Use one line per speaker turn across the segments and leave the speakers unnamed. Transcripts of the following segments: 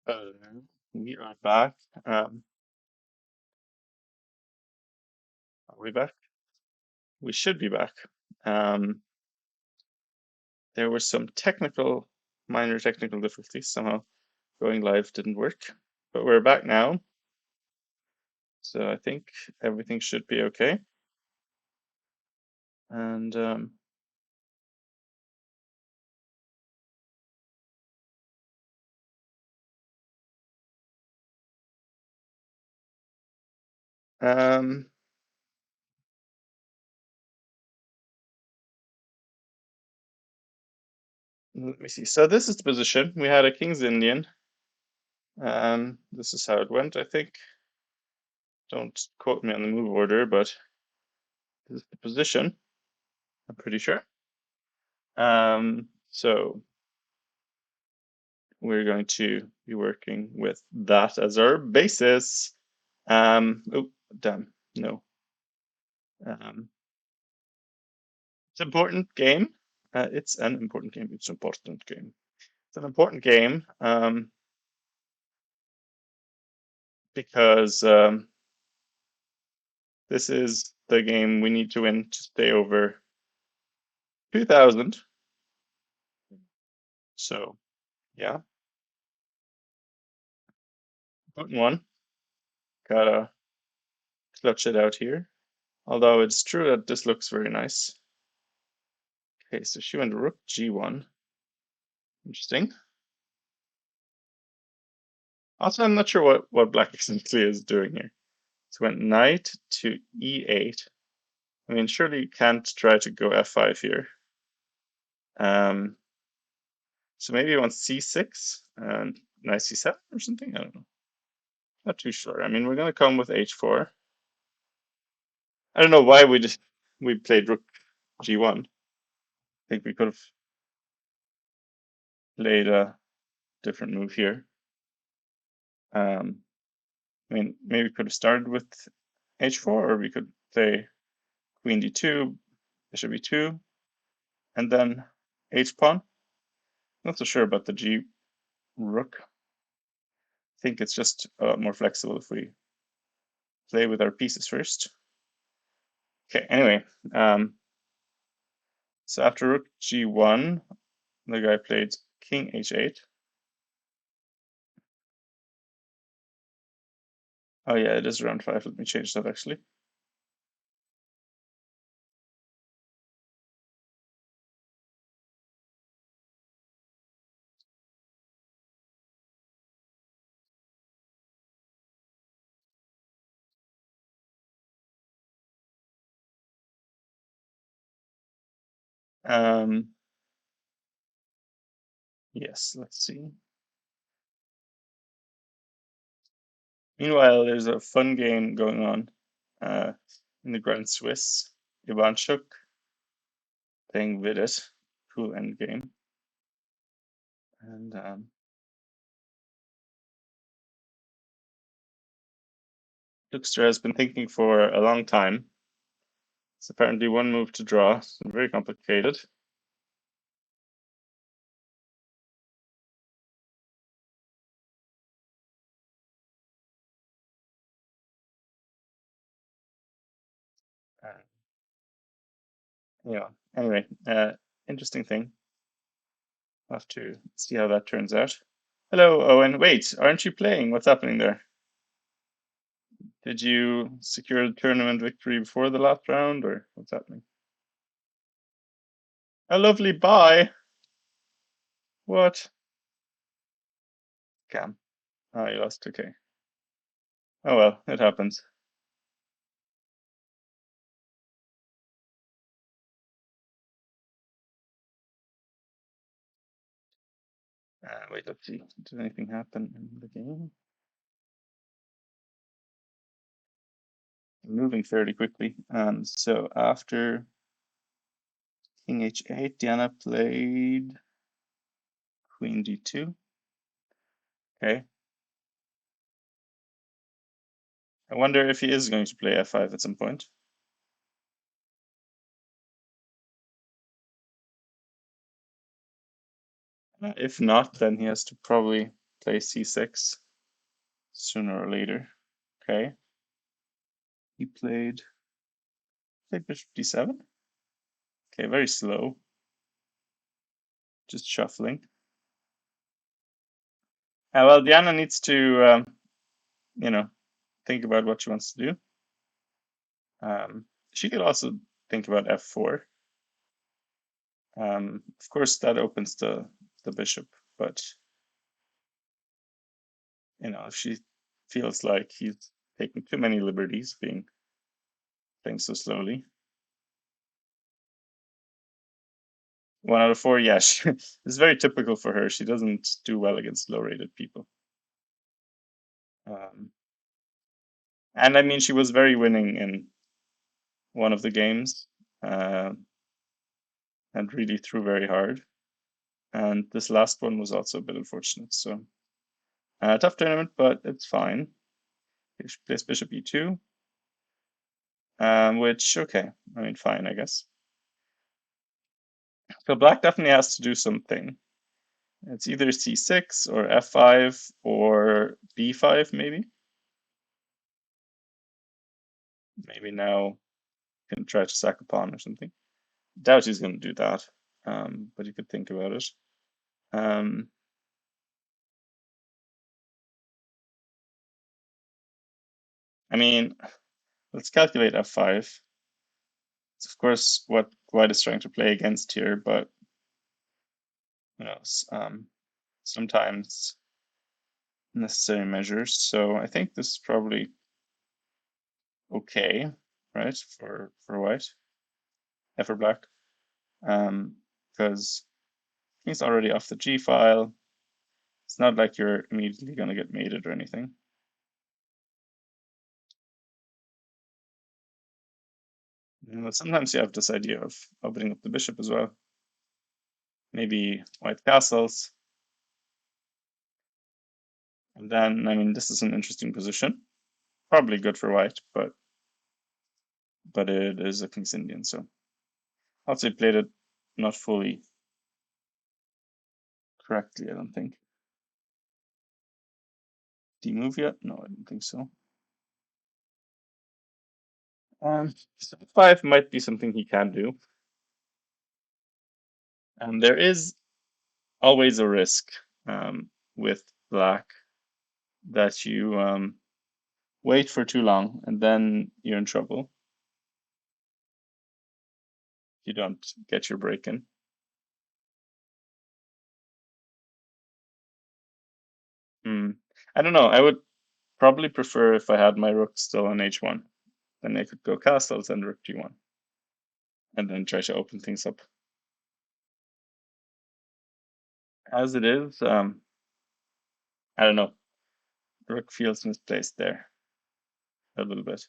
Uh, we are back. Are we back? We should be back. Um, there were some minor technical difficulties. Somehow going live didn't work, but we're back now. So I think everything should be okay. And um, let me see. So this is the position. We had a King's Indian. This is how it went, I think. Don't quote me on the move order, but this is the position, I'm pretty sure. So we're going to be working with that as our basis. Oh, damn, no. Um, it's an important game. It's an important game. It's an important game. It's an important game because this is the game we need to win to stay over 2000. So, yeah, important one. Gotta clutch it out here. Although it's true that this looks very nice. Okay, so she went rook g1. Interesting. Also, I'm not sure what black exactly is doing here. So went knight to e8. I mean, surely you can't try to go f5 here. Um, so maybe he wants c6 and knight c7 or something. I don't know. Not too sure. I mean, we're gonna come with h4. I don't know why we played rook g1. I think we could have played a different move here. I mean, maybe we could have started with h4, or we could play queen d2, bishop e2, and then h pawn. Not so sure about the g rook. I think it's just more flexible if we play with our pieces first. Okay, anyway, so after rook g1, the guy played king h8. Oh yeah, it is round 5. Let me change that actually. Um, yes, let's see. Meanwhile, there's a fun game going on in the Grand Swiss. Ivanchuk playing Vidit. Cool end game. And Hookster has been thinking for a long time. It's apparently one move to draw. It's very complicated. Uh, yeah. Anyway, interesting thing. I'll have to see how that turns out. Hello, Owen. Wait, aren't you playing? What's happening there? Did you secure the tournament victory before the last round, or what's happening? A lovely bye. What? Cam. Oh, you lost. Okay. Oh well, it happens. Wait, let's see. Did anything happen in the game? I'm moving fairly quickly. So after King h8, Diana played Queen d2. Okay. I wonder if he is going to play f5 at some point. If not, then he has to probably play c6 sooner or later. Okay. He played bishop d7. Okay, very slow. Just shuffling. Well, Diana needs to, you know, think about what she wants to do. She could also think about f4. Of course, that opens the bishop, but if she feels like he's taking too many liberties, playing so slowly. 1 out of 4, yeah, it's very typical for her. She doesn't do well against low-rated people. And I mean, she was very winning in one of the games, and really threw very hard. And this last one was also a bit unfortunate. So tough tournament, but it's fine. She plays bishop e2, which, okay, I mean, fine, I guess. So black definitely has to do something. It's either c6 or f5 or b5, maybe. Maybe now can try to sack a pawn or something. Doubt he's going to do that, but you could think about it. I mean, let's calculate f5. It's of course what white is trying to play against here, but sometimes necessary measures. So I think this is probably okay, right, for white, for black, because he's already off the g file. It's not like you're immediately going to get mated or anything. Sometimes you have this idea of opening up the bishop as well. Maybe white castles. And then, I mean, this is an interesting position. Probably good for white, but it is a King's Indian, so also he played it not fully correctly, I don't think. D move yet? No, I don't think so. So 5 might be something he can do. And there is always a risk with black that you wait for too long and then you're in trouble. You don't get your break in. I don't know. I would probably prefer if I had my rook still on h1. Then I could go castles and rook g1. And then try to open things up. As it is, I don't know. Rook feels misplaced there a little bit.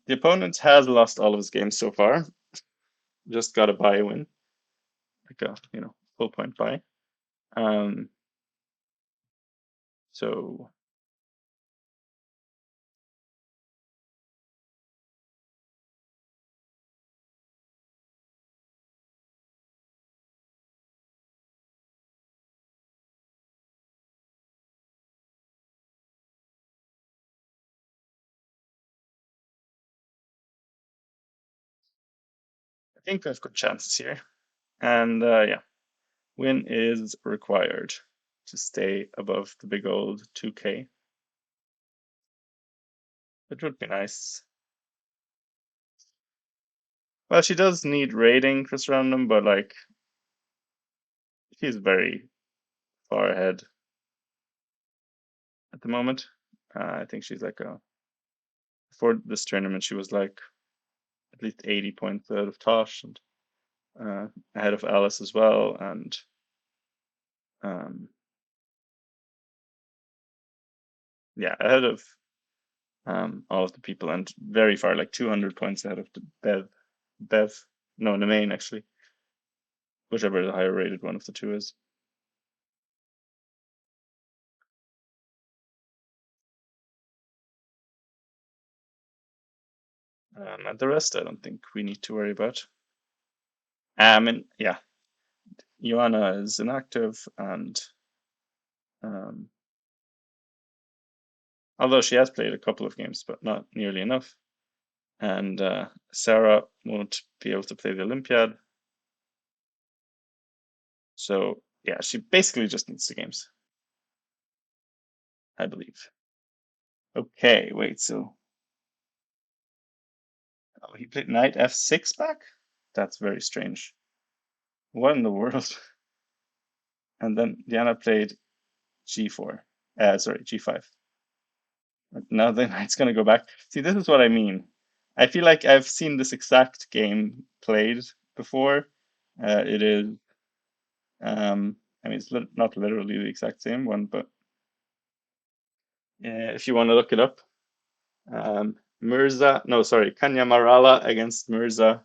The opponent has lost all of his games so far. Just got a bye win, like a full point bye. So I think I've got chances here, and yeah, win is required to stay above the big old 2K. It would be nice. Well, she does need rating, Chris Random, but like she's very far ahead at the moment. I think she's like before this tournament, she was like at least 80 points out of Tosh and ahead of Alice as well, and yeah, ahead of all of the people, and very far, like 200 points ahead of the no, the main actually, whichever the higher rated one of the two is. And the rest, I don't think we need to worry about. And yeah, Joanna is inactive, and um, although she has played a couple of games, but not nearly enough. And Sarah won't be able to play the Olympiad, so yeah, she basically just needs the games, I believe. Okay, wait, so oh, he played knight f6 back? That's very strange. What in the world? And then Diana played g4. Sorry, g5. Now the knight's going to go back. See, this is what I mean. I feel like I've seen this exact game played before. It is, I mean, it's not literally the exact same one, but if you want to look it up, Mirza, no, sorry, Kanya Marala against Mirza,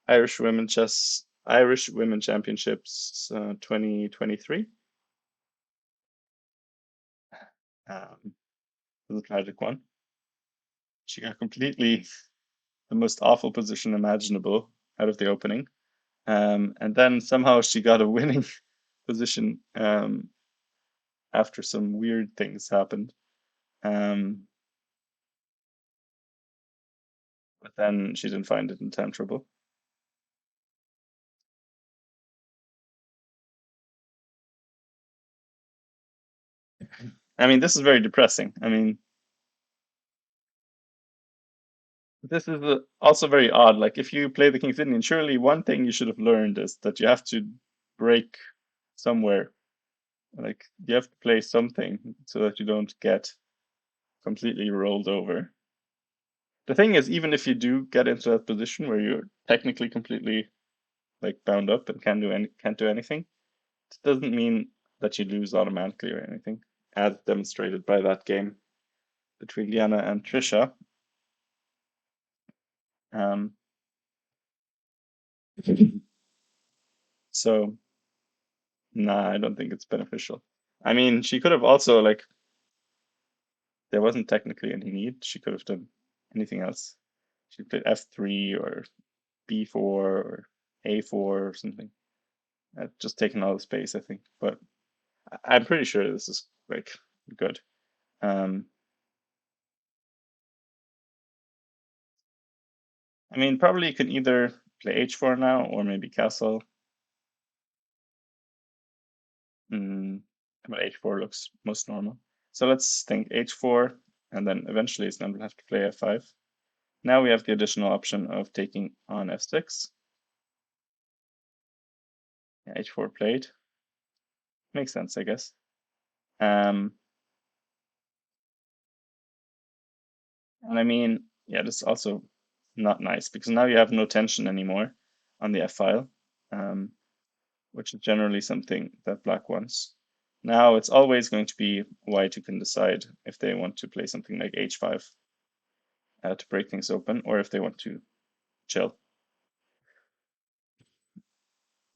Irish Women Championships 2023. Um, it was a tragic one. She got completely the most awful position imaginable out of the opening. And then somehow she got a winning position after some weird things happened. Um, but then she didn't find it in time trouble. I mean, this is very depressing. I mean, this is also very odd. Like, if you play the King's Indian, surely one thing you should have learned is that you have to break somewhere. Like, you have to play something so that you don't get completely rolled over. The thing is, even if you do get into that position where you're technically completely like bound up and can't do anything, it doesn't mean that you lose automatically or anything, as demonstrated by that game between Diana and Trisha. Um, so nah, I don't think it's beneficial. I mean, she could have also like there wasn't technically any need. She could have done anything else. She played f3 or b4 or a4 or something. Just taking all the space, I think. But I'm pretty sure this is like good. Um, I mean, probably you can either play h4 now or maybe castle. But h4 looks most normal. So let's think h4, and then eventually it's going to have to play f5. Now we have the additional option of taking on f6. Yeah, h4 played. Makes sense, I guess. Um, and I mean, yeah, this is also not nice because now you have no tension anymore on the f file. Which is generally something that black wants. Now it's always going to be white who can decide if they want to play something like h5 to break things open, or if they want to chill.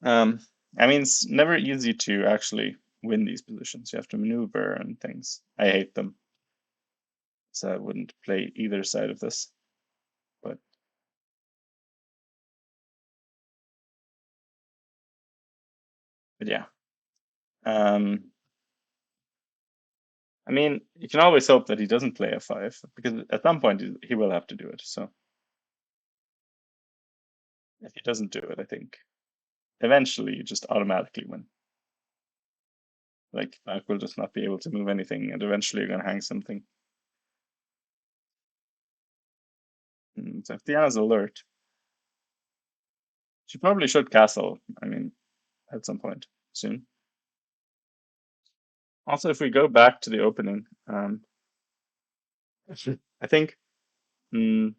Um, I mean, it's never easy to actually win these positions. You have to maneuver and things. I hate them, so I wouldn't play either side of this. But but yeah. Um, I mean, you can always hope that he doesn't play f5 because at some point he will have to do it. So if he doesn't do it, I think eventually you just automatically win. Like Black will just not be able to move anything, and eventually you're gonna hang something. So if Diana's alert, she probably should castle. I mean, at some point soon. Also, if we go back to the opening, I think mm,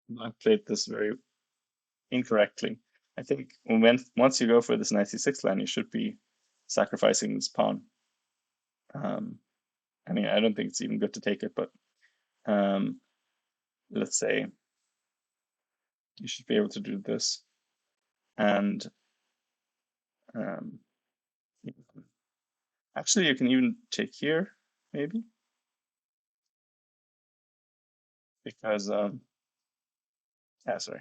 Black played this very incorrectly. I think once you go for this knight c6 line, you should be sacrificing this pawn. Um, I mean, I don't think it's even good to take it, but um, let's say you should be able to do this, and um, actually, you can even take here, maybe, because yeah, sorry.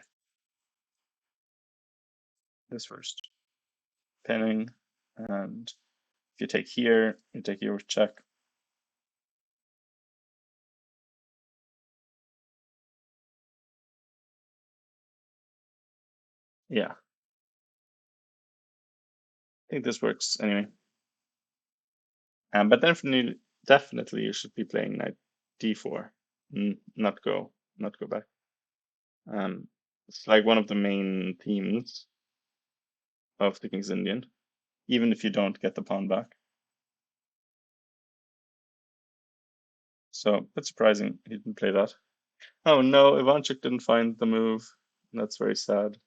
this first. Pinning, and if you take here, you take here with check. Yeah, I think this works anyway. But definitely you should be playing knight d4, not go back. It's like one of the main themes of the King's Indian, even if you don't get the pawn back. So that's surprising he didn't play that. Oh no, Ivanchuk didn't find the move. That's very sad.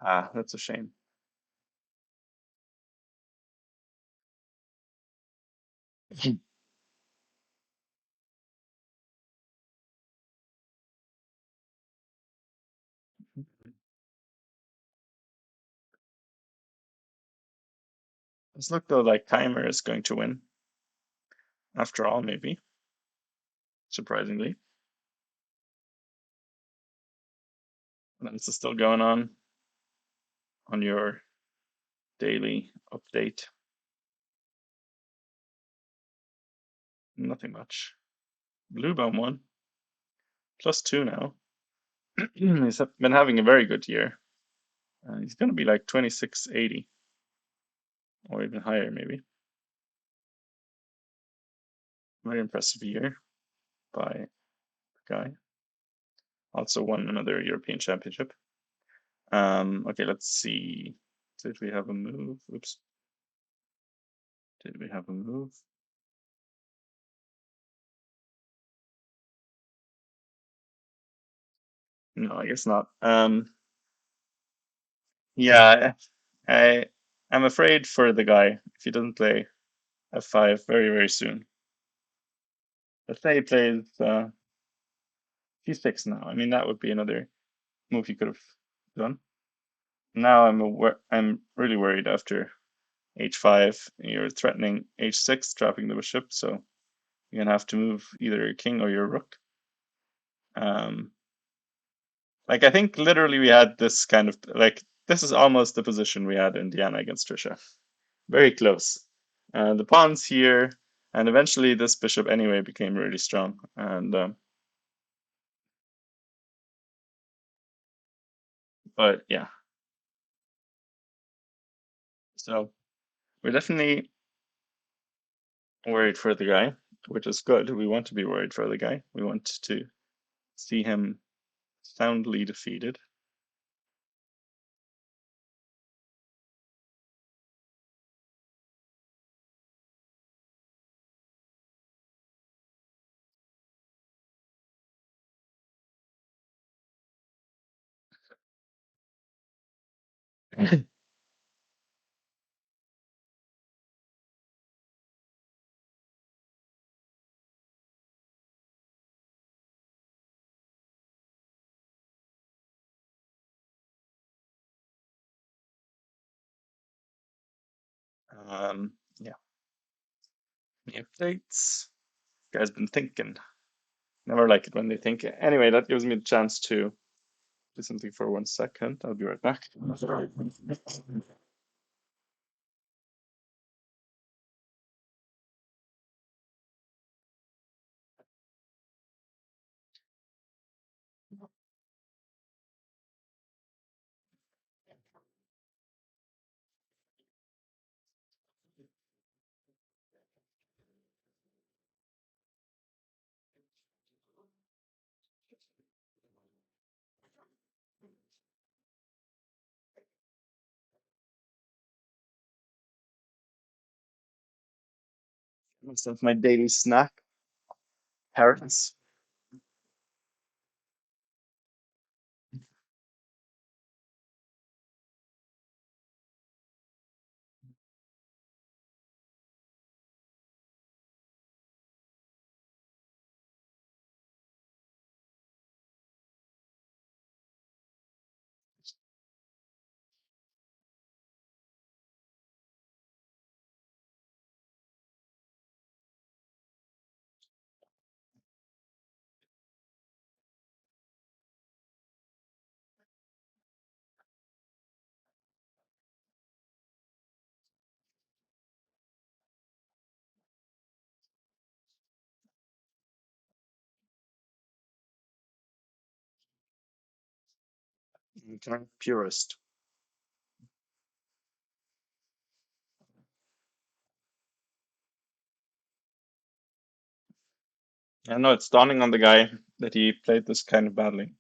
Ah, that's a shame. It's look though like Keimer is going to win after all, maybe surprisingly. And this is still going on your daily update. Nothing much. Bluebone won. +2 now. He's been having a very good year. He's going to be like 2680 or even higher, maybe. Very impressive year by the guy. Also won another European Championship. Okay, let's see. Did we have a move? Oops. Did we have a move? No, I guess not. Yeah, I'm afraid for the guy if he doesn't play f5 very, very soon. Let's say he plays c6 now. I mean, that would be another move he could have done. Now I'm really worried after h5. You're threatening h6, trapping the bishop, so you're gonna have to move either your king or your rook. Like I think literally we had this kind of like this is almost the position we had in Diana against Trisha. Very close. The pawns here, and eventually this bishop anyway became really strong. And but yeah, so we're definitely worried for the guy, which is good. We want to be worried for the guy. We want to see him soundly defeated. Yeah, the updates. Guy's been thinking. Never like it when they think. Anyway, that gives me the chance to do something for 1 second. I'll be right back. Myself my daily snack, carrots. Okay. Purist. I know it's dawning on the guy that he played this kind of badly.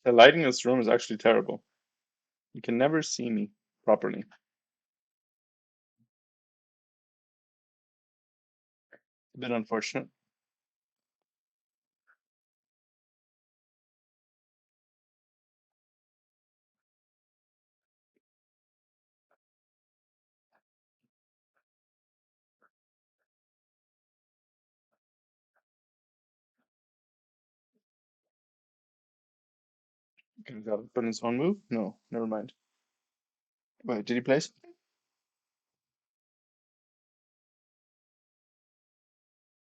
The lighting in this room is actually terrible. You can never see me properly. A bit unfortunate. Could have got it, but his own move? No, never mind. Wait, did he play something?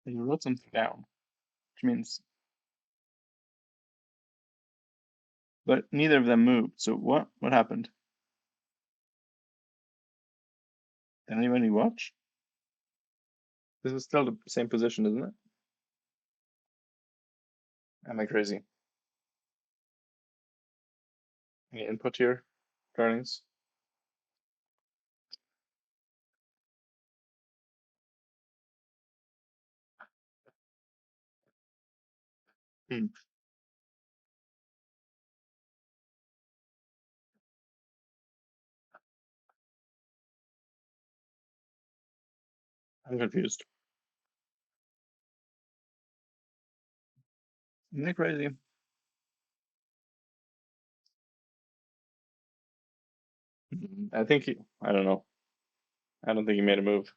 He wrote something down, which means, but neither of them moved. So what? What happened? Did anybody watch? This is still the same position, isn't it? Am I crazy? Any input here, darlings? Hmm, I'm confused. Am I crazy? I think he, I don't know. I don't think he made a move.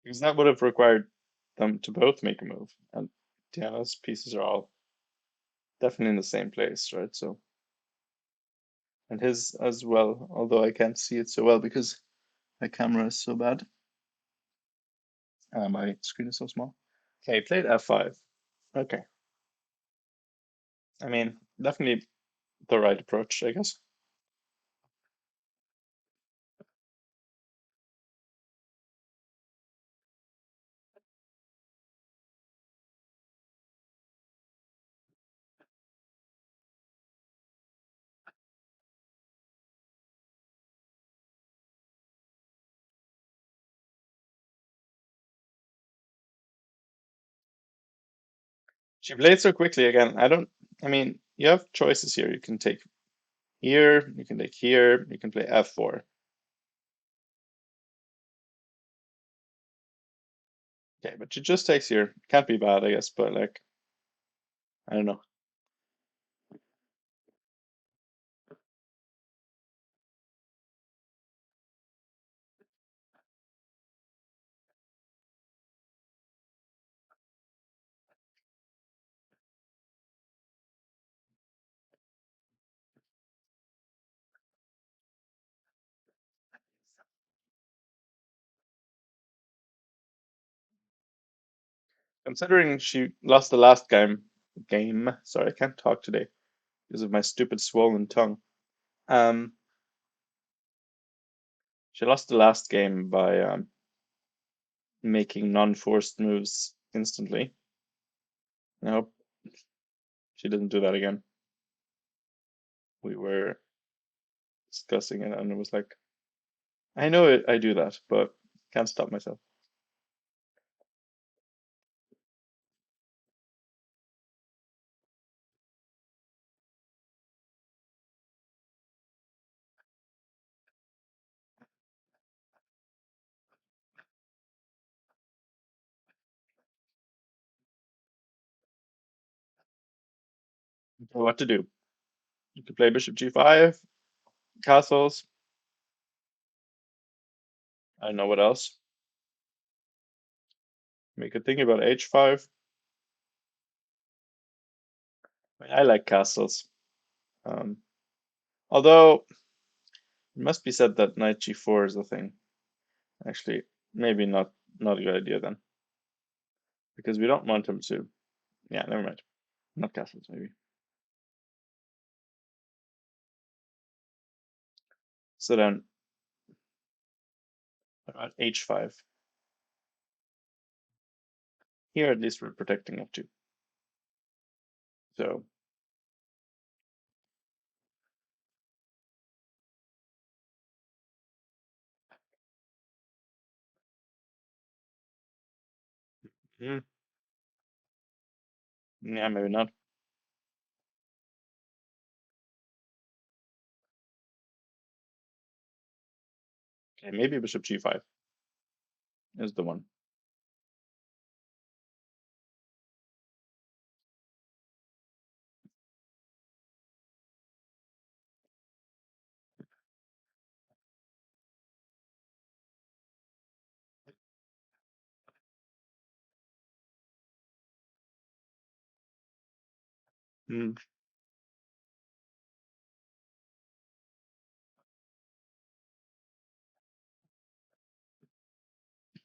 Because that would have required them to both make a move. And Tiana's pieces are all definitely in the same place, right? So, and his as well, although I can't see it so well because my camera is so bad. My screen is so small. Okay, played f5. Okay. I mean, definitely the right approach, I guess. She played so quickly again. I mean, you have choices here. You can take here, you can take here, you can play f4. Okay, but she just takes here. Can't be bad, I guess, but like, I don't know. Considering she lost the last sorry, I can't talk today because of my stupid swollen tongue. Um, she lost the last game by making non-forced moves instantly. I hope she doesn't do that again. We were discussing it, and it was like, I know I do that, but can't stop myself. So what to do? You could play bishop g5, castles. I don't know what else. We could think about h5. I like castles. Um, although it must be said that knight g4 is the thing. Actually, maybe not a good idea then, because we don't want him to. Yeah, never mind. Not castles, maybe. So then, about h5. Here at least we're protecting f2. So, mm, yeah, maybe not. Okay, maybe bishop g5 is the one. Mm.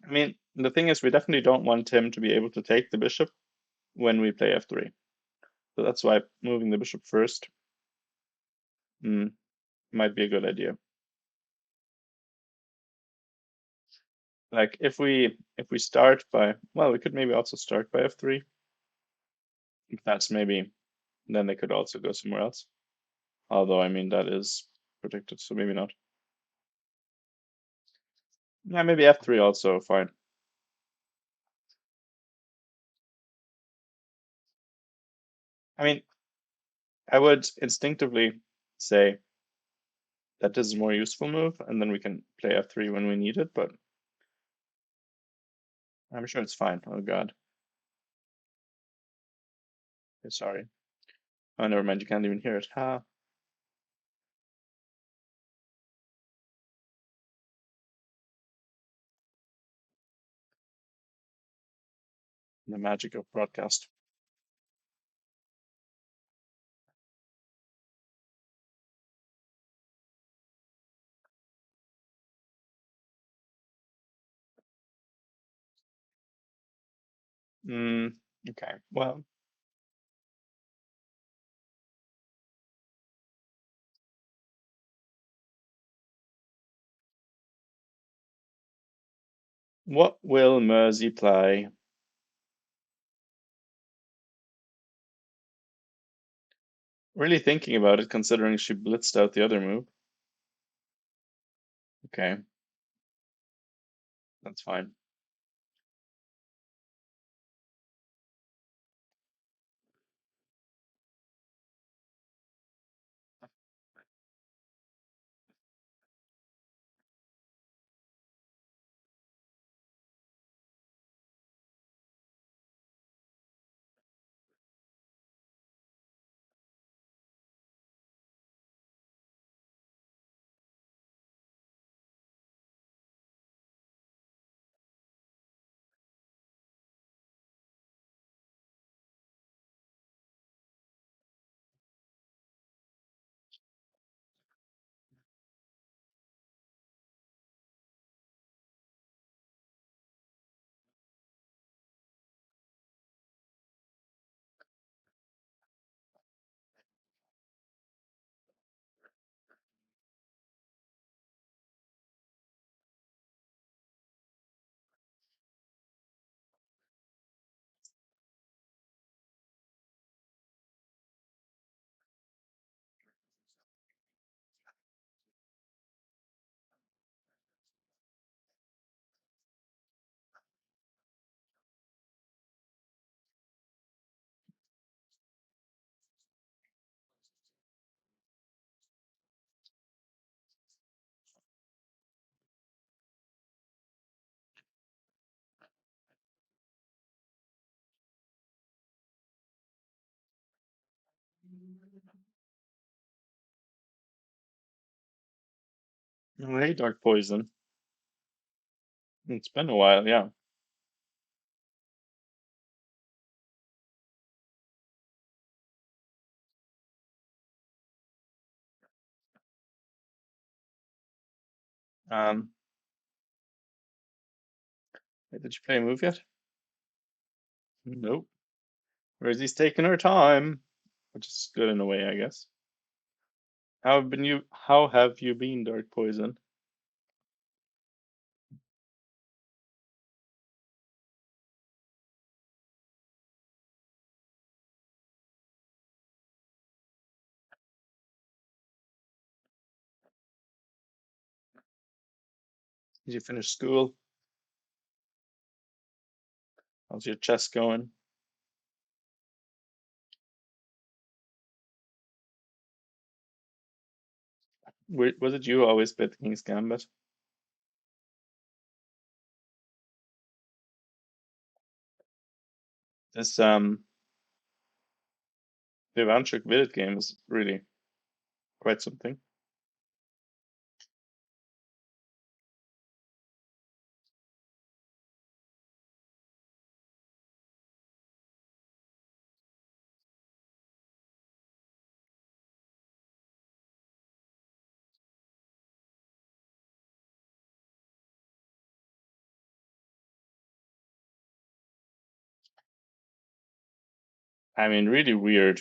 I mean, the thing is, we definitely don't want him to be able to take the bishop when we play f3. So that's why moving the bishop first might be a good idea. Like if we start by, well, we could maybe also start by f3. If that's maybe, then they could also go somewhere else. Although, I mean, that is protected, so maybe not. Yeah, maybe f3 also, fine. I mean, I would instinctively say that this is a more useful move, and then we can play f3 when we need it, but I'm sure it's fine. Oh god. Okay, sorry. Oh, never mind, you can't even hear it. Ha. The magic of broadcast. Okay, well, what will Mersey play? Really thinking about it, considering she blitzed out the other move. Okay, that's fine. Oh, hey, Dark Poison. It's been a while, yeah. Um, did you play a move yet? Nope. Whereas he's taking her time, which is good in a way, I guess. How have you been, Dark Poison? Did you finish school? How's your chess going? Was it you who always played the King's Gambit? This the Ivanchuk Village game is really quite something. I mean, really weird.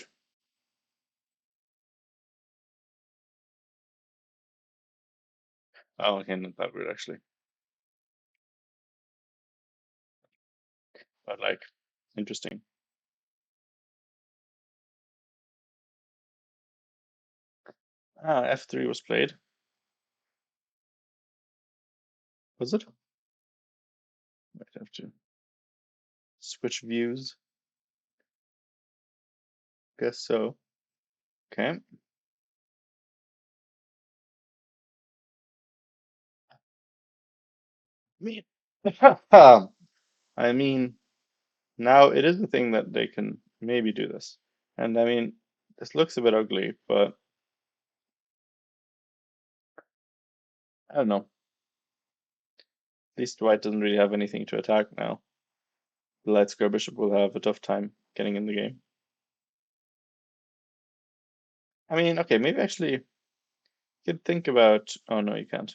Oh, okay, not that weird actually, but like interesting. Ah, F3 was played. Was it? Might have to switch views. Guess so. Okay. Me. I mean, now it is a thing that they can maybe do this. And I mean, this looks a bit ugly, but I don't know. At least white doesn't really have anything to attack now. The light square bishop will have a tough time getting in the game. I mean, okay, maybe actually you could think about. Oh no, you can't.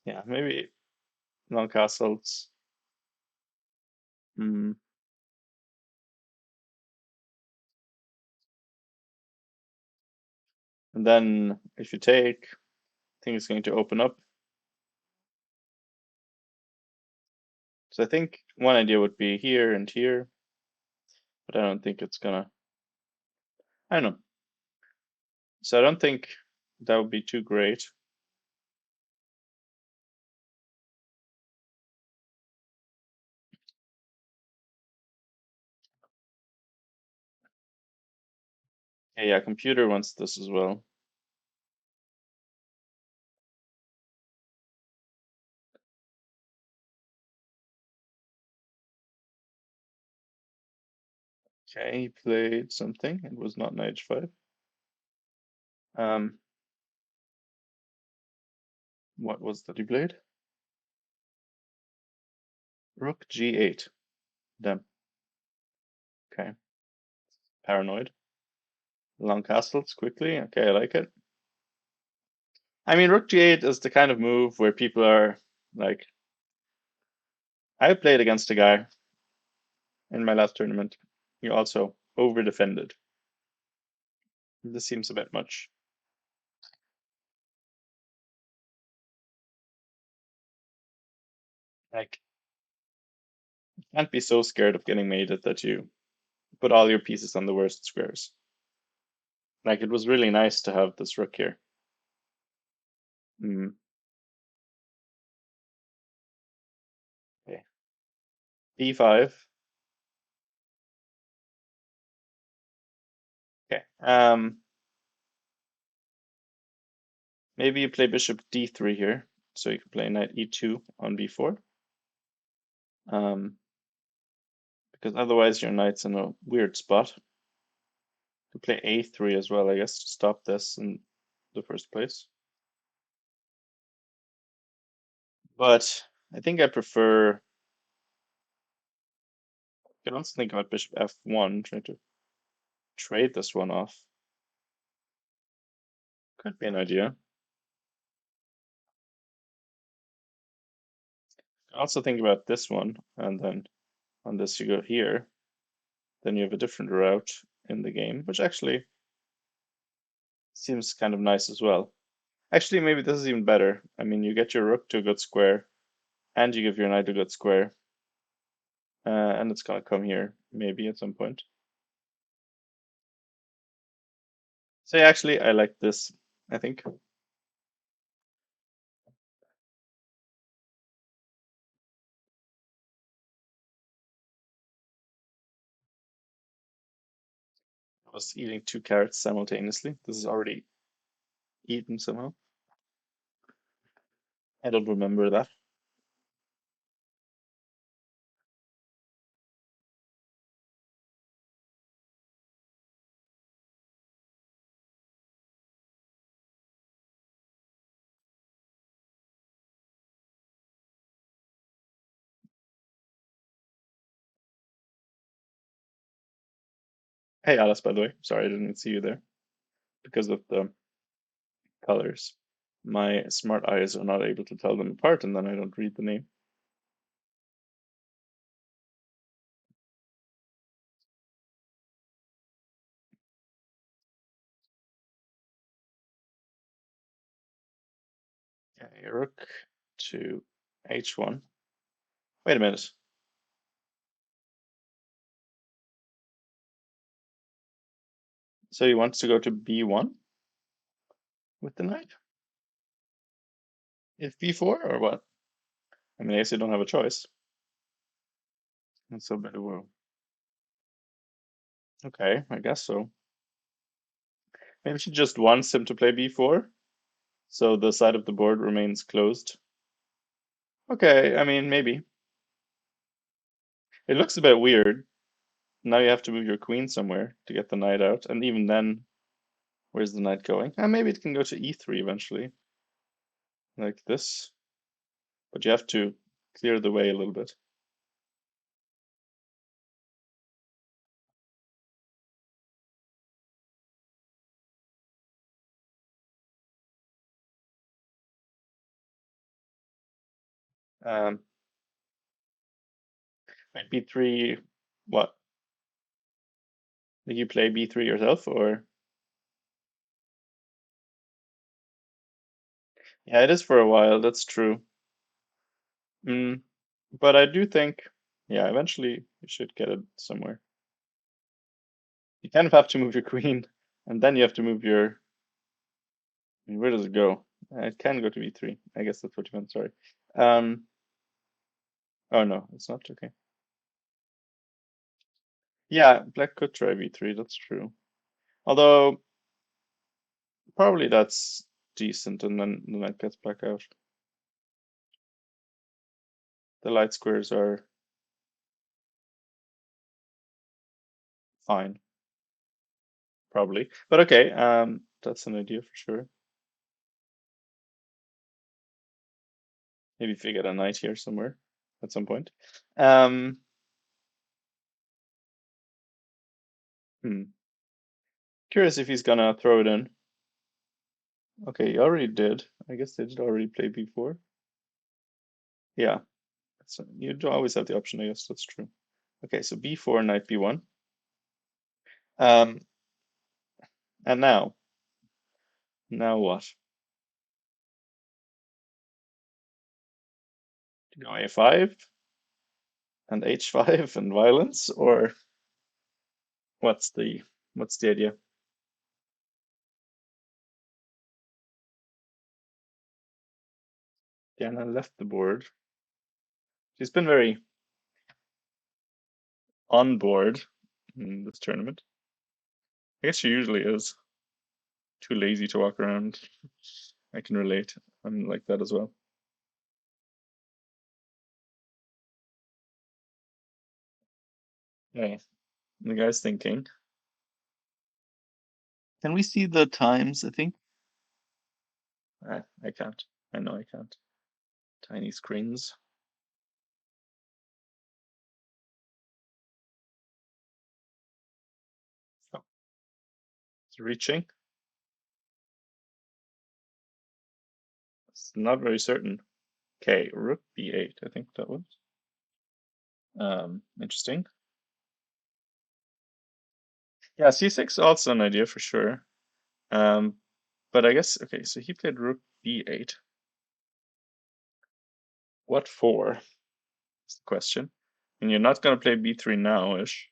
Yeah, maybe long castles. Hmm. And then if you take, I think it's going to open up. So I think one idea would be here and here, but I don't think it's gonna. I don't know. So I don't think that would be too great. Yeah, yeah, computer wants this as well. Okay, he played something. It was not knight h5. Um, what was that he played? Rook g8. Damn. Okay, paranoid. Long castles quickly. Okay, I like it. I mean, Rook G8 is the kind of move where people are like, I played against a guy in my last tournament. He also over defended. This seems a bit much. Like, you can't be so scared of getting mated that you put all your pieces on the worst squares. Like, it was really nice to have this rook here. Mm, okay. D5. Okay. Maybe you play bishop D3 here, so you can play knight E2 on B4. Um, because otherwise your knight's in a weird spot. To play a3 as well, I guess, to stop this in the first place. But I think I prefer. I can also think about bishop f1, trying to trade this one off. Could be an idea. I also think about this one, and then on this you go here. Then you have a different route in the game, which actually seems kind of nice as well. Actually, maybe this is even better. I mean, you get your rook to a good square, and you give your knight a good square, and it's gonna come here maybe at some point. So yeah, actually, I like this. I think I was eating two carrots simultaneously. This is already eaten somehow. I don't remember that. Hey, Alice, by the way. Sorry, I didn't see you there because of the colors. My smart eyes are not able to tell them apart, and then I don't read the name. Okay, rook to h1. Wait a minute. So he wants to go to b1 with the knight? If b4 or what? I mean, I guess you don't have a choice. That's so bad. Well, okay, I guess so. Maybe she just wants him to play b4, so the side of the board remains closed. Okay, I mean, maybe. It looks a bit weird. Now you have to move your queen somewhere to get the knight out, and even then, where's the knight going? Maybe it can go to e3 eventually, like this. But you have to clear the way a little bit. Um, Wait, b3, what? Did you play b3 yourself, or? Yeah, it is for a while, that's true. Mm, but I do think, yeah, eventually you should get it somewhere. You kind of have to move your queen, and then you have to move your. I mean, where does it go? It can go to b3. I guess that's what you meant. Sorry. Um. Oh no, it's not okay. Yeah, black could try b3. That's true. Although probably that's decent, and then the knight gets black out. The light squares are fine, probably. But okay, that's an idea for sure. Maybe if we get a knight here somewhere at some point. Um. Hmm. Curious if he's gonna throw it in. Okay, he already did. I guess they did already play b4. Yeah, so you do always have the option, I guess that's true. Okay, so b4, knight b1. Um, and now what? To go a5 and h5 and violence, or what's the what's the idea? Diana left the board. She's been very on board in this tournament. I guess she usually is. Too lazy to walk around. I can relate. I'm like that as well. Yeah, the guy's thinking. Can we see the times? I think I can't. I know I can't. Tiny screens. Oh, it's reaching. It's not very certain. Okay, rook b8. I think that was. Interesting. Yeah, c6 also an idea for sure. Um, but I guess okay. So he played rook b8. What for? Is the question. And you're not going to play b3 now-ish.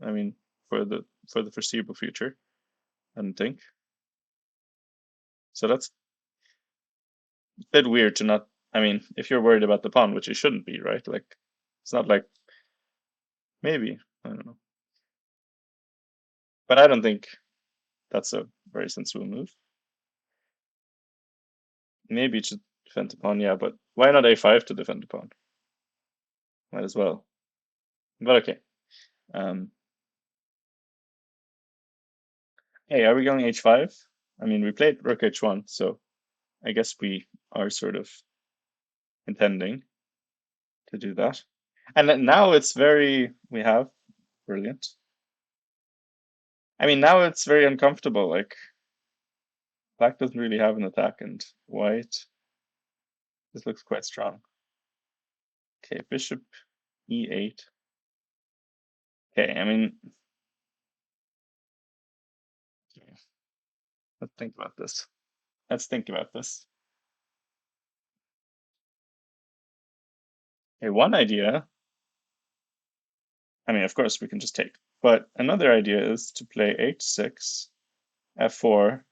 I mean, for the foreseeable future, I don't think. So that's a bit weird to not. I mean, if you're worried about the pawn, which you shouldn't be, right? Like, it's not like maybe I don't know, but I don't think that's a very sensible move. Maybe to defend the pawn, yeah, but why not a5 to defend the pawn? Might as well. But okay. Um, hey, are we going h5? I mean, we played rook h1, so I guess we are sort of intending to do that. And then now it's very, we have, brilliant. I mean, now it's very uncomfortable. Like, black doesn't really have an attack, and white, this looks quite strong. Okay, bishop e8. Okay, I mean, let's think about this. Let's think about this. Okay, one idea, I mean, of course, we can just take, but another idea is to play h6, f4.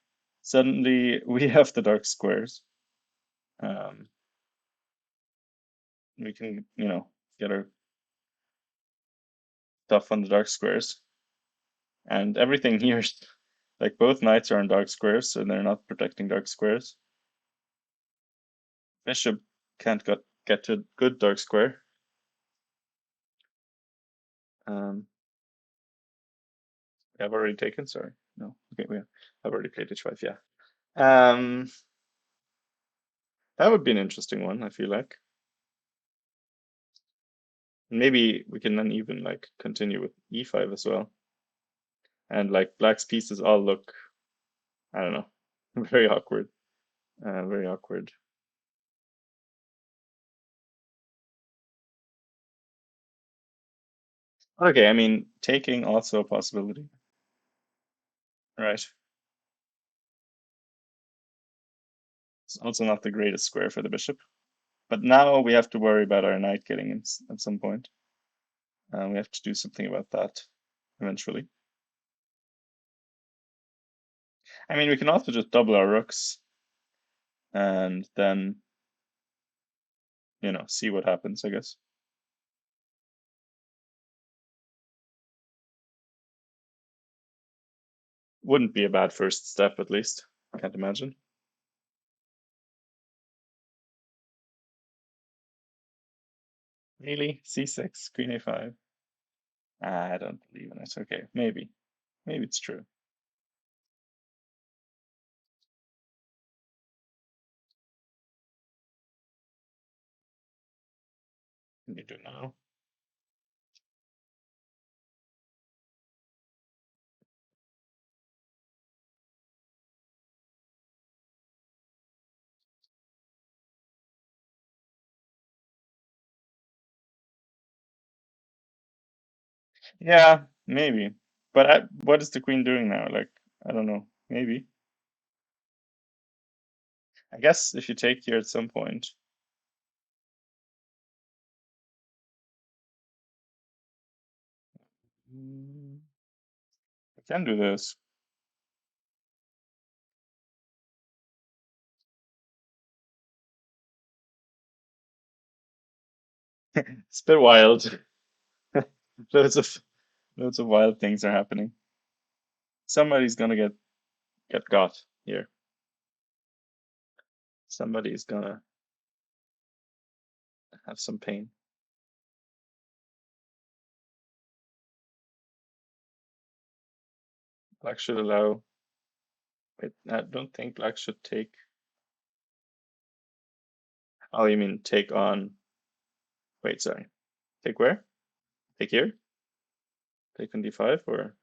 Suddenly, we have the dark squares. Um, we can, get our stuff on the dark squares. And everything here is like both knights are on dark squares, so they're not protecting dark squares. Bishop can't get to a good dark square. I've already taken, sorry. No, okay, I've already played h5, yeah. Um, that would be an interesting one, I feel like. Maybe we can then even like continue with e5 as well. And like black's pieces all look, I don't know, very awkward. Very awkward. Okay, I mean, taking also a possibility, right? It's also not the greatest square for the bishop. But now we have to worry about our knight getting in at some point. We have to do something about that eventually. I mean, we can also just double our rooks and then, see what happens, I guess. Wouldn't be a bad first step, at least. Can't imagine. Really? C6, queen a5. I don't believe in it. Okay, maybe. Maybe it's true. Can you do now? Yeah, maybe. But what is the queen doing now? Like, I don't know. Maybe. I guess if you take here at some point. I can do this. It's a bit wild. Loads of loads of wild things are happening. Somebody's gonna get got here. Somebody's gonna have some pain. Black should allow Wait, I don't think black should take. Oh, you mean take on? Wait, sorry. Take where? Take here? Take on d5 or?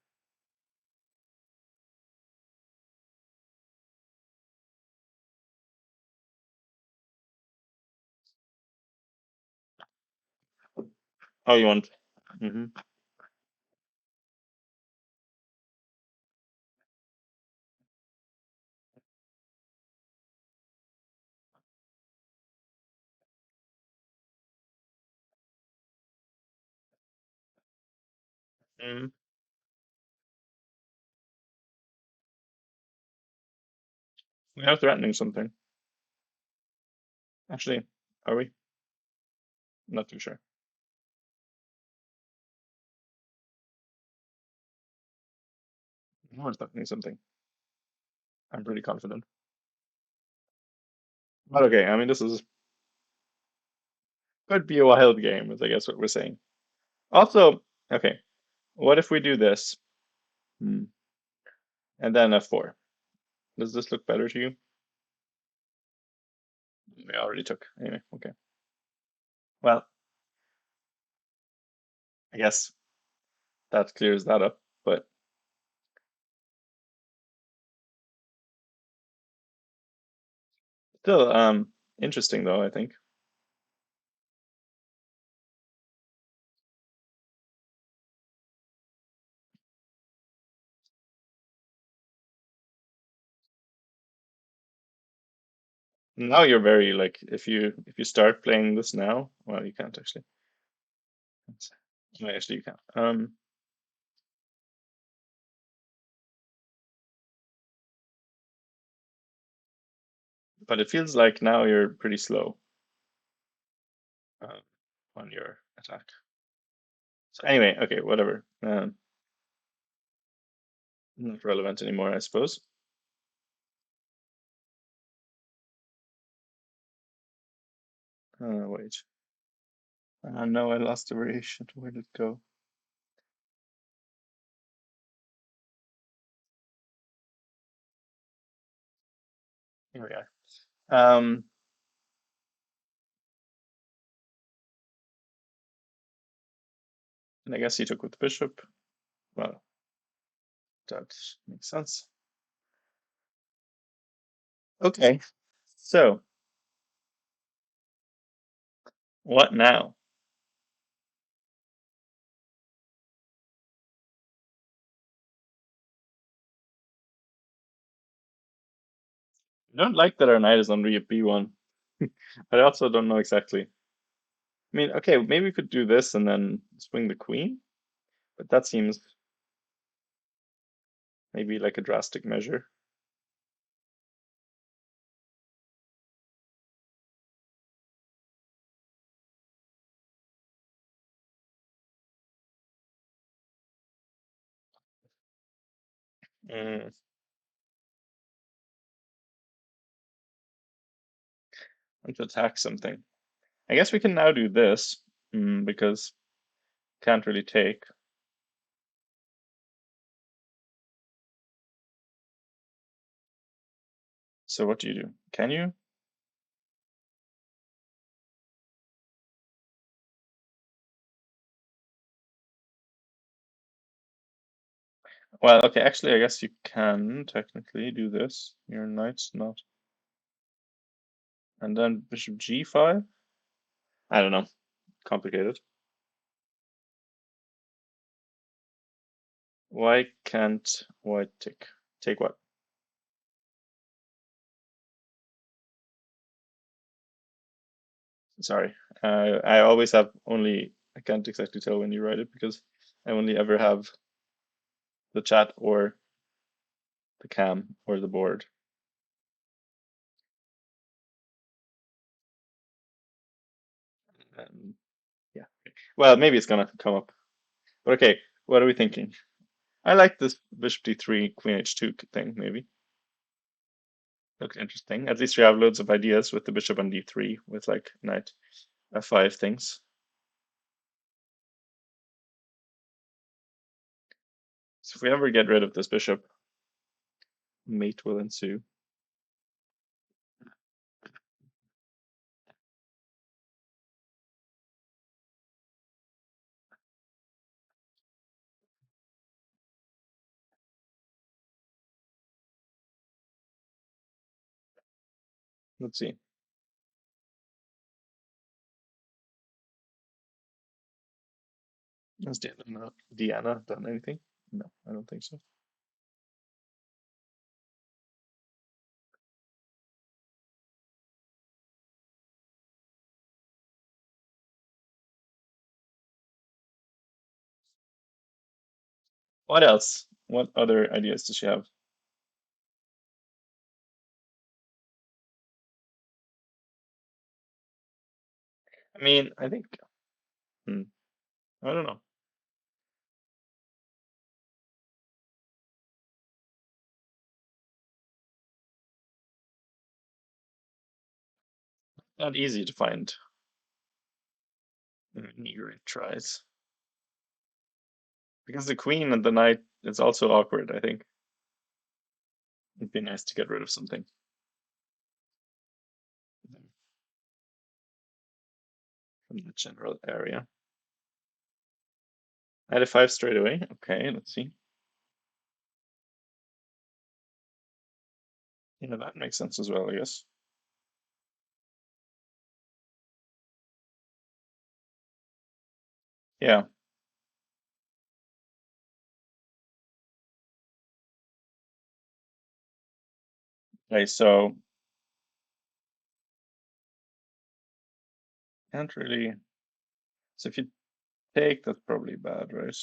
Oh, you want? Mm-hmm. Mm. We are threatening something. Actually, are we? I'm not too sure. We're threatening something. I'm pretty confident. But okay, I mean, this is could be a wild game, is I guess what we're saying. Also, okay, what if we do this? Hmm. And then f4? Does this look better to you? We already took. Anyway, okay. Well, I guess that clears that up. But still, interesting though, I think. Now you're very like if you start playing this now, well, you can't actually. No, actually, you can't. But it feels like now you're pretty slow uh, on your attack. So anyway, okay, whatever. Not relevant anymore, I suppose. Wait. No, I lost the variation. Where did it go? Here we are. And I guess he took with the bishop. Well, that makes sense. Okay, so what now? I don't like that our knight is on b1. I also don't know exactly. I mean, okay, maybe we could do this and then swing the queen, but that seems maybe like a drastic measure. Mm, and to attack something. I guess we can now do this because can't really take. So what do you do? Can you? Well, okay, actually, I guess you can technically do this. Your knight's not. And then bishop g5? I don't know. Complicated. Why can't white take? Take what? Sorry. I always have only, I can't exactly tell when you write it because I only ever have the chat or the cam or the board. Yeah. Well, maybe it's gonna come up. But okay, what are we thinking? I like this bishop d3, queen h2 thing, maybe. Looks interesting. At least we have loads of ideas with the bishop on d3 with like knight f5 things. So if we ever get rid of this bishop, Mate will ensue. Let's see. Has Deanna done anything? No, I don't think so. What else? What other ideas does she have? I mean, I think, hmm, I don't know. Not easy to find meager tries. Because the queen and the knight is also awkward, I think. It'd be nice to get rid of something from the general area. I had a 5 straight away. Okay, let's see. Yeah, that makes sense as well, I guess. Yeah. Okay, so can't really. So if you take, that's probably bad, right?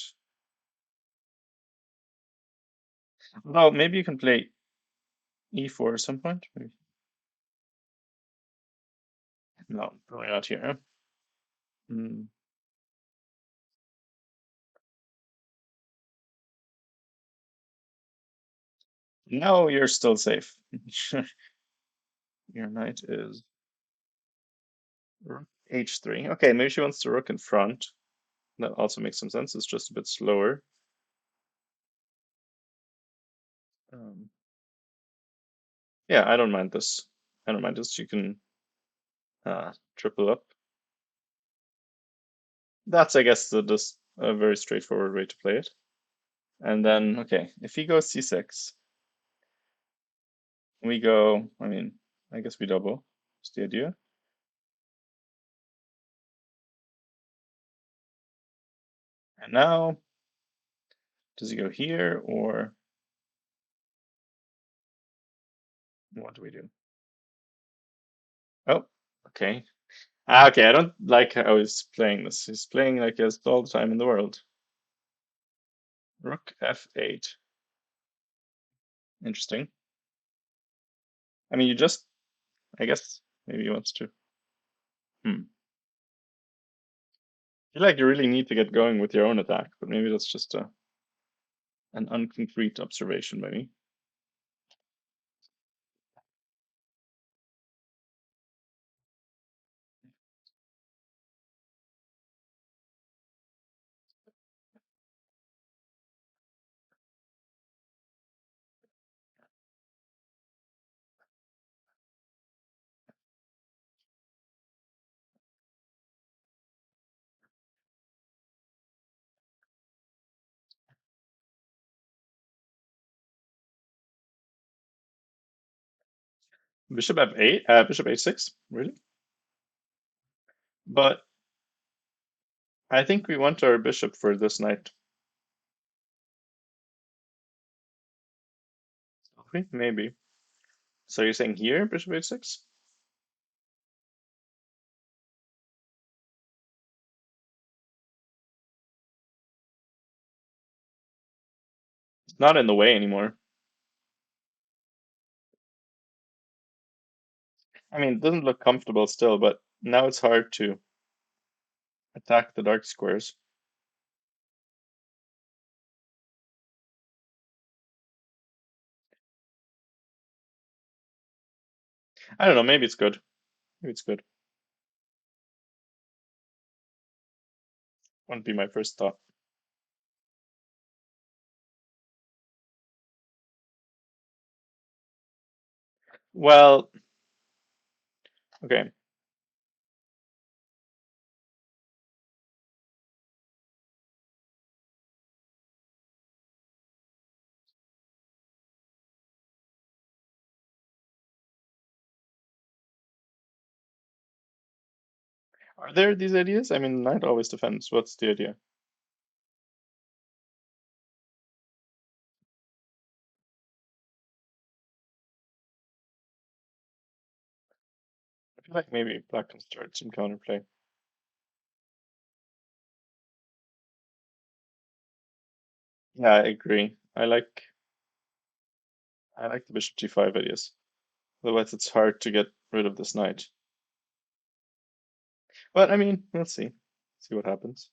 Well, maybe you can play e4 at some point. Maybe. No, probably not here. Hmm. No, you're still safe. Your knight is rook h3. Okay, maybe she wants the rook in front. That also makes some sense. It's just a bit slower. Um, yeah, I don't mind this. I don't mind this. You can triple up. That's, I guess, this a very straightforward way to play it. And then, okay, if he goes c6, we go, I mean, I guess we double. That's the idea. And now, does he go here or what do we do? Oh, okay. Okay, I don't like how he's playing this. He's playing like he has all the time in the world. Rook f8. Interesting. I mean, you just, I guess, maybe he wants to. Hmm. I feel like you really need to get going with your own attack, but maybe that's just an unconcrete observation by me. Bishop f8, bishop h6, really? But I think we want our bishop for this knight. Okay, maybe. So you're saying here, bishop h6? It's not in the way anymore. I mean, it doesn't look comfortable still, but now it's hard to attack the dark squares. I don't know, maybe it's good. Maybe it's good. Wouldn't be my first thought. Well, okay. Are there these ideas? I mean, knight always defends. What's the idea? I feel like maybe black can start some counterplay. Yeah, I agree. I like the bishop g5 ideas. Otherwise, it's hard to get rid of this knight. But I mean, let's see. See what happens.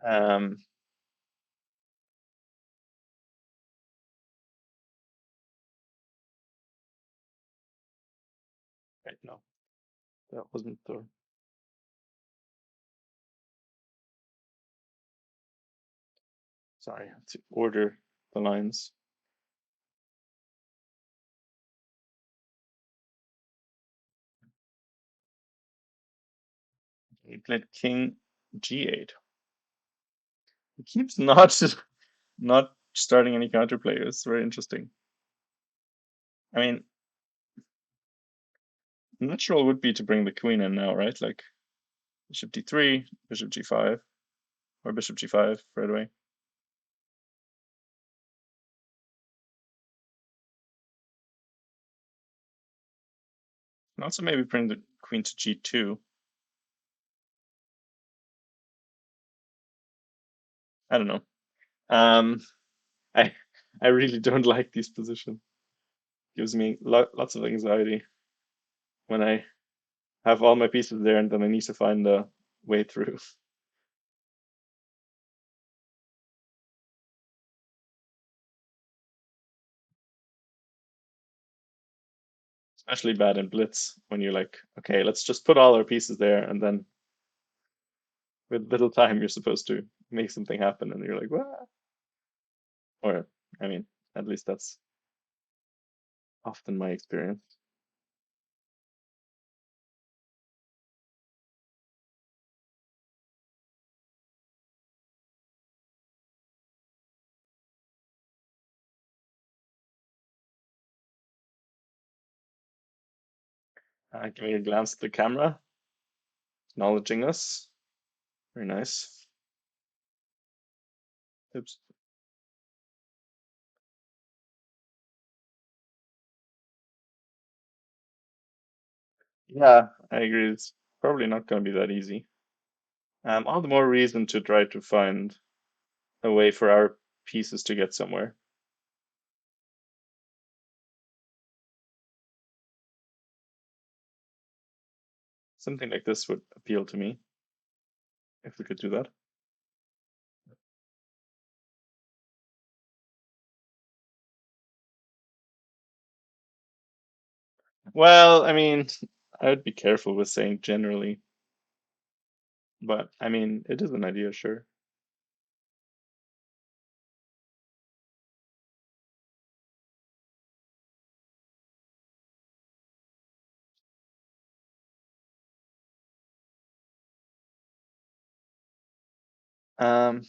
Um, right, no, that wasn't the. Sorry, I have to order the lines. He played king g8. He keeps not starting any counterplay. It's very interesting. I mean, natural would be to bring the queen in now, right? Like bishop d3, bishop g5, or bishop g5 right away. And also maybe bring the queen to g2. I don't know. Um, I I really don't like these positions. Gives me lots of anxiety when I have all my pieces there and then I need to find a way through. Especially bad in Blitz when you're like, okay, let's just put all our pieces there, and then with little time you're supposed to make something happen, and you're like, what? Or, I mean, at least that's often my experience. Giving a glance at the camera, acknowledging us. Very nice. Oops. Yeah, I agree. It's probably not going to be that easy. All the more reason to try to find a way for our pieces to get somewhere. Something like this would appeal to me if we could do that. Well, I mean, I would be careful with saying generally, but I mean, it is an idea, sure. Um,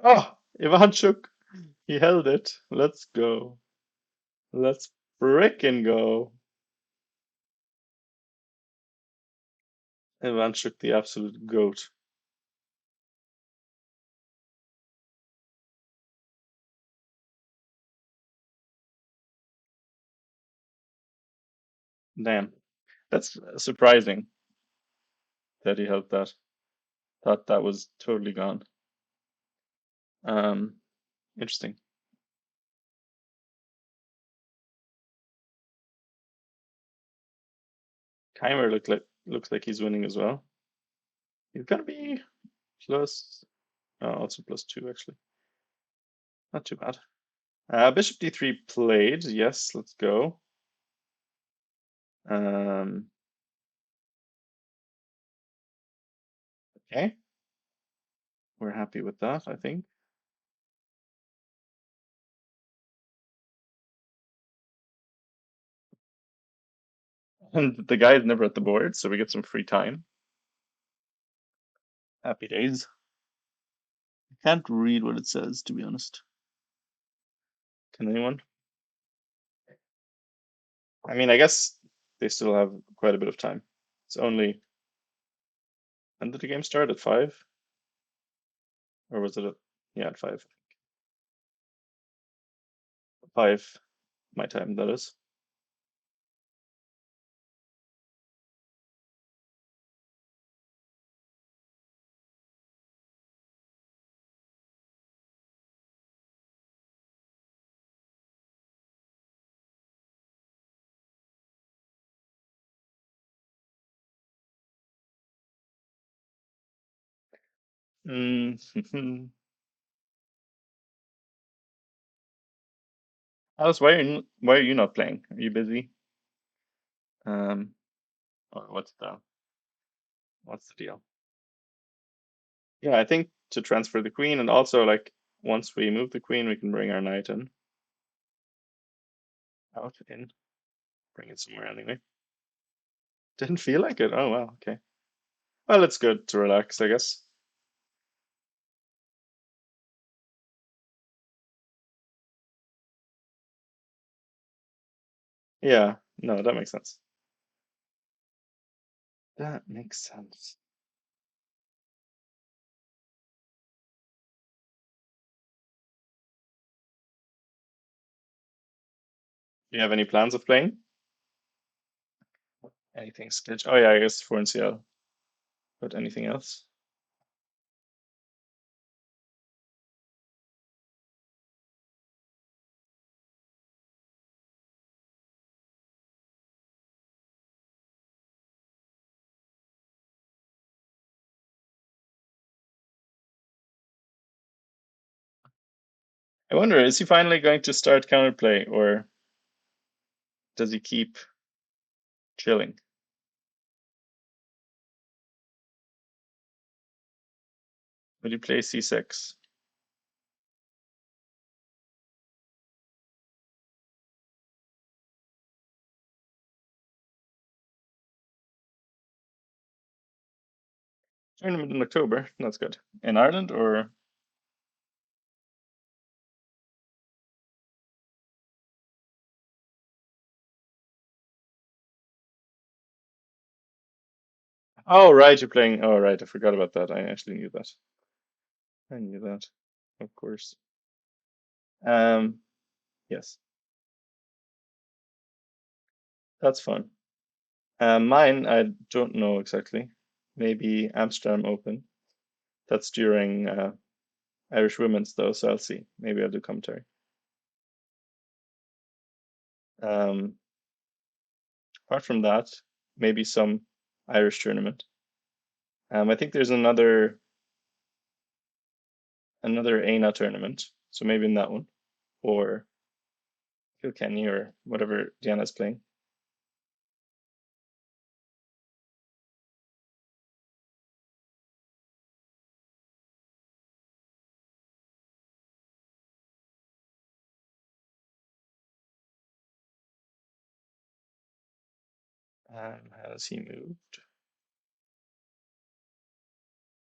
oh, Ivanchuk, he held it. Let's go. Let's frickin' go. Ivanchuk, the absolute goat. Damn, that's surprising that he held that. Thought that was totally gone. Um, interesting. Keimer looks like he's winning as well. He's gonna be plus, also +2 actually. Not too bad. Bishop d3 played. Yes, let's go. Okay. We're happy with that, I think. And the guy is never at the board, so we get some free time. Happy days. I can't read what it says, to be honest. Can anyone? I mean, I guess they still have quite a bit of time. It's only, when did the game start? At 5? Or was it at, yeah, at 5. 5, my time, that is. Mm. Alice, why are you not playing? Are you busy? Or what's the deal? Yeah, I think to transfer the queen, and also like once we move the queen, we can bring our knight in, bring it somewhere anyway. Didn't feel like it. Oh wow, okay. Well, it's good to relax, I guess. Yeah, no, that makes sense. That makes sense. Do you have any plans of playing? Anything scheduled? Oh yeah, I guess 4 NCL. But anything else? I wonder, is he finally going to start counterplay, or does he keep chilling? Will he play C6? Tournament in October. That's good. In Ireland or? Oh, right, you're playing. Oh, right, I forgot about that. I actually knew that. I knew that, of course. Um, yes, that's fun. Mine, I don't know exactly. Maybe Amsterdam Open. That's during Irish Women's though, so I'll see. Maybe I'll do commentary. Um, apart from that, maybe some Irish tournament. I think there's another ANA tournament, so maybe in that one, or Kilkenny or whatever Diana's playing. Has he moved?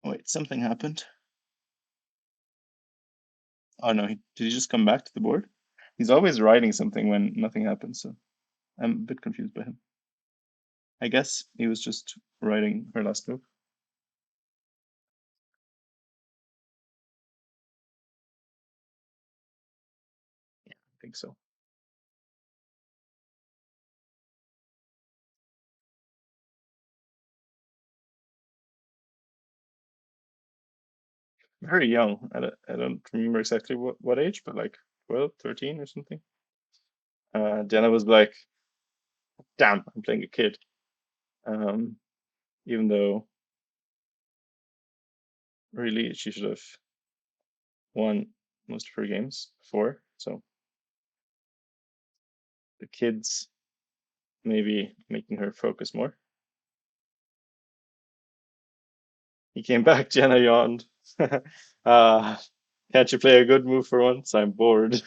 Wait, something happened. Oh no, did he just come back to the board? He's always writing something when nothing happens, so I'm a bit confused by him. I guess he was just writing her last move. Yeah, I think so. Very young. I don't remember exactly what age, but like 12, 13 or something. Then I was like, damn, I'm playing a kid. Um, even though Really, she should have won most of her games before. So the kids maybe making her focus more. He came back, Jenna yawned. uh, can't you play a good move for once? I'm bored.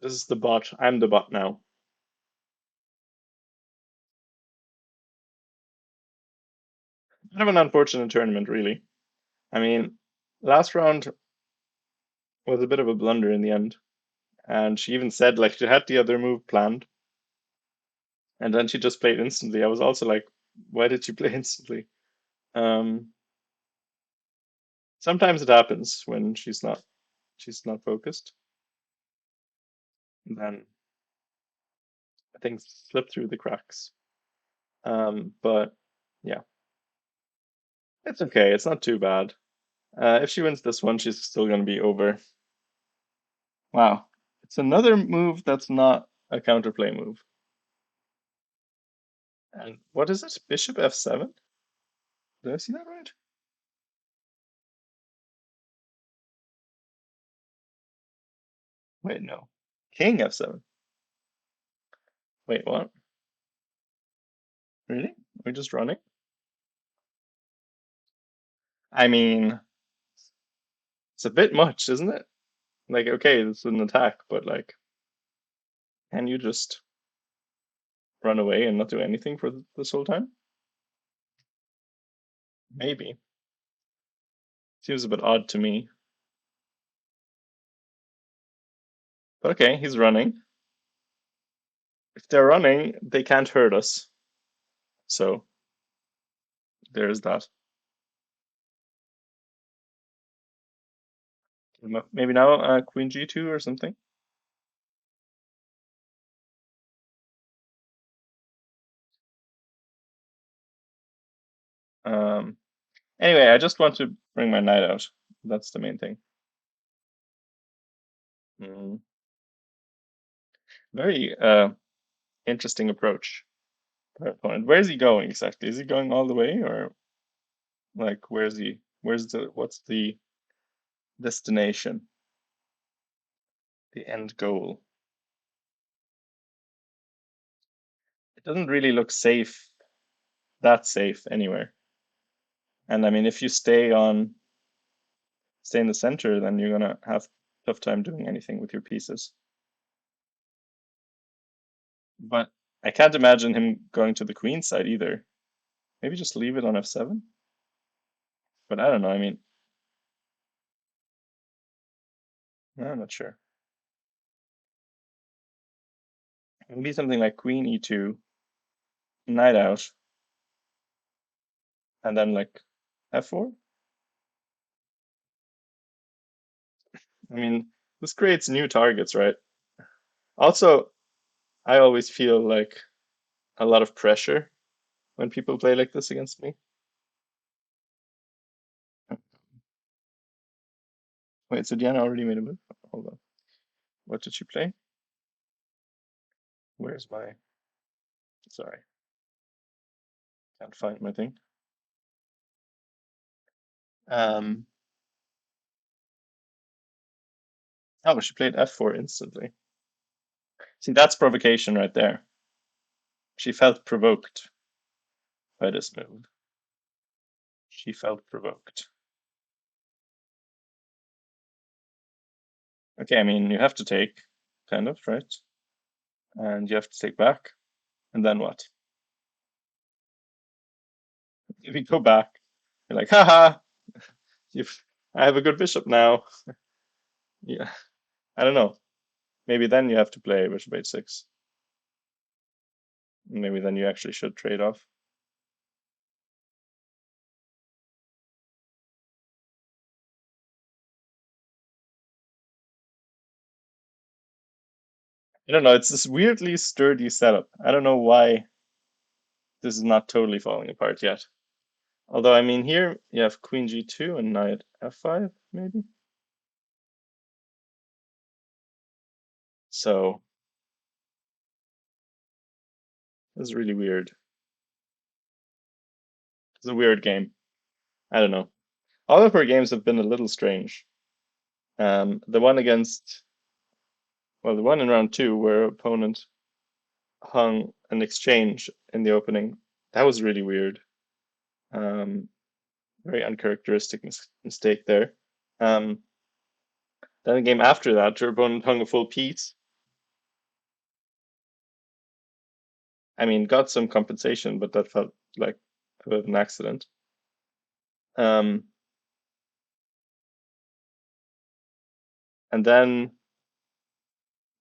This is the bot. I'm the bot now. Kind of an unfortunate tournament, really. I mean, last round was a bit of a blunder in the end. And she even said, like, she had the other move planned. And then she just played instantly. I was also like, why did you play instantly? Um, Sometimes it happens when she's not focused. And then things slip through the cracks. But yeah, it's okay. It's not too bad. If she wins this one, she's still going to be over. Wow. It's another move that's not a counterplay move. And what is it? Bishop f7? Did I see that right? Wait, no. King f7. Wait, what? Really? We're just running? I mean, it's a bit much, isn't it? Like, okay, it's an attack, but like, can you just run away and not do anything for this whole time? Maybe. Seems a bit odd to me. But okay, he's running. If they're running, they can't hurt us. So there's that. Maybe now Queen G2 or something. Um, anyway, I just want to bring my knight out. That's the main thing. Mm. Very interesting approach by our opponent. Where's he going exactly? Is he going all the way, or like where's he? What's the destination? The end goal? It doesn't really look safe, that safe anywhere. And I mean, if you stay in the center, then you're gonna have tough time doing anything with your pieces. But I can't imagine him going to the queen side either. Maybe just leave it on f7. But I don't know. I mean, I'm not sure. Maybe something like queen e2, knight out, and then like f4. I mean, this creates new targets, right? Also, I always feel like a lot of pressure when people play like this against me. Wait, so Diana already made a move? Hold on. What did she play? Where's my... Sorry, can't find my thing. Um, oh, she played f4 instantly. See, that's provocation right there. She felt provoked by this move. She felt provoked. Okay, I mean, you have to take, kind of, right? And you have to take back. And then what? If you go back, you're like, haha, you've, I have a good bishop now. Yeah, I don't know. Maybe then you have to play bishop h6. Maybe then you actually should trade off. I don't know. It's this weirdly sturdy setup. I don't know why this is not totally falling apart yet. Although, I mean, here you have Queen G2 and Knight F5, maybe. So this is really weird. It's a weird game. I don't know. All of her games have been a little strange. The one against, well, the one in round two where opponent hung an exchange in the opening, that was really weird. Um, Very uncharacteristic mistake there. Um, then the game after that, her opponent hung a full piece. I mean, got some compensation, but that felt like a bit of an accident. Um, and then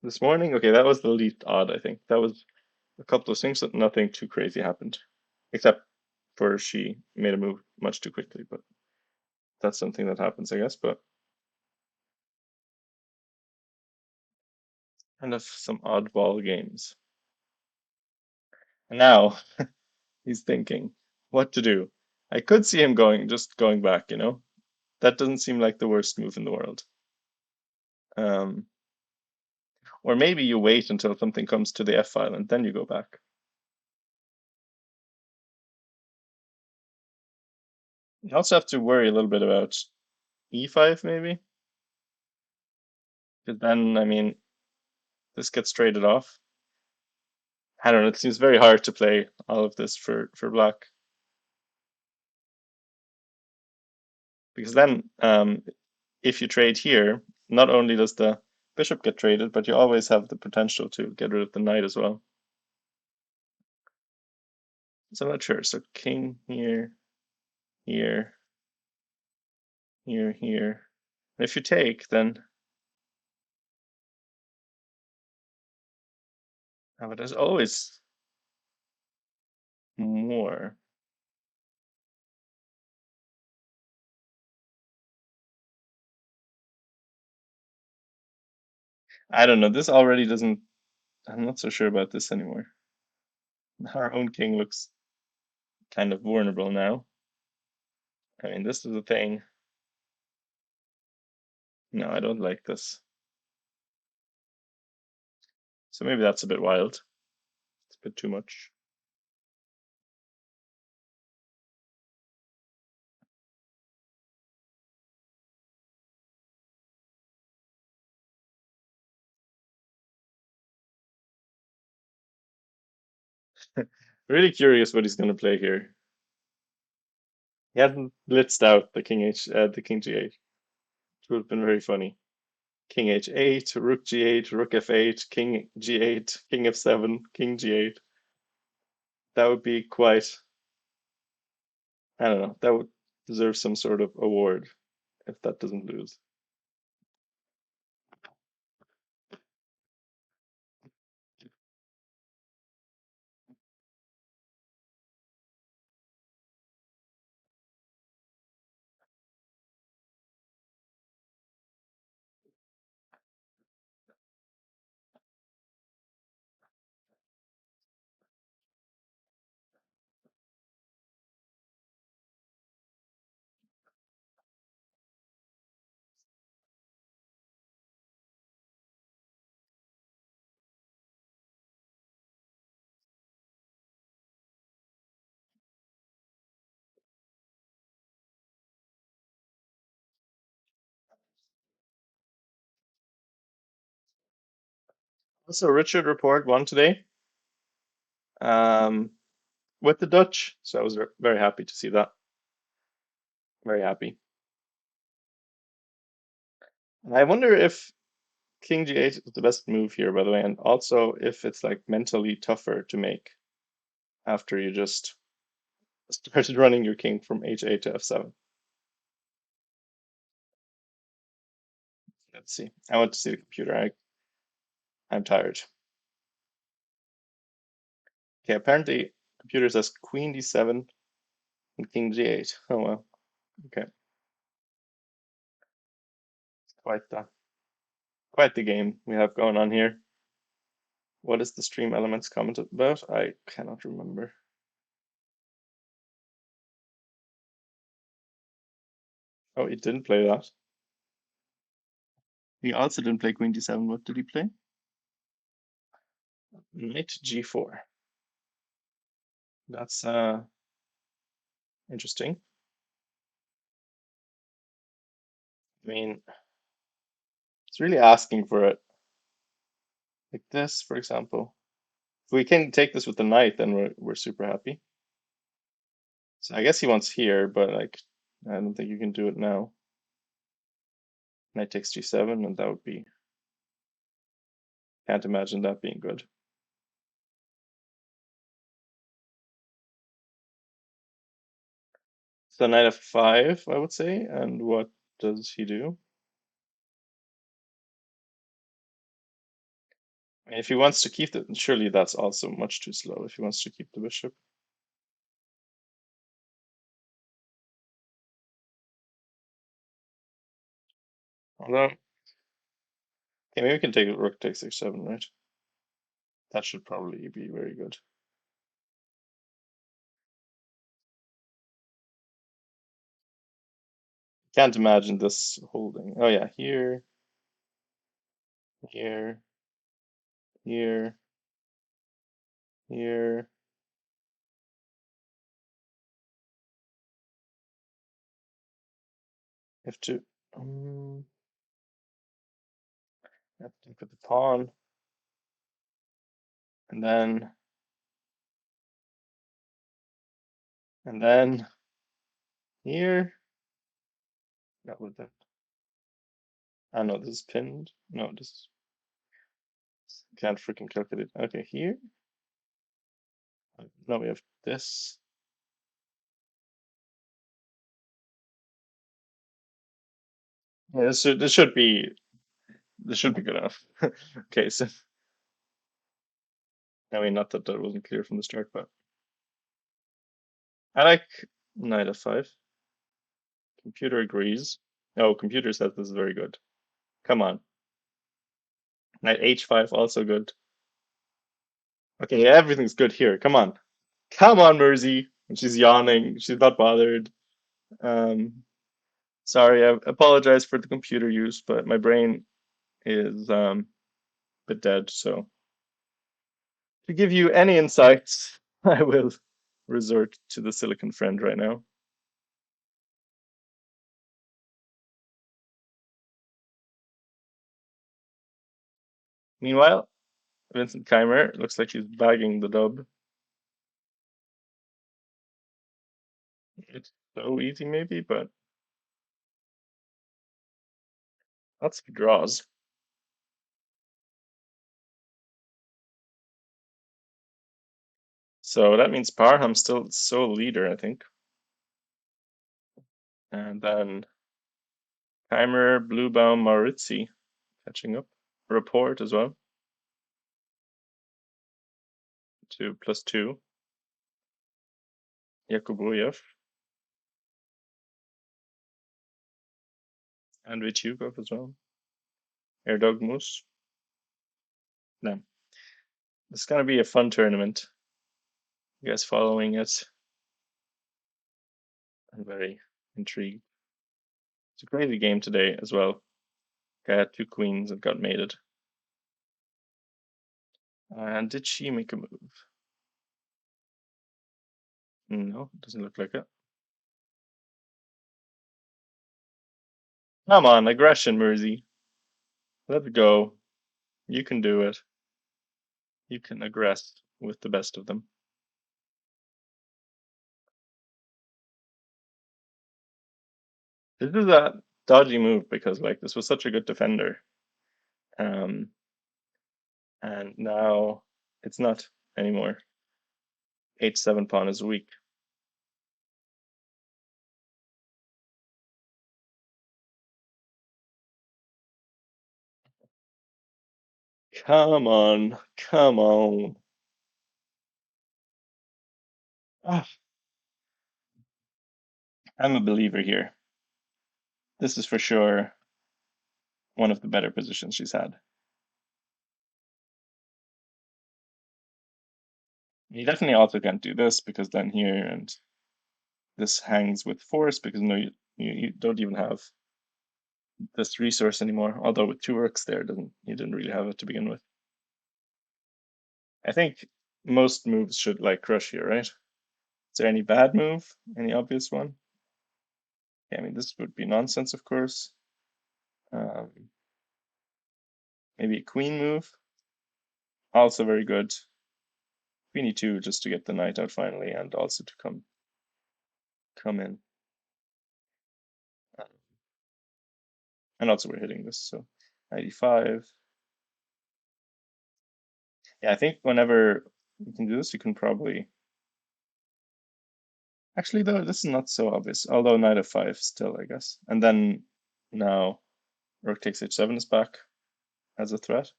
this morning, okay, that was the least odd, I think. That was a couple of things, but nothing too crazy happened, except for she made a move much too quickly. But that's something that happens, I guess. But kind of some oddball games. And now he's thinking what to do. I could see him just going back, you know? That doesn't seem like the worst move in the world. Um, or maybe you wait until something comes to the F file and then you go back. You also have to worry a little bit about E5 maybe, because then, I mean, this gets traded off. I don't know, it seems very hard to play all of this for black. Because then, if you trade here, not only does the bishop get traded, but you always have the potential to get rid of the knight as well. So I'm not sure. So king here, here, here, here. And if you take, then but there's always more. I don't know. This already doesn't. I'm not so sure about this anymore. Our own king looks kind of vulnerable now. I mean, this is the thing. No, I don't like this. So maybe that's a bit wild. It's a bit too much. Really curious what he's going to play here. He hadn't blitzed out the king g8. It would have been very funny. King h8, rook g8, rook f8, king g8, king f7, king g8. That would be quite, I don't know, that would deserve some sort of award if that doesn't lose. Also, Richard Report won today um, with the Dutch, so I was very happy to see that. Very happy. And I wonder if King G8 is the best move here, by the way, and also if it's like mentally tougher to make after you just started running your king from H8 to F7. Let's see. I want to see the computer. I'm tired. Okay, apparently computer says Queen D7 and King G8. Oh well. Okay, quite the quite the game we have going on here. What is the stream elements commented about? I cannot remember. Oh, he didn't play that. He also didn't play Queen D7. What did he play? Knight G4. That's interesting. I mean, it's really asking for it. Like this, for example. If we can take this with the knight, then we're super happy. So I guess he wants here, but like I don't think you can do it now. Knight takes G7, and that would be, can't imagine that being good. So knight f5, I would say, and what does he do? I mean, if he wants to keep the, surely that's also much too slow if he wants to keep the bishop. Although, okay, maybe we can take rook takes h7, right? That should probably be very good. Can't imagine this holding. Oh yeah, here, here, here, here. Have to, have to put the pawn, and then here. Not with that. I know this is pinned. No, this can't freaking calculate. Okay, here. No, we have this. Yeah, this should be good enough. Okay, so I mean, not that that wasn't clear from the start, but I like knight f5. Computer agrees. Oh, computer says this is very good. Come on. Knight h5 also good. Okay, everything's good here. Come on. Come on, Mersey. She's yawning. She's not bothered. Sorry, I apologize for the computer use, but my brain is a bit dead. So to give you any insights, I will resort to the Silicon Friend right now. Meanwhile, Vincent Keimer looks like he's bagging the dub. It's so easy, maybe, but lots of draws. So that means Parham's still sole leader, I think. And then Keimer, Bluebaum, Maurizi catching up. Report as well to +2. Yakubuyev and Vityukov as well. Erdog Moose. No. It's gonna be a fun tournament. You guys following it? I'm very intrigued. It's a crazy game today as well. Guy had two queens and got mated. And did she make a move? No, doesn't look like it. Come on, aggression, Mersey. Let's go. You can do it. You can aggress with the best of them. This is a dodgy move because like this was such a good defender. Um, and now it's not anymore. H7 pawn is weak. Come on, come on. Ah, I'm a believer here. This is for sure one of the better positions she's had. You definitely also can't do this because then here and this hangs with force because no, you don't even have this resource anymore. Although with two works there, doesn't you didn't really have it to begin with. I think most moves should like crush here, right? Is there any bad move? Any obvious one? Yeah, I mean this would be nonsense, of course. Um, Maybe a queen move, also very good. Queen e2 just to get the knight out finally, and also to come in. And also we're hitting this, so 95. Yeah, I think whenever you can do this, you can probably. Actually, though, this is not so obvious. Although knight f5 still, I guess. And then now rook takes h7 is back as a threat.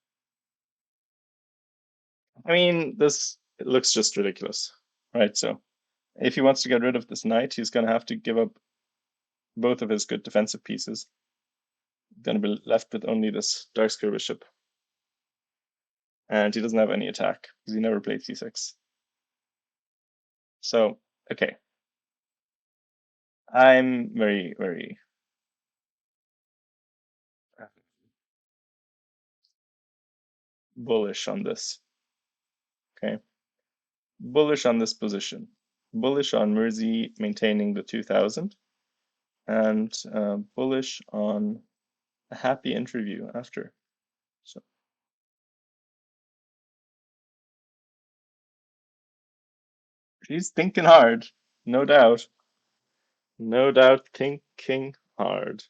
I mean, this looks just ridiculous, right? So if he wants to get rid of this knight, he's going to have to give up both of his good defensive pieces. Going to be left with only this dark square bishop. And he doesn't have any attack because he never played c6. So, okay. I'm very, very bullish on this. Okay. Bullish on this position. Bullish on Murzi maintaining the 2000. And bullish on a happy interview after. So she's thinking hard, no doubt. No doubt thinking hard.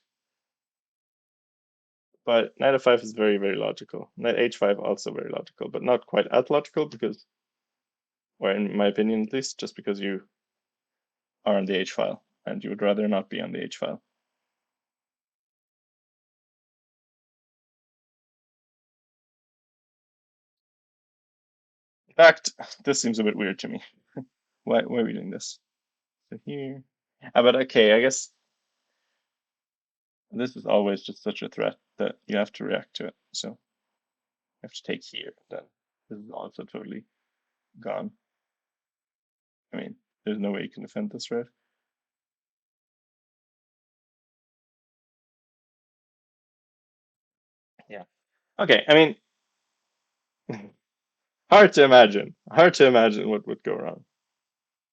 But knight f5 is very, very logical. Knight h5 also very logical, but not quite as logical because, or in my opinion at least, just because you are on the h file and you would rather not be on the h file. In fact, this seems a bit weird to me. Why are we doing this? So here, but okay, I guess this is always just such a threat that you have to react to it. So you have to take here. Then this is also totally gone. I mean, there's no way you can defend this, right? Yeah. Okay. I mean, hard to imagine. Hard to imagine what would go wrong.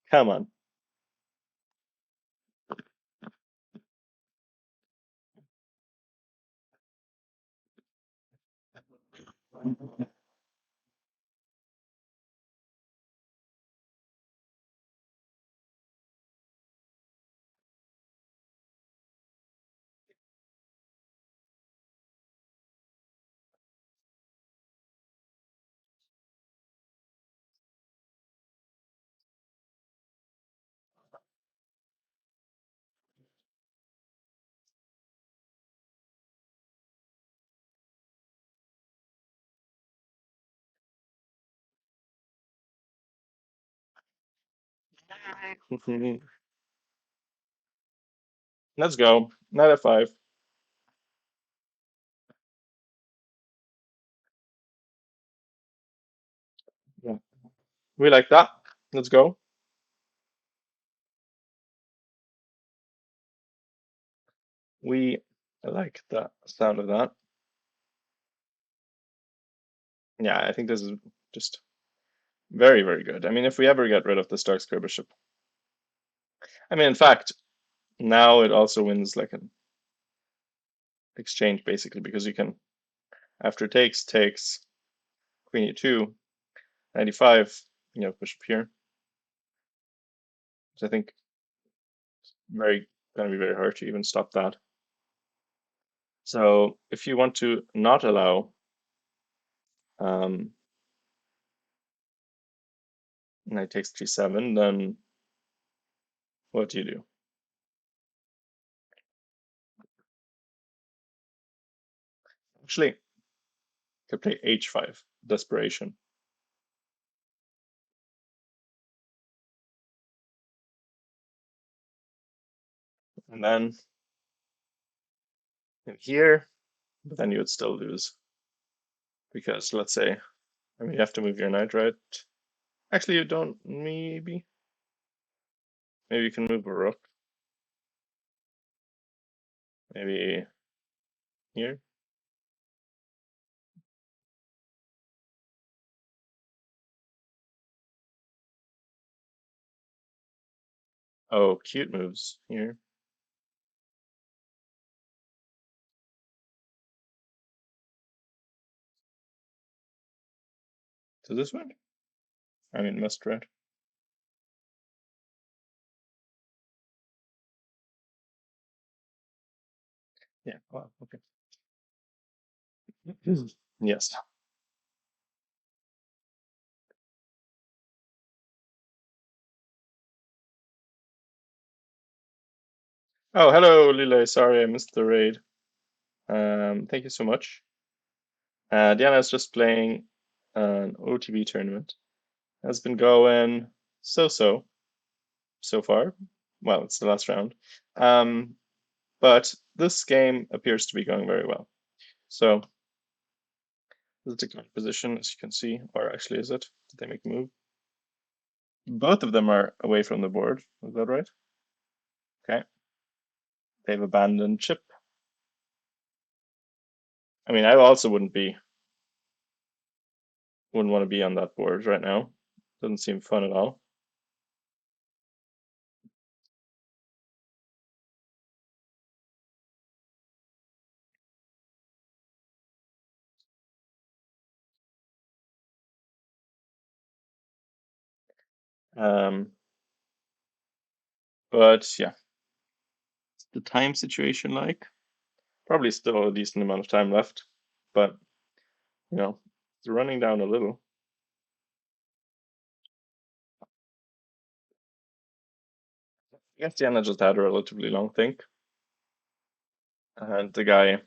Come on. Let's go. Knight f5. Yeah. We like that. Let's go. We like the sound of that. Yeah, I think this is just very, very good. I mean, if we ever get rid of the Stark Square Bishop, I mean, in fact, now it also wins like an exchange basically because you can, after takes Queen e2, 95, you know, bishop here. So I think very going to be very hard to even stop that. So if you want to not allow um, knight takes g7, then what do you do? Actually, you could play h5, desperation. And then here, but then you would still lose. Because let's say, I mean, you have to move your knight, right? Actually, you don't. Maybe you can move a rook. Maybe here. Oh, cute moves here. To this one? I mean, must red. Yeah. Wow. Okay. Yes. Oh, hello, Lile. Sorry, I missed the raid. Thank you so much. Diana's just playing an OTB tournament. Has been going so far. Well, it's the last round. Um, but this game appears to be going very well. So this is the current position, as you can see, or actually, is it? Did they make a move? Both of them are away from the board. Is that right? Okay. They've abandoned chip. I mean, I also wouldn't want to be on that board right now. Doesn't seem fun at all. Um, but yeah, the time situation like probably still a decent amount of time left, but you know, it's running down a little. I guess Diana just had a relatively long think, and the guy,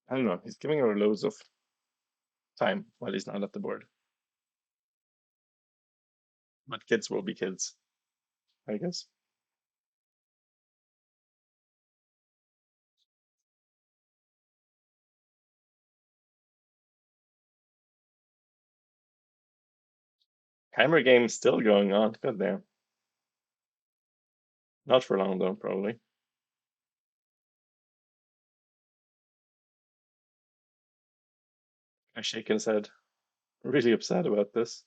I don't know, he's giving her loads of time while he's not at the board. But kids will be kids, I guess. Timer game still going on. God damn. Not for long though, probably. I shaking his head, really upset about this.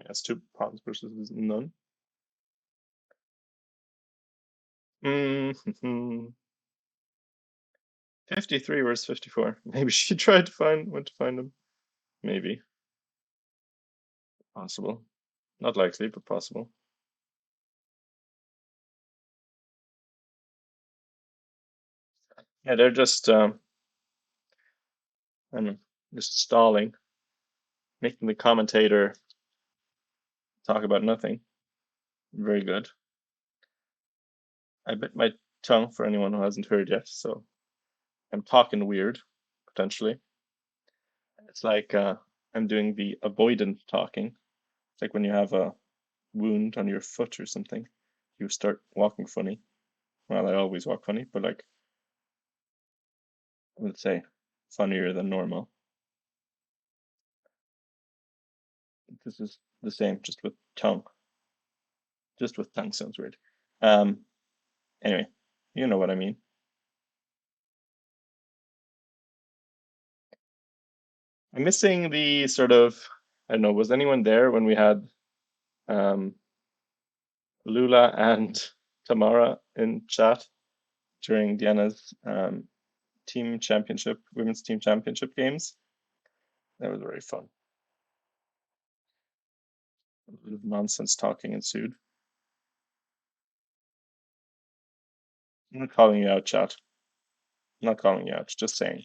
That's two pawns versus none. Mm-hmm. 53 versus 54. Maybe she tried to find when to find him. Maybe. Possible. Not likely, but possible. Yeah, they're just I don't know, just stalling, making the commentator talk about nothing. Very good. I bit my tongue for anyone who hasn't heard yet, so I'm talking weird, potentially. It's like I'm doing the avoidant talking. It's like when you have a wound on your foot or something, you start walking funny. Well, I always walk funny, but like, let's say, funnier than normal. This is the same, just with tongue. Just with tongue sounds weird. Um, anyway, you know what I mean. I'm missing the sort of, I don't know, was anyone there when we had um, Lula and Tamara in chat during Diana's team championship, women's team championship games? That was very fun. A bit of nonsense talking ensued. I'm not calling you out, chat. I'm not calling you out, just saying.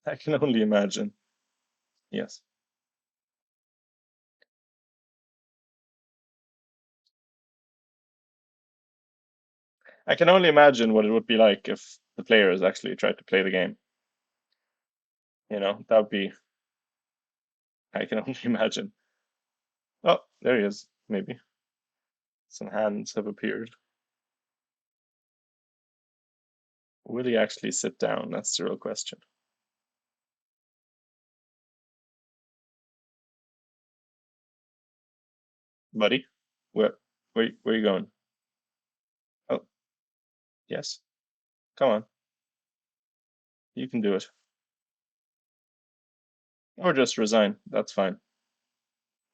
I can only imagine. Yes. I can only imagine what it would be like if the players actually tried to play the game. That would be, I can only imagine. Oh, there he is, maybe. Some hands have appeared. Will he actually sit down? That's the real question. Buddy, where you going? Oh, yes. Come on. You can do it. Or just resign. That's fine.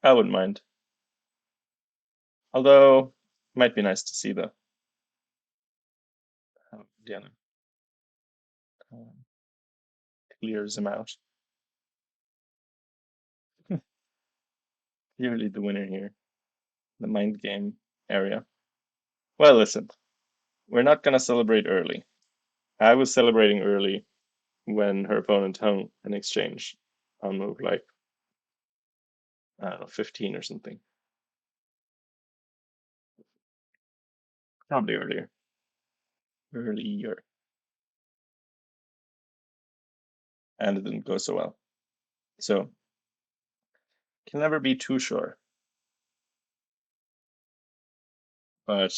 I wouldn't mind. Although, it might be nice to see though. Diana um, clears him out. Clearly the winner here. The mind game area. Well, listen, we're not gonna celebrate early. I was celebrating early when her opponent hung an exchange on move like, I don't know, 15 or something. Probably earlier. Earlier. And it didn't go so well. So, can never be too sure. But,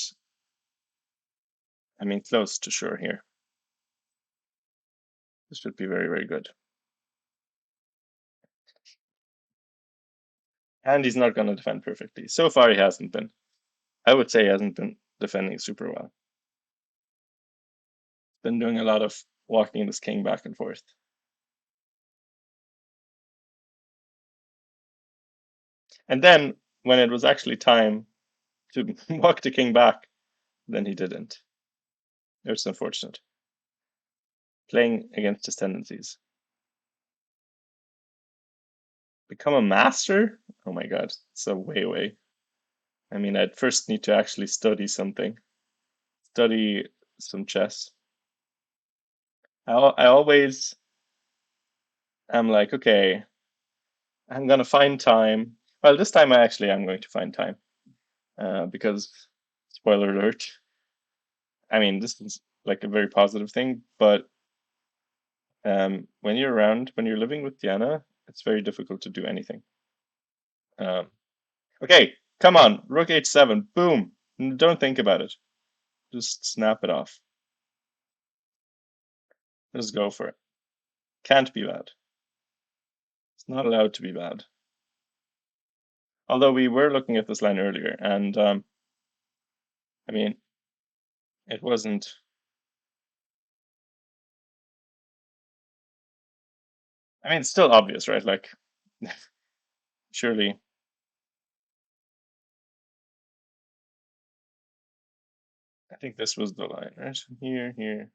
I mean, close to sure here. This should be very, very good. And he's not going to defend perfectly. So far, he hasn't been. I would say he hasn't been defending super well. Been doing a lot of walking this king back and forth. And then, when it was actually time to walk the king back, then he didn't. It was unfortunate. Playing against his tendencies. Become a master? Oh my god, it's a way away. I mean, I'd first need to actually study something. Study some chess. I always am like, okay, I'm gonna find time. Well, this time I actually am going to find time. Because, spoiler alert, I mean, this is like a very positive thing, but when you're around, when you're living with Diana, it's very difficult to do anything. Um, okay, come on, rook h7, boom. Don't think about it. Just snap it off. Just go for it. Can't be bad. It's not allowed to be bad. Although we were looking at this line earlier, and I mean, it wasn't. I mean, it's still obvious, right? Like, surely. I think this was the line, right? Here, here.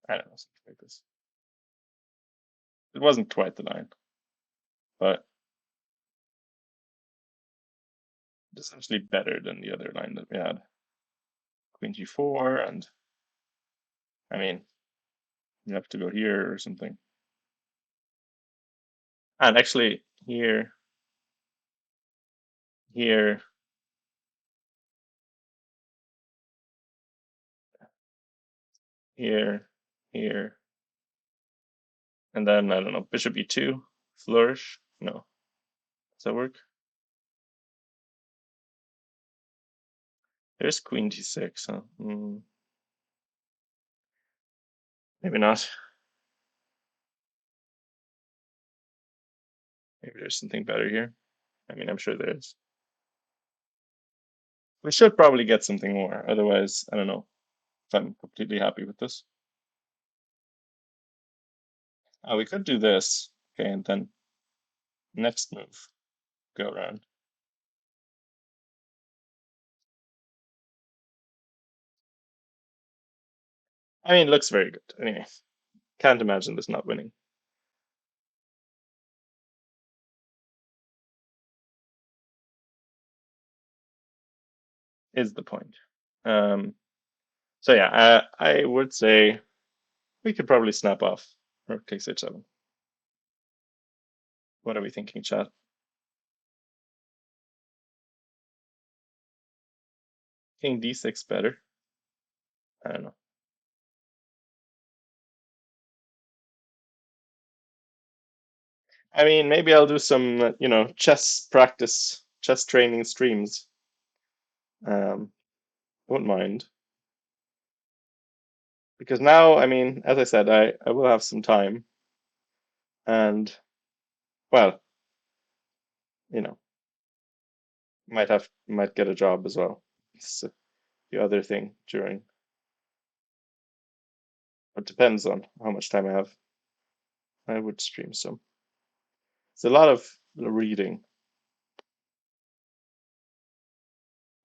I don't know, something like this. It wasn't quite the line, but it's essentially better than the other line that we had. Queen g4, and I mean, you have to go here or something. And actually, here, here, here, here, and then I don't know, bishop e2, flourish. No, does that work? There's queen g6, huh? Maybe not. Maybe there's something better here. I mean, I'm sure there is. We should probably get something more. Otherwise, I don't know if I'm completely happy with this. We could do this. Okay, and then next move, go around. I mean, it looks very good. Anyway, can't imagine this not winning. Is the point. So yeah, I would say we could probably snap off rook takes h7. What are we thinking, chat? King d6 better? I don't know. I mean, maybe I'll do some, chess chess training streams. I wouldn't mind because now, I mean, as I said, I will have some time, and well, you know, might get a job as well. It's the other thing during. It depends on how much time I have. I would stream some. It's a lot of reading.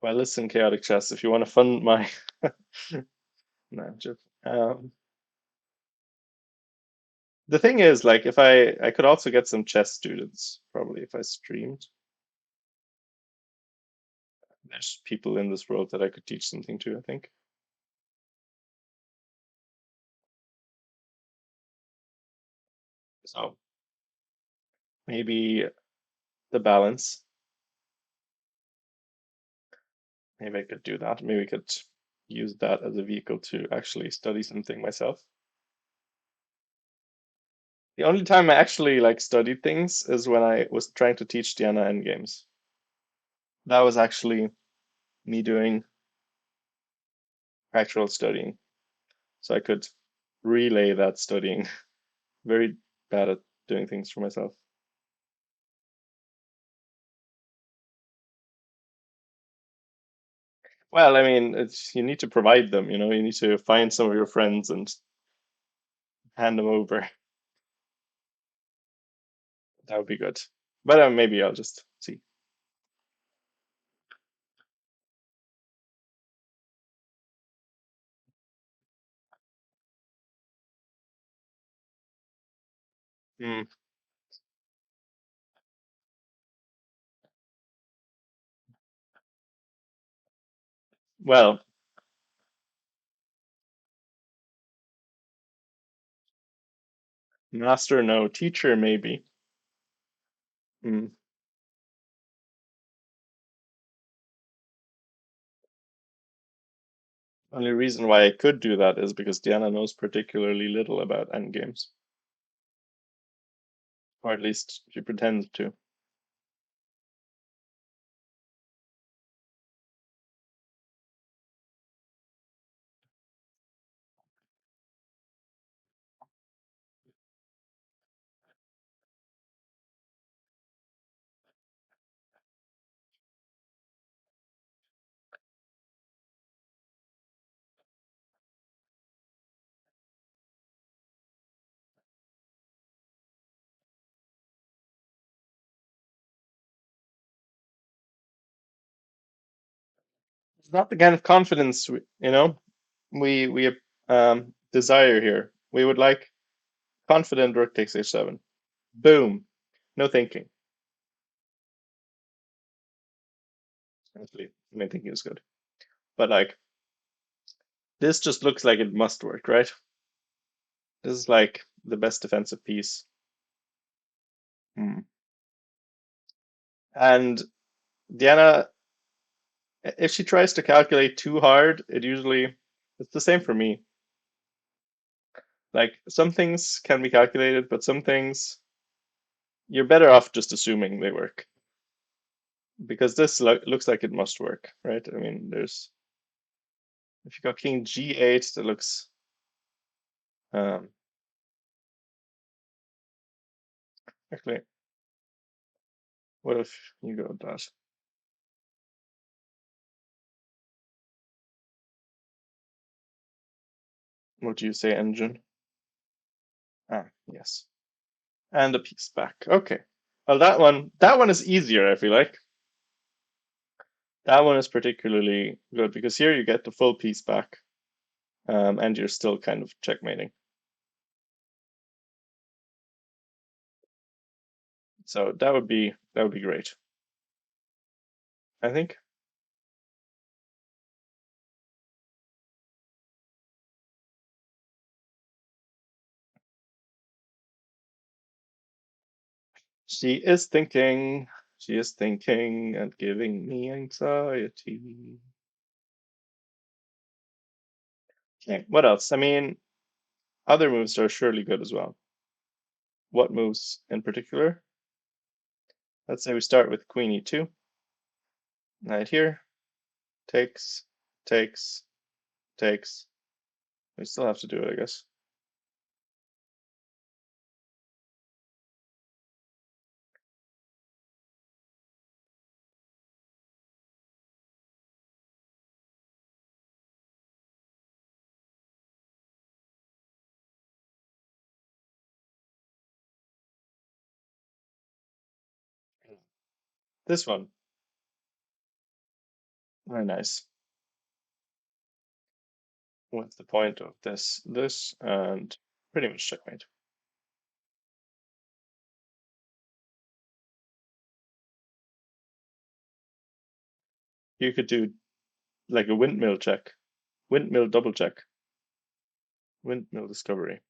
Well, listen, Chaotic Chess, if you want to fund my no, I'm joking. The thing is, like, if I could also get some chess students probably if I streamed. There's people in this world that I could teach something to, I think. So maybe the balance. Maybe I could do that. Maybe I could use that as a vehicle to actually study something myself. The only time I actually like studied things is when I was trying to teach Diana endgames. That was actually me doing actual studying. So I could relay that studying. Very bad at doing things for myself. Well, I mean, it's you need to provide them, you know, you need to find some of your friends and hand them over. That would be good. But maybe I'll just see. Hmm. Well, master, no. Teacher, maybe. Hmm. Only reason why I could do that is because Diana knows particularly little about endgames. Or at least she pretends to. It's not the kind of confidence we desire here. We would like confident rook takes h7. Boom. No thinking. Actually, I mean, thinking is good. But like, this just looks like it must work, right? This is like the best defensive piece. Hmm. And Diana, if she tries to calculate too hard, it's the same for me. Like some things can be calculated, but some things you're better off just assuming they work because this looks like it must work, right? I mean, there's if you got King G8, that looks um, actually. What if you go that? What do you say, engine? Ah, yes. And a piece back. Okay. Well, that one is easier, I feel like. That one is particularly good because here you get the full piece back, and you're still kind of checkmating. So that would be great. I think she is thinking. She is thinking and giving me anxiety. Okay, what else? I mean, other moves are surely good as well. What moves in particular? Let's say we start with Queen E2. Knight here. Takes, takes, takes. We still have to do it, I guess. This one. Very nice. What's the point of this? This, and pretty much checkmate. You could do like a windmill check. Windmill double check. Windmill discovery.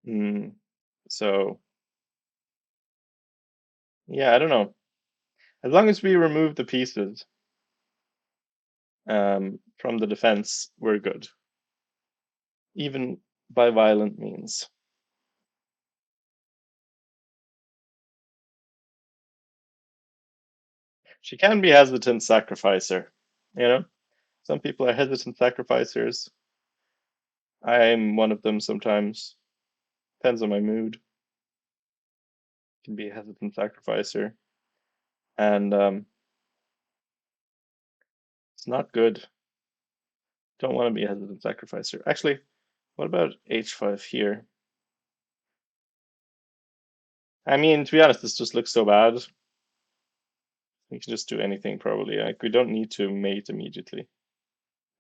Hmm. So, yeah, I don't know. As long as we remove the pieces from the defense, we're good. Even by violent means. She can be hesitant sacrificer, you know? Some people are hesitant sacrificers. I'm one of them sometimes. Depends on my mood. Can be a hesitant sacrificer. And it's not good. Don't want to be a hesitant sacrificer. Actually, what about h5 here? I mean, to be honest, this just looks so bad. We can just do anything probably. Like we don't need to mate immediately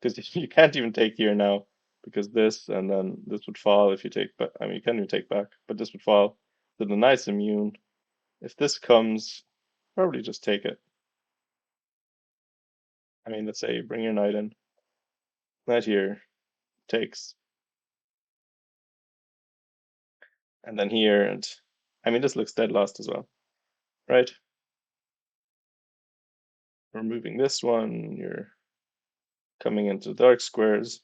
because you can't even take here now because this and then this would fall if you take back. I mean, you can't even take back, but this would fall. So the knight's immune. If this comes, probably just take it. I mean, let's say bring your knight in. Knight here takes, and then here, and I mean, this looks dead lost as well, right? Removing this one, you're coming into dark squares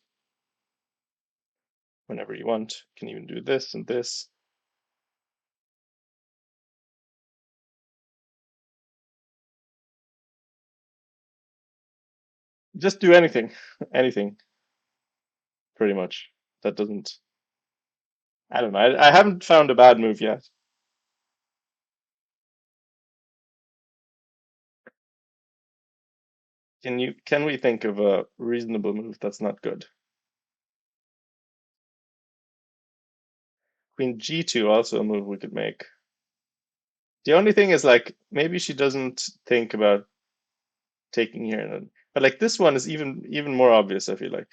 whenever you want. You can even do this and this. Just do anything, anything, pretty much. That doesn't. I don't know. I haven't found a bad move yet. Can we think of a reasonable move that's not good? Queen G2 also a move we could make. The only thing is like maybe she doesn't think about taking here and then, but like this one is even more obvious, I feel like.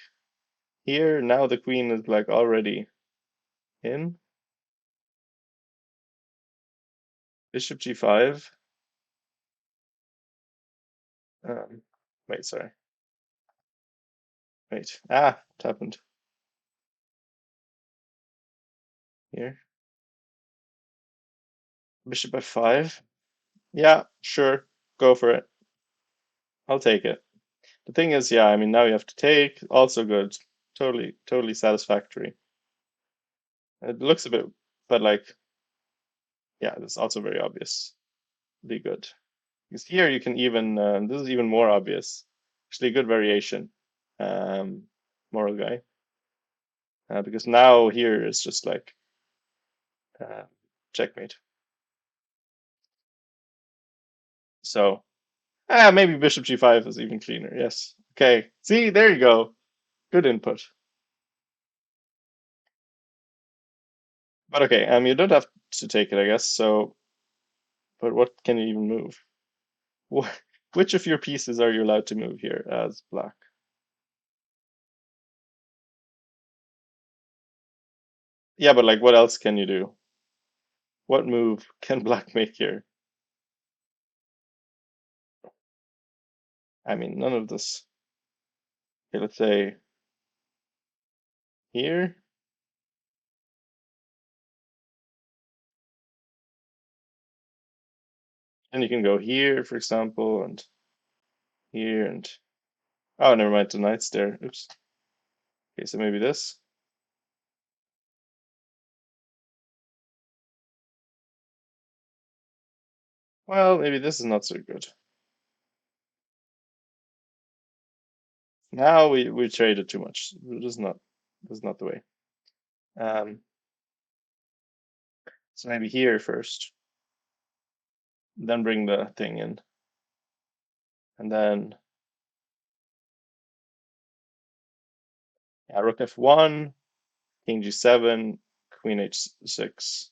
Here now the queen is like already in. Bishop G5. Um, wait, sorry. Wait. Ah, it happened. Here. Bishop F5. Yeah, sure. Go for it. I'll take it. The thing is, yeah, I mean, now you have to take. Also good. Totally satisfactory. It looks a bit, but like, yeah, it's also very obviously good. Because here you can even, this is even more obvious. Actually, a good variation. Um, Moral guy. Because now here is just like uh, checkmate. So, maybe Bishop G5 is even cleaner. Yes. Okay. See, there you go. Good input. But okay, you don't have to take it, I guess. So, but what can you even move? Which of your pieces are you allowed to move here as black? Yeah, but like, what else can you do? What move can black make here? I mean, none of this. Okay, let's say here, and you can go here, for example, and here, and oh, never mind, the knight's there. Oops. Okay, so maybe this. Well, maybe this is not so good. Now we traded too much. This is not the way. Um, so maybe here first, then bring the thing in, and then yeah, rook f1, king g7, queen h6.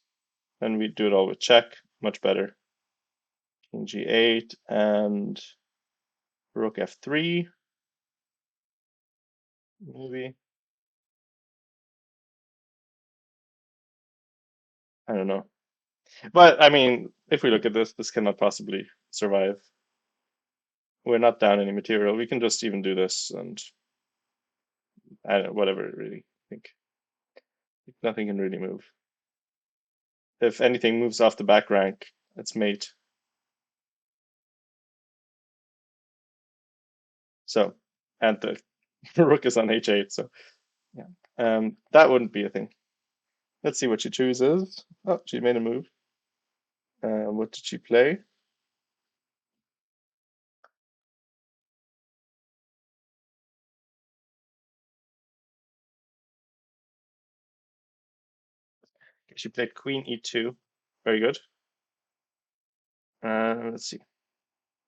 Then we do it all with check, much better. King g8 and rook f3, maybe. I don't know. But I mean, if we look at this, this cannot possibly survive. We're not down any material. We can just even do this and I don't know, whatever, really. I think nothing can really move. If anything moves off the back rank, it's mate. So, and the rook is on h8, so yeah. That wouldn't be a thing. Let's see what she chooses. Oh, she made a move. What did she play? She played queen e2. Very good. Let's see.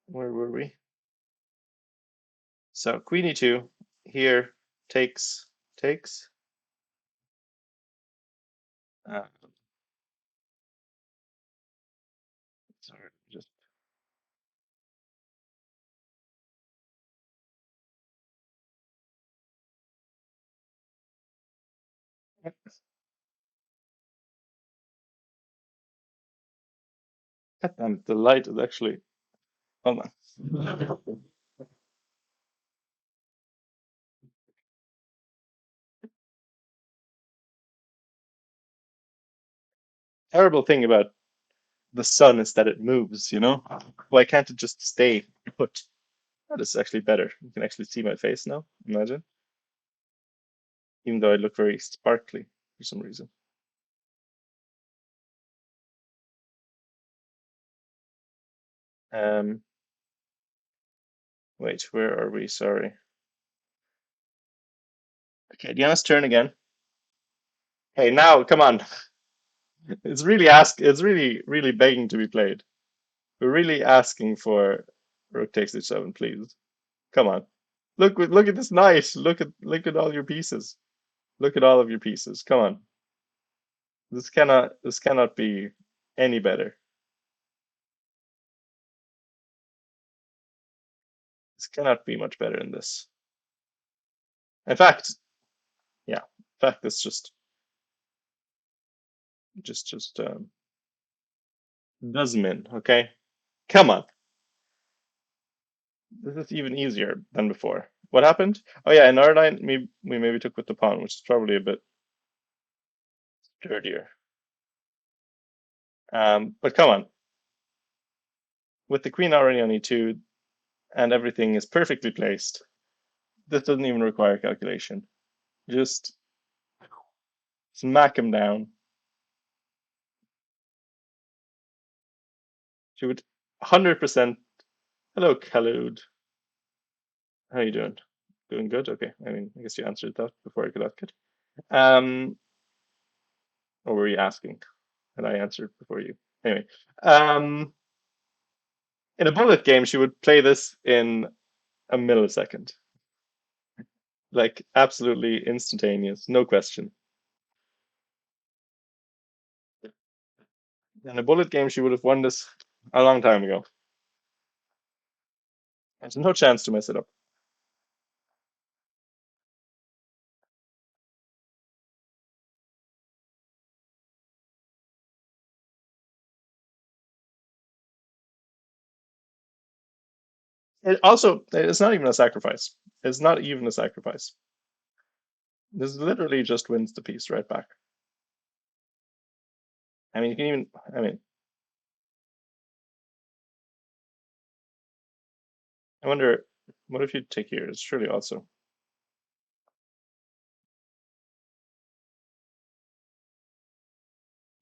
Where were we? So queen e2 here takes. Uh, sorry, just the light is actually. Hold on. Terrible thing about the sun is that it moves, you know? Why can't it just stay put? That is actually better. You can actually see my face now, imagine. Even though I look very sparkly for some reason. Um, wait, where are we? Sorry. Okay, Diana's turn again. Hey, now, come on. It's really begging to be played. We're really asking for rook takes h7, please. Come on. Look at this knight. Look at all your pieces. Look at all of your pieces. Come on. This cannot be any better. This cannot be much better than this. In fact, yeah. In fact, this just does min, okay? Come on. This is even easier than before. What happened? Oh yeah, in our line we maybe took with the pawn, which is probably a bit dirtier. But come on. With the queen already on e2 and everything is perfectly placed, this doesn't even require calculation. Just smack him down. She would 100%. Hello, Khalud. How you doing? Doing good? Okay. I mean, I guess you answered that before I could ask it. Um, or were you asking? And I answered before you. Anyway, um, in a bullet game, she would play this in a millisecond. Like, absolutely instantaneous, no question. In a bullet game, she would have won this a long time ago. There's no chance to mess it up. It also, it's not even a sacrifice. It's not even a sacrifice. This literally just wins the piece right back. I mean, you can even, I mean, I wonder, what if you take here? It's surely also.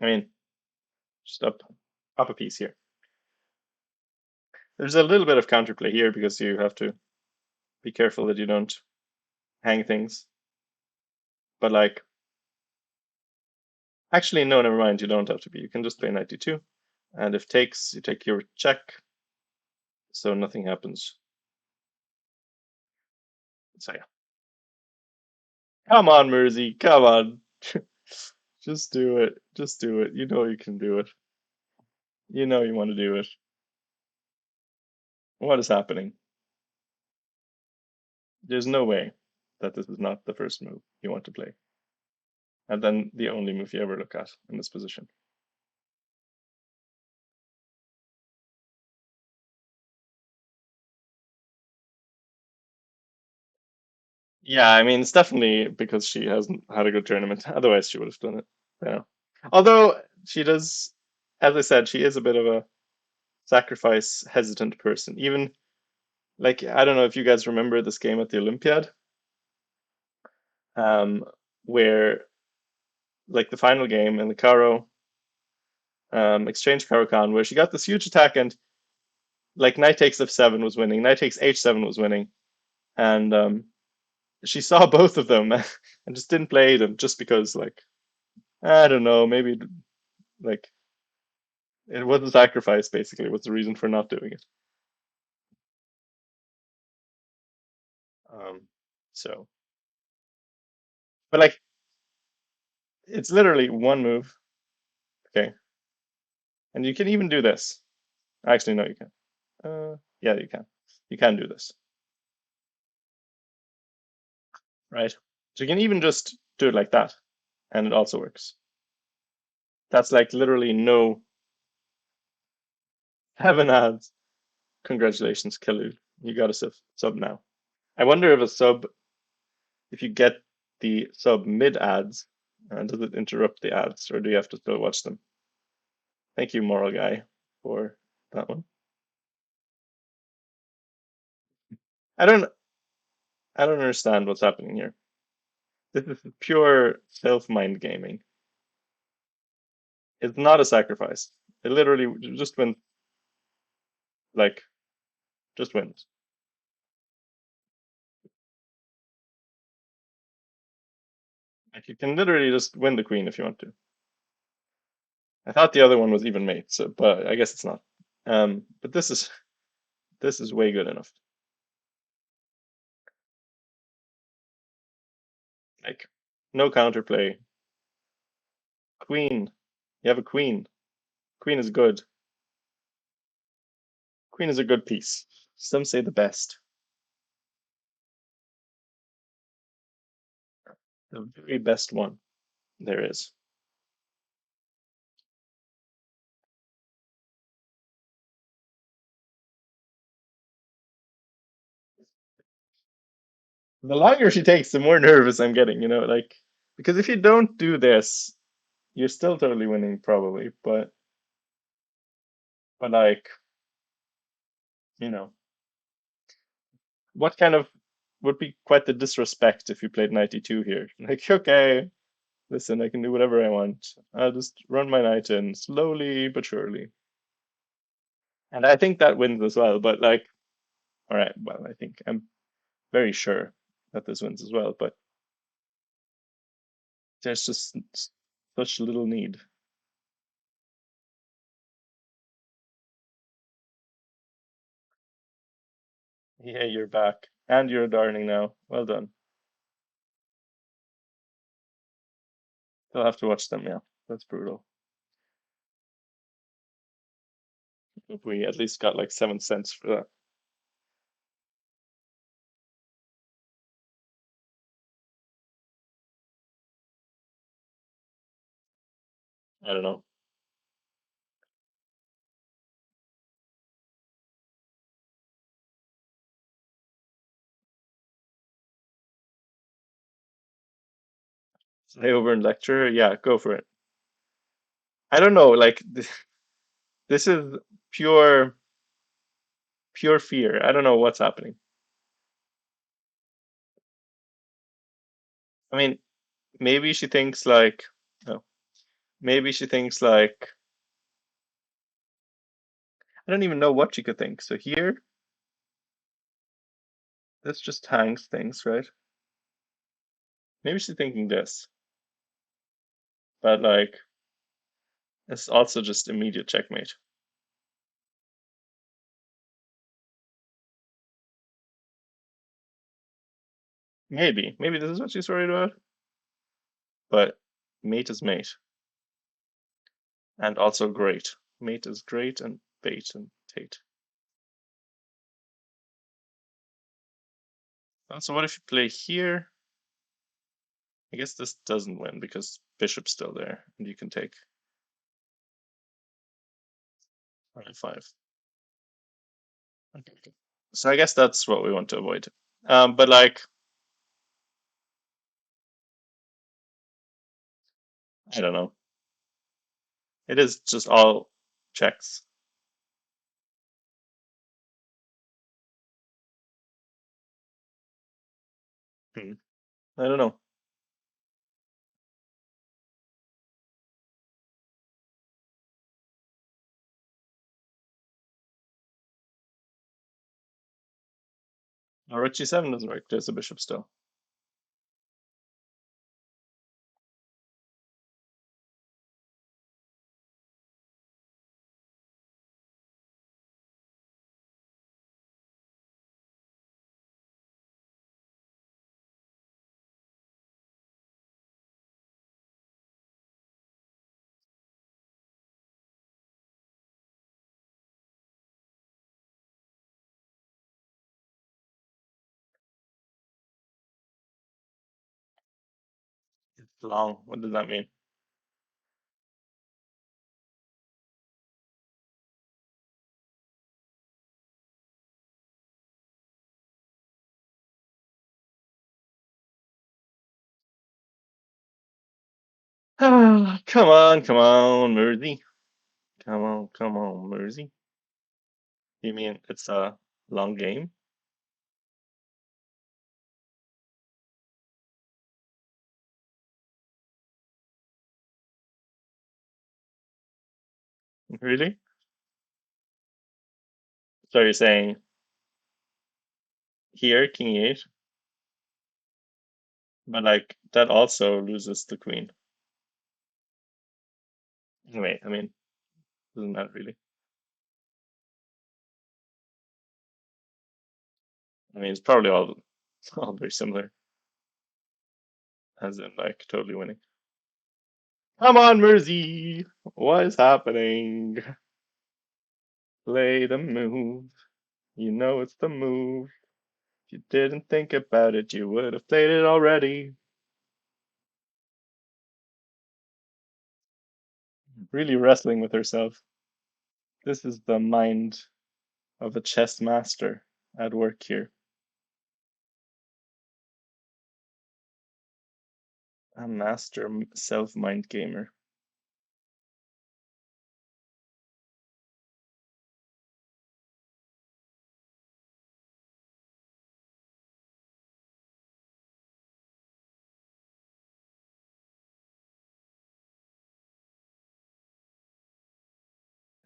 I mean, just up a piece here. There's a little bit of counterplay here because you have to be careful that you don't hang things. But like, actually, no, never mind. You don't have to be. You can just play knight d2, and if takes, you take your check, so nothing happens. So yeah, come on, Mersey, come on, just do it. Just do it. You know you can do it. You know you want to do it. What is happening? There's no way that this is not the first move you want to play, and then the only move you ever look at in this position. Yeah, I mean, it's definitely because she hasn't had a good tournament. Otherwise, she would have done it. Yeah. Although she does, as I said, she is a bit of a sacrifice hesitant person. Even like, I don't know if you guys remember this game at the Olympiad, um, where like the final game in the Caro exchange Caro Kann, where she got this huge attack and like knight takes f7 was winning, knight takes h7 was winning, and she saw both of them and just didn't play them just because like I don't know, maybe like it was a sacrifice basically was the reason for not doing it. Um, so, but like it's literally one move, okay, and you can even do this. Actually, no, you can. Yeah, you can. You can do this, right? So you can even just do it like that, and it also works. That's like literally no 7 ads. Congratulations, Khalil. You got a sub now. I wonder if a sub, if you get the sub mid ads, does it interrupt the ads, or do you have to still watch them? Thank you, moral guy, for that one. I don't, I don't understand what's happening here. This is pure self-mind gaming. It's not a sacrifice. It literally just wins, like, just wins. Like, you can literally just win the queen if you want to. I thought the other one was even mate, so, but I guess it's not. But this is way good enough. Like, no counterplay. Queen. You have a queen. Queen is good. Queen is a good piece. Some say the best. The very best one there is. The longer she takes, the more nervous I'm getting, like because if you don't do this, you're still totally winning probably, but like, you know, what kind of would be quite the disrespect if you played 92 here. Like, okay, listen, I can do whatever I want. I'll just run my knight in slowly but surely. And I think that wins as well, but like, all right, well, I think I'm very sure that this wins as well, but there's just such little need. Yeah, you're back. And you're a darling now. Well done. You'll have to watch them, yeah. That's brutal. We at least got like 7 cents for that. I don't know. Stay over and lecture? Yeah, go for it. I don't know, like this is pure pure fear. I don't know what's happening. I mean, maybe she thinks like no, maybe she thinks like I don't even know what she could think. So here, this just hangs things, right? Maybe she's thinking this, but like, it's also just immediate checkmate. Maybe this is what she's worried about. But mate is mate, and also great. Mate is great, and bait and Tate. So what if you play here? I guess this doesn't win because bishop's still there, and you can take five. Okay. So I guess that's what we want to avoid. But like, I don't know. It is just all checks. Hmm. I don't know. Rook g7 doesn't work. There's a bishop still. It's long. What does that mean? Come on, Mersey. Come on, Mersey. You mean it's a long game? Really? So you're saying here, king e8, but like that also loses the queen. Anyway, I mean, doesn't matter really. I mean, it's probably all very similar, as in like totally winning. Come on, Mersey! What is happening? Play the move. You know it's the move. If you didn't think about it, you would have played it already. Really wrestling with herself. This is the mind of a chess master at work here. A master self-mind gamer.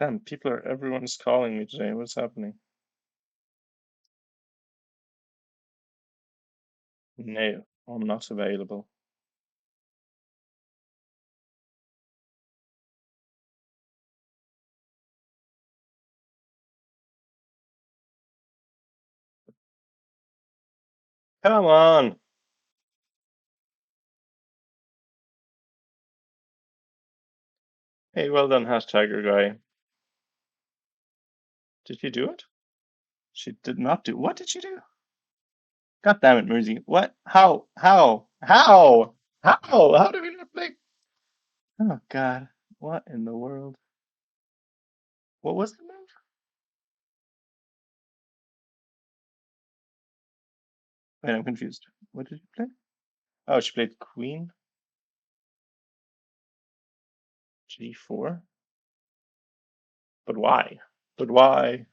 Damn, everyone's calling me today. What's happening? No, I'm not available. Come on! Hey, well done, hashtagger guy. Did she do it? She did not do. What did she do? God damn it, Mersey. What? How? How? How? How? How do we not make? Oh God! What in the world? What was the move? Wait, I'm confused. What did you play? Oh, she played Queen G4. But why? But why?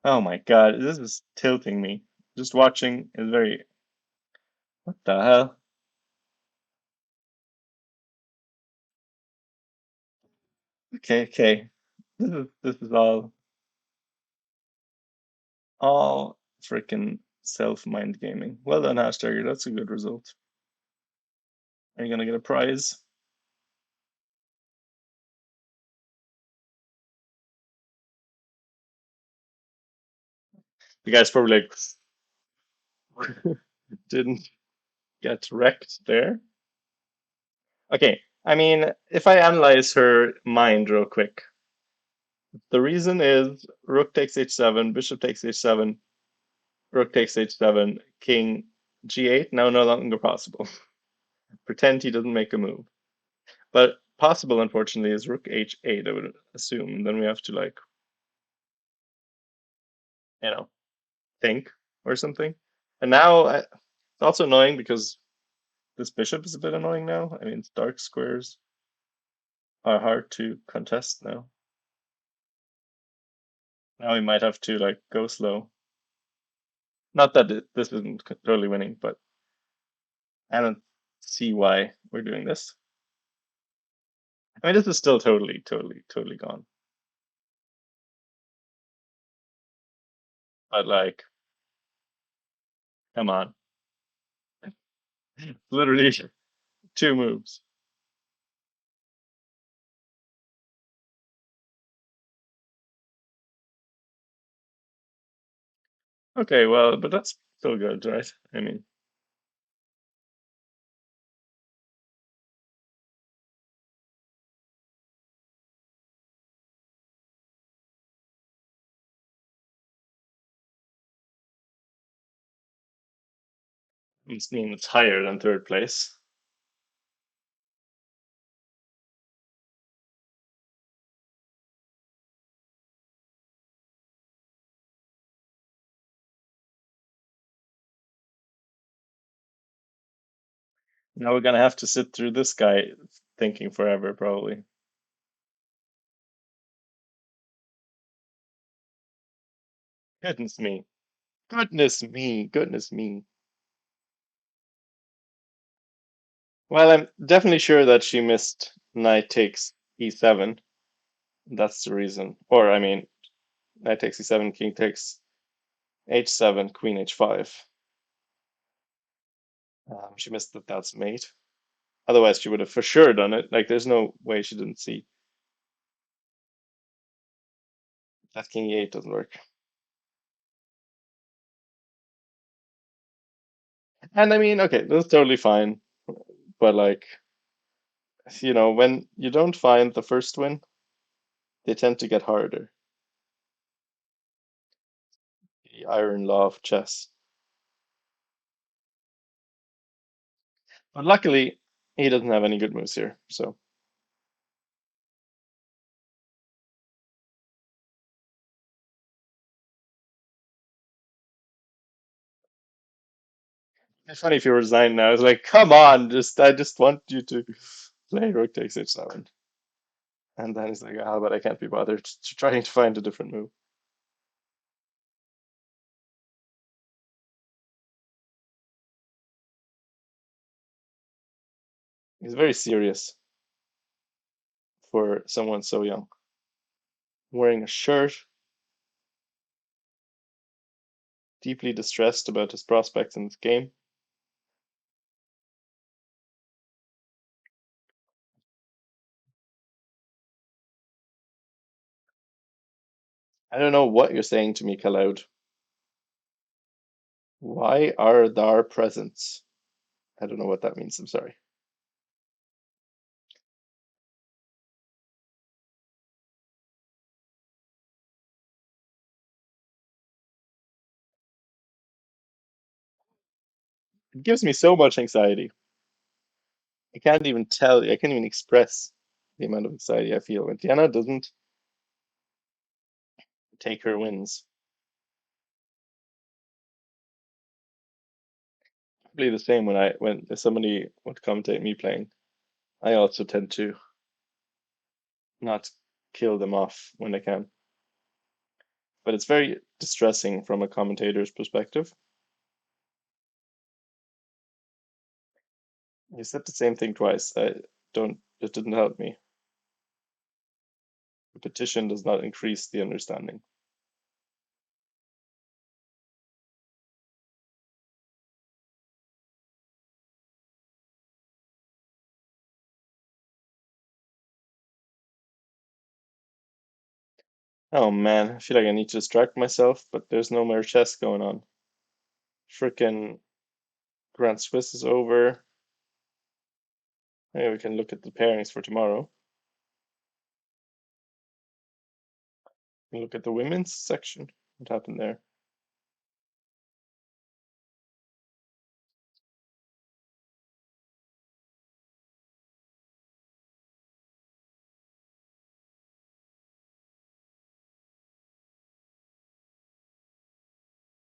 Oh my God! This is tilting me. Just watching is very. What the hell? Okay, okay. This is all freaking self-mind gaming. Well done, hashtagger. That's a good result. Are you gonna get a prize? You guys probably like didn't get wrecked there. Okay, I mean, if I analyze her mind real quick, the reason is rook takes h7, bishop takes h7, rook takes h7, king g8, now no longer possible. Pretend he doesn't make a move. But possible, unfortunately, is rook h8, I would assume. Then we have to, like, you know, think or something. And now it's also annoying because this bishop is a bit annoying now. I mean, dark squares are hard to contest now. Now we might have to, like, go slow. Not that this isn't totally winning, but I don't see why we're doing this. I mean, this is still totally, totally, totally gone. But like, come on, literally two moves. Okay, well, but that's still good, right? I mean, this means higher than third place. Now we're gonna have to sit through this guy thinking forever, probably. Goodness me. Goodness me. Goodness me. Well, I'm definitely sure that she missed knight takes e7. That's the reason. Or, I mean, knight takes e7, king takes h7, queen h5. She missed that that's mate. Otherwise, she would have for sure done it. Like, there's no way she didn't see that king e8 doesn't work. And I mean, okay, that's totally fine. But like, when you don't find the first win, they tend to get harder. The iron law of chess. But luckily, he doesn't have any good moves here. So it's funny if you resign now. It's like, come on, I just want you to play rook takes h7. And then he's like, ah, but I can't be bothered trying to find a different move. He's very serious for someone so young. Wearing a shirt, deeply distressed about his prospects in this game. I don't know what you're saying to me, Kaloud. Why are there presents? I don't know what that means. I'm sorry. It gives me so much anxiety. I can't even tell you, I can't even express the amount of anxiety I feel when Diana doesn't take her wins. Probably the same when if somebody would commentate me playing. I also tend to not kill them off when I can. But it's very distressing from a commentator's perspective. You said the same thing twice. I don't. It didn't help me. Competition does not increase the understanding. Oh man, I feel like I need to distract myself, but there's no more chess going on. Frickin' Grand Swiss is over. Maybe we can look at the pairings for tomorrow. Look at the women's section. What happened there?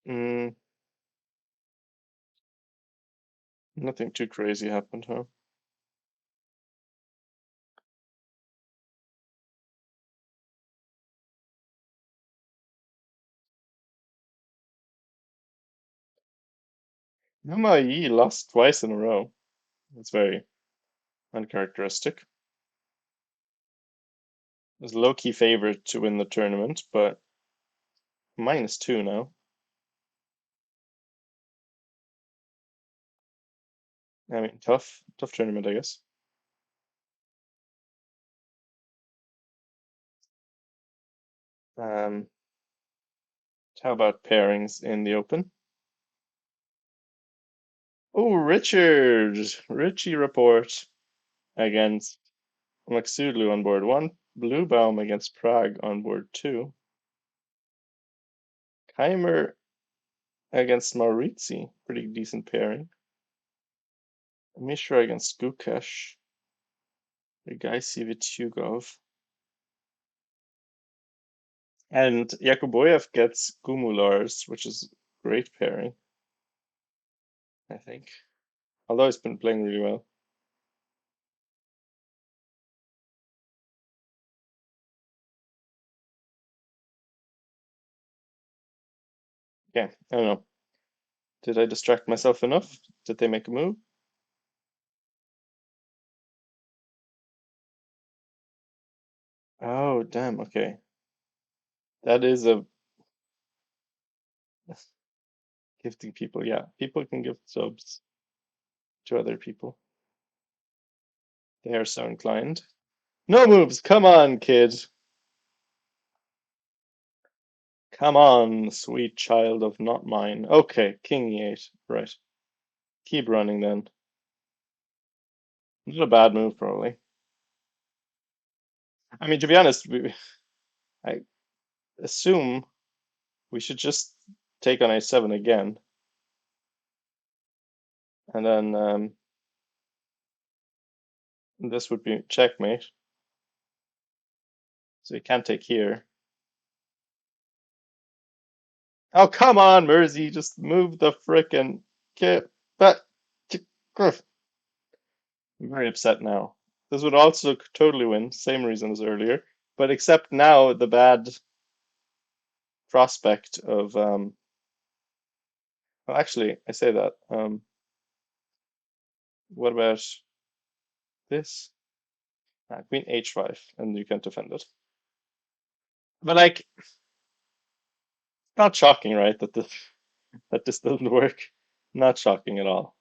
Mm, nothing too crazy happened, huh? Yama Yi lost twice in a row. It's very uncharacteristic. Was low-key favorite to win the tournament, but -2 now. I mean, tough tournament, I guess. Um, how about pairings in the Open? Oh, Richard! Richie report against Maksudlu on board one. Bluebaum against Prague on board two. Keimer against Maurizi. Pretty decent pairing. Mishra against Gukesh. Vitugov. And Yakuboyev gets Gumulars, which is great pairing, I think. Although he's been playing really well. Yeah, I don't know. Did I distract myself enough? Did they make a move? Oh, damn, okay. That is a gifting people. Yeah, people can give subs to other people. They are so inclined. No moves! Come on, kid! Come on, sweet child of not mine. Okay, king e8. Right. Keep running then. Not a bad move, probably. I mean, to be honest, I assume we should just take on a7 again, and then this would be checkmate. So you can't take here. Oh, come on, Mersey, just move the frickin' kit. But I'm very upset now. This would also totally win, same reason as earlier, but except now the bad prospect of well, actually, I say that. What about this? Queen h5, and you can't defend it. But like, not shocking, right? That this doesn't work. Not shocking at all.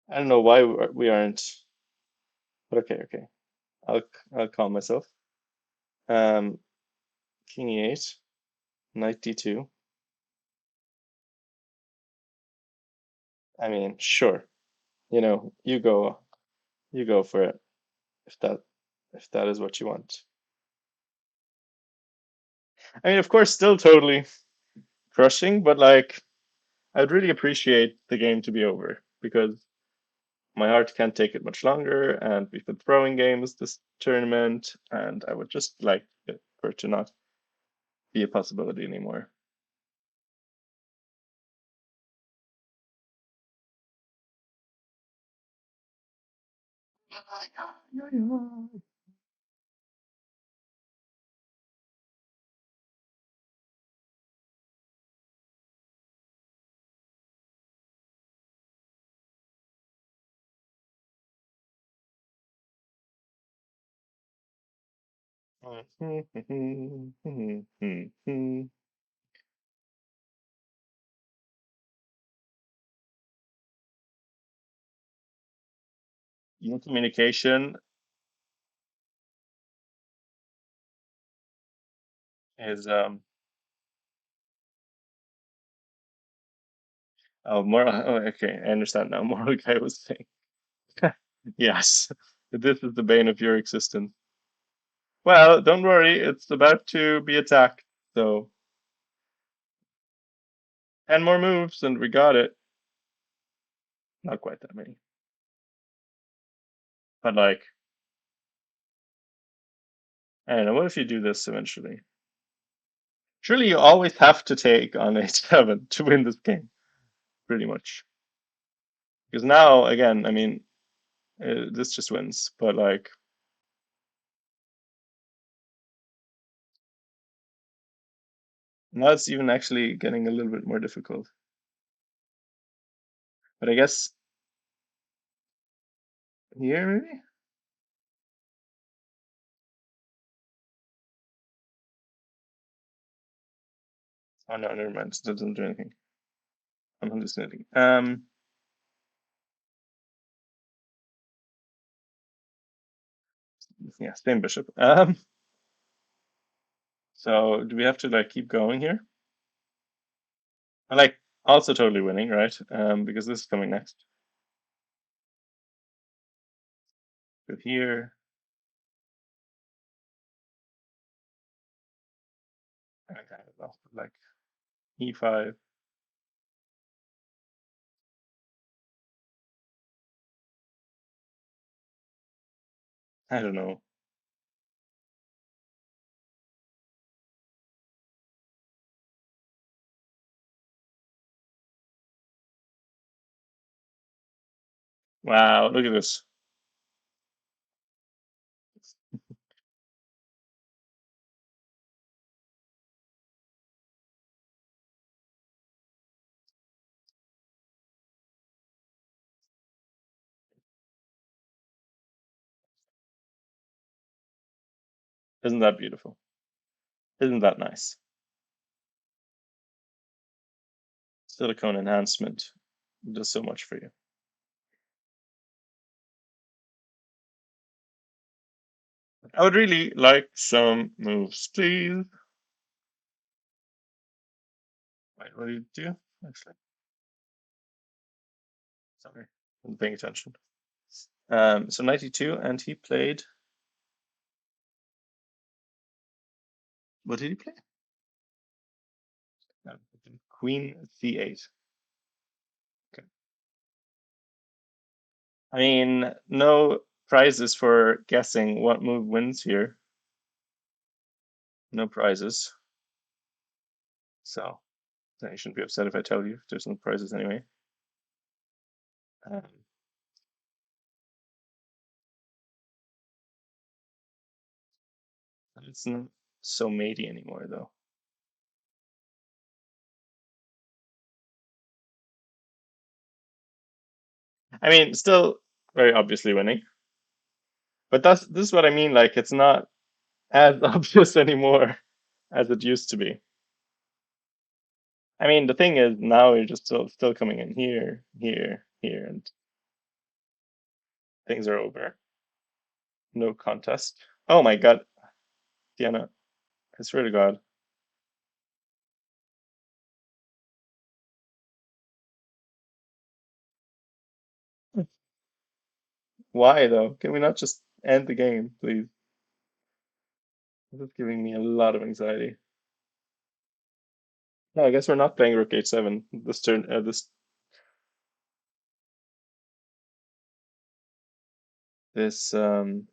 I don't know why we aren't. But okay. I'll I'll calm myself. Um, King e8, knight d2. I mean, sure. You go for it if that is what you want. I mean, of course, still totally crushing, but like, I'd really appreciate the game to be over because my heart can't take it much longer, and we've been throwing games this tournament, and I would just like it for it to not be a possibility anymore. Your communication is oh moral oh okay, I understand now. Moral guy was saying yes. This is the bane of your existence. Well, don't worry, it's about to be attacked. So 10 more moves and we got it. Not quite that many. But like, I don't know, what if you do this eventually? Surely you always have to take on h7 to win this game, pretty much. Because now, again, I mean, this just wins. But like, now it's even actually getting a little bit more difficult. But I guess here, maybe? Oh no, never mind. That doesn't do anything. I'm hallucinating. Yeah, same bishop. So do we have to like keep going here? I like also totally winning, right? Because this is coming next. Go here. I don't know, like e5. I don't know. Wow, look at this. Isn't that beautiful? Isn't that nice? Silicone enhancement does so much for you. I would really like some moves, please. Wait, what do you do? Actually, sorry, I'm paying attention. So 92, and he played. What did he play? No, Queen C8. Okay. I mean, no prizes for guessing what move wins here. No prizes. So you shouldn't be upset if I tell you there's no prizes anyway. Um, it's not so matey anymore, though. I mean, still very obviously winning. But this is what I mean. Like, it's not as obvious anymore as it used to be. I mean, the thing is now you're just still coming in here, here, here, and things are over. No contest. Oh my God, Diana, I swear to God. Why though? Can we not just end the game, please? This is giving me a lot of anxiety. No, I guess we're not playing Rook H7 this turn. This turn.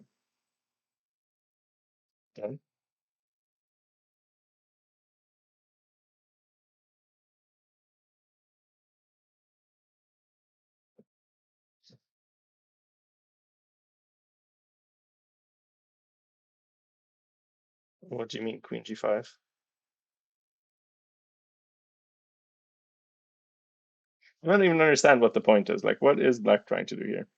What do you mean, Queen G5? I don't even understand what the point is. Like, what is Black trying to do here?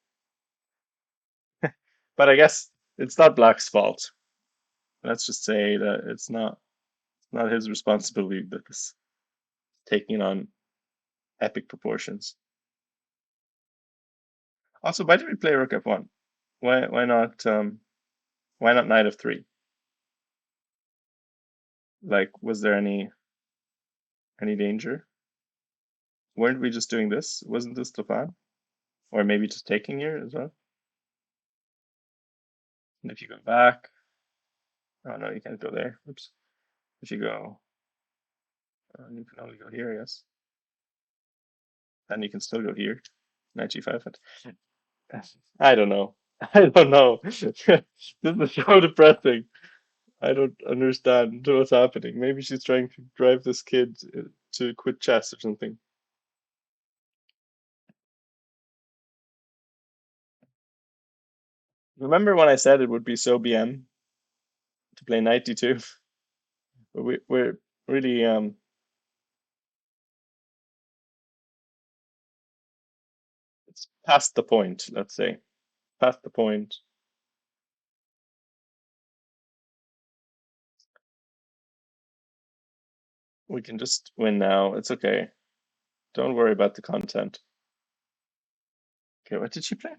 But I guess it's not Black's fault. Let's just say that it's not his responsibility that is taking on epic proportions. Also, why did we play Rook F1? Why not Knight of 3? Like, was there any danger? Weren't we just doing this? Wasn't this the plan? Or maybe just taking here as well? And if you go back, oh no, you can't go there. Oops. If you go, you can only go here, yes. Then you can still go here. Knight G5. I don't know. I don't know. This is so depressing. I don't understand what's happening. Maybe she's trying to drive this kid to quit chess or something. Remember when I said it would be so BM to play knight d2? But we're really it's past the point, let's say. Past the point. We can just win now. It's okay. Don't worry about the content. Okay, what did she play?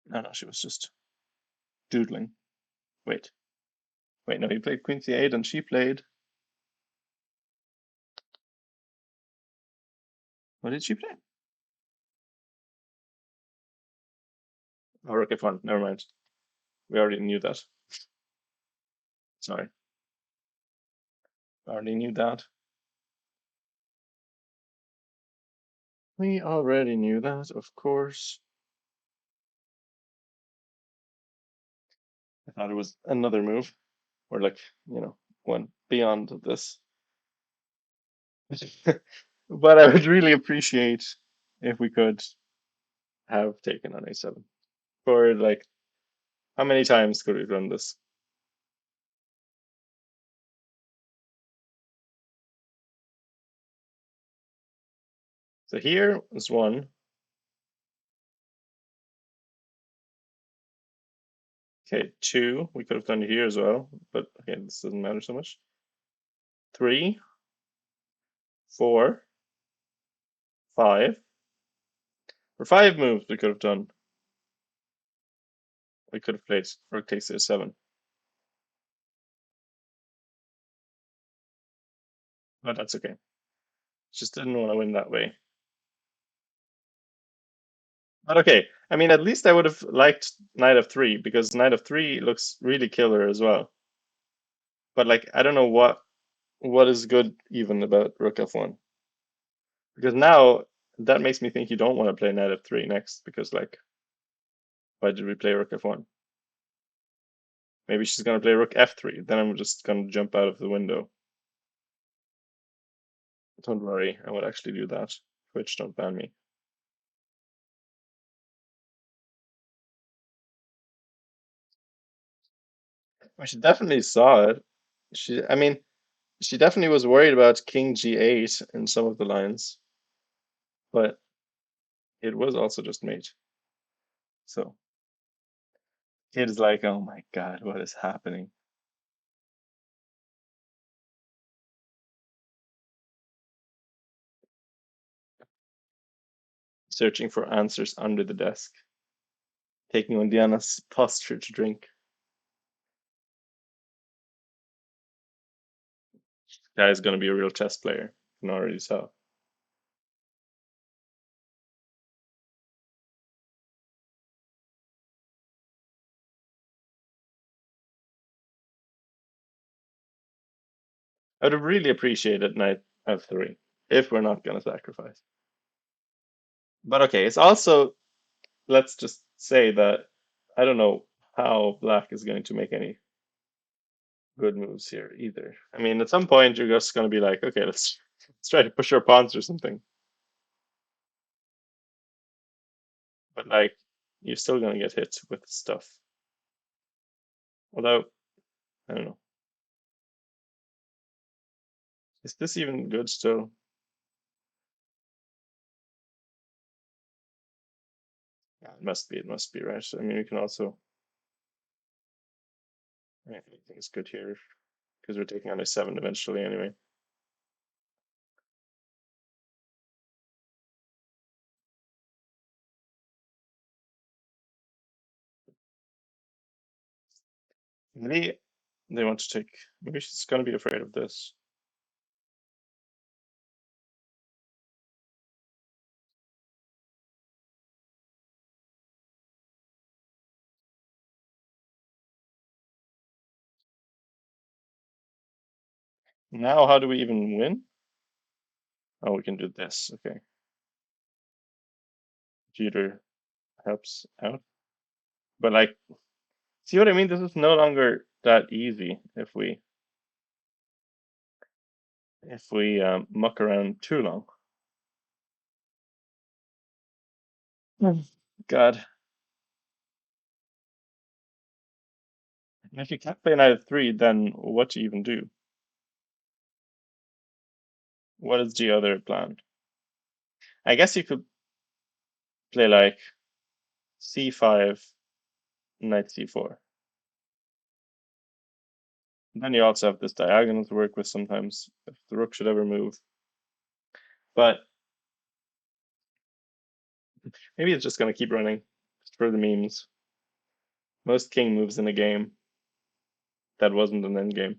No, no, she was just doodling. Wait. Wait, no, he played Queen C8 and she played. What did she play? Oh, Rook F1. Never mind. We already knew that. Sorry. Already knew that. We already knew that, of course. I thought it was another move, or like, one beyond this. But I would really appreciate if we could have taken on A7. For like, how many times could we run this? So here is one. Okay, two. We could have done it here as well, but okay, this doesn't matter so much. Three, four, five. For five moves, we could have done. We could have played rook takes A7. But that's okay. Just didn't want to win that way. But okay, I mean, at least I would have liked Knight of 3 because Knight of 3 looks really killer as well. But like, I don't know what is good even about Rook F1 because now that makes me think you don't want to play Knight of 3 next because like, why did we play Rook F1? Maybe she's gonna play Rook F3. Then I'm just gonna jump out of the window. Don't worry, I would actually do that. Twitch, don't ban me. Well, she definitely saw it. I mean, she definitely was worried about King G8 in some of the lines, but it was also just mate. So kid is like, oh my God, what is happening? Searching for answers under the desk, taking on Diana's posture to drink. Guy is gonna be a real chess player. You can already tell. I would have really appreciated knight f3 if we're not gonna sacrifice. But okay, it's also let's just say that I don't know how black is going to make any good moves here either. I mean, at some point you're just gonna be like, okay, let's try to push our pawns or something. But like, you're still gonna get hit with stuff. Although, I don't know. Is this even good still? it must be right. I mean, we can also, I think it's good here because we're taking on a 7 eventually anyway. Maybe they want to take, maybe she's gonna be afraid of this. Now, how do we even win? Oh, we can do this. Okay. Computer helps out. But like, see what I mean? This is no longer that easy if we muck around too long. Mm. God. And if you can't play knight of 3, then what do you even do? What is the other plan? I guess you could play like c5, knight c4. And then you also have this diagonal to work with sometimes if the rook should ever move. But maybe it's just going to keep running just for the memes. Most king moves in a game that wasn't an endgame.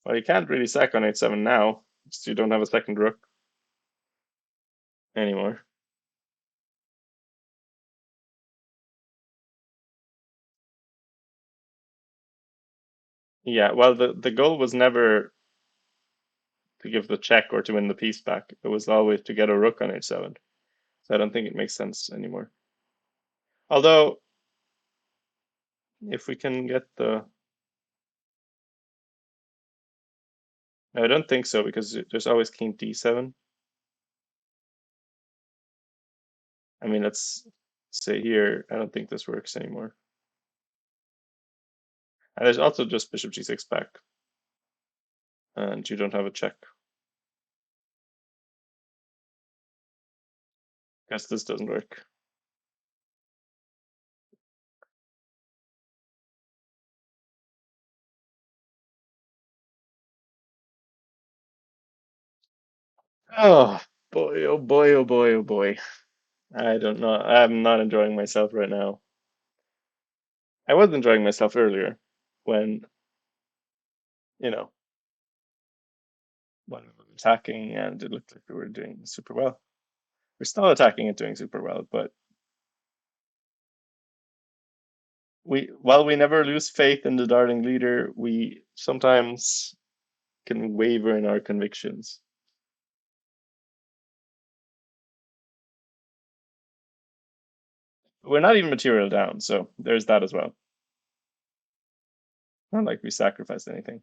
Well, you can't really sack on h7 now, so you don't have a second rook anymore. Yeah, well, the goal was never to give the check or to win the piece back. It was always to get a rook on h7. So I don't think it makes sense anymore. Although, if we can get the... No, I don't think so, because there's always king d7. I mean, let's say here, I don't think this works anymore. And there's also just bishop g6 back. And you don't have a check. Guess this doesn't work. Oh boy, oh boy, oh boy, oh boy. I don't know. I'm not enjoying myself right now. I was enjoying myself earlier when, you know, when we were attacking and it looked like we were doing super well. We're still attacking and doing super well, but while we never lose faith in the darling leader, we sometimes can waver in our convictions. We're not even material down, so there's that as well. Not like we sacrificed anything.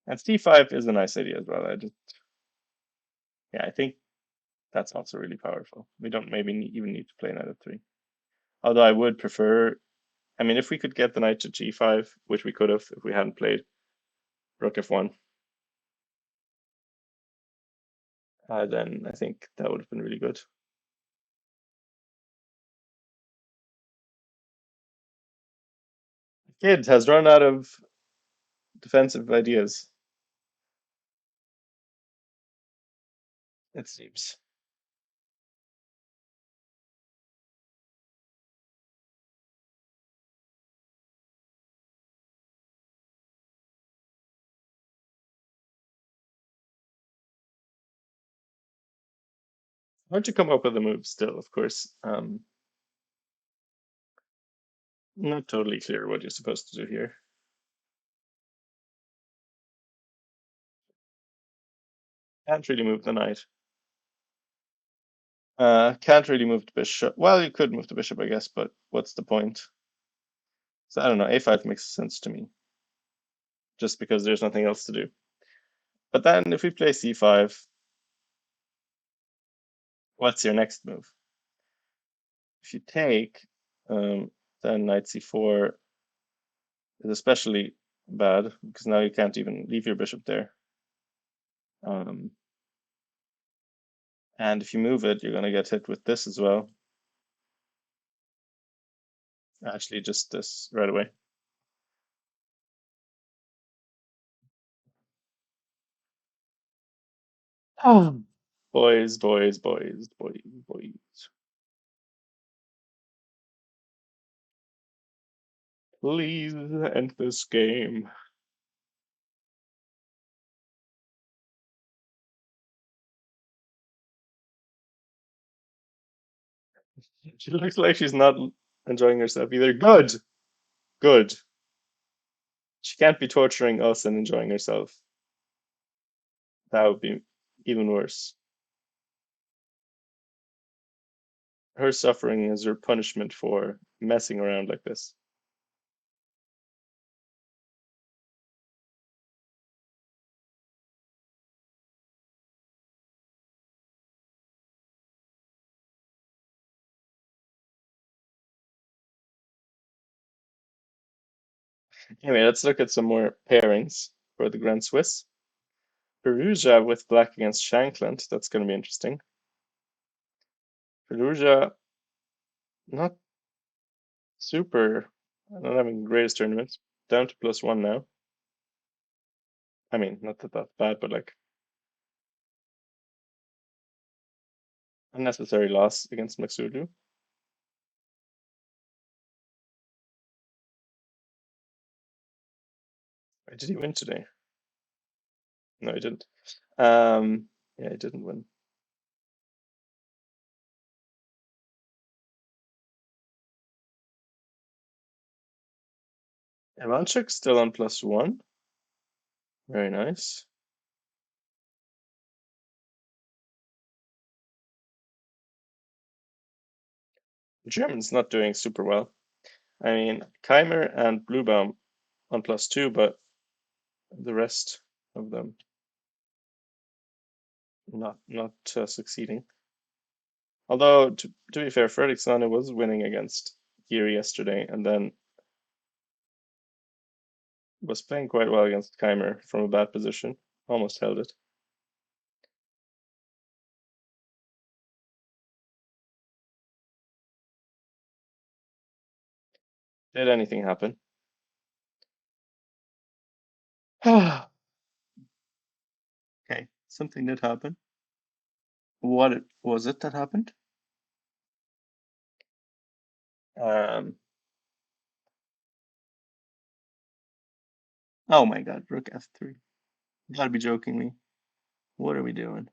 And c5 is a nice idea as well. Yeah, I think that's also really powerful. We don't maybe even need to play knight f3. Although I would prefer, I mean, if we could get the knight to g5, which we could have if we hadn't played rook f1, then I think that would have been really good. Kid has run out of defensive ideas, it seems. Hard to come up with a move still, of course. Not totally clear what you're supposed to do here. Can't really move the knight. Can't really move the bishop. Well, you could move the bishop, I guess, but what's the point? So I don't know. A5 makes sense to me, just because there's nothing else to do. But then if we play c5, what's your next move? If you take, then knight c4 is especially bad because now you can't even leave your bishop there. Um, and if you move it, you're going to get hit with this as well. Actually, just this right away. Oh. Boys, boys, boys, boys, boys. Please end this game. She looks like she's not enjoying herself either. Good, good. She can't be torturing us and enjoying herself. That would be even worse. Her suffering is her punishment for messing around like this. Anyway, let's look at some more pairings for the Grand Swiss. Perugia with black against Shankland. That's going to be interesting. Perugia, not super, not having the greatest tournament. Down to +1 now. I mean, not that that's bad, but like unnecessary loss against Maxulu. Why did he win today? No, he didn't. Yeah, he didn't win. Ivanchuk's still on +1. Very nice. German's not doing super well. I mean, Keimer and Bluebaum on +2, but the rest of them not succeeding. Although to be fair, Fredriksson was winning against Geary yesterday, and then was playing quite well against Keimer from a bad position. Almost held it. Did anything happen? Okay, something did happen. What was it that happened? Um, oh my God, Rook F3. You gotta be joking me. What are we doing?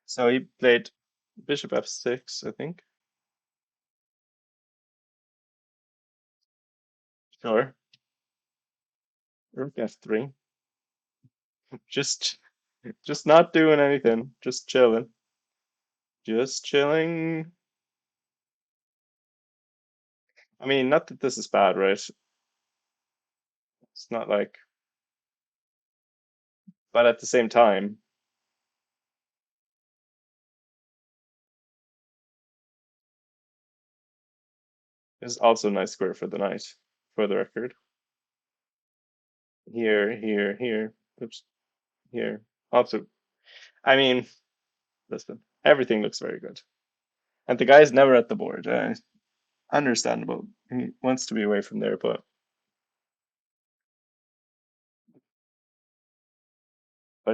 So he played Bishop F6, I think. Sure. Rook F3. Just just not doing anything. Just chilling. Just chilling. I mean, not that this is bad, right? It's not like, but at the same time, it's also a nice square for the knight, for the record. Here, here, here. Oops, here. Also, I mean, listen, everything looks very good. And the guy's never at the board. Understandable. He wants to be away from there, but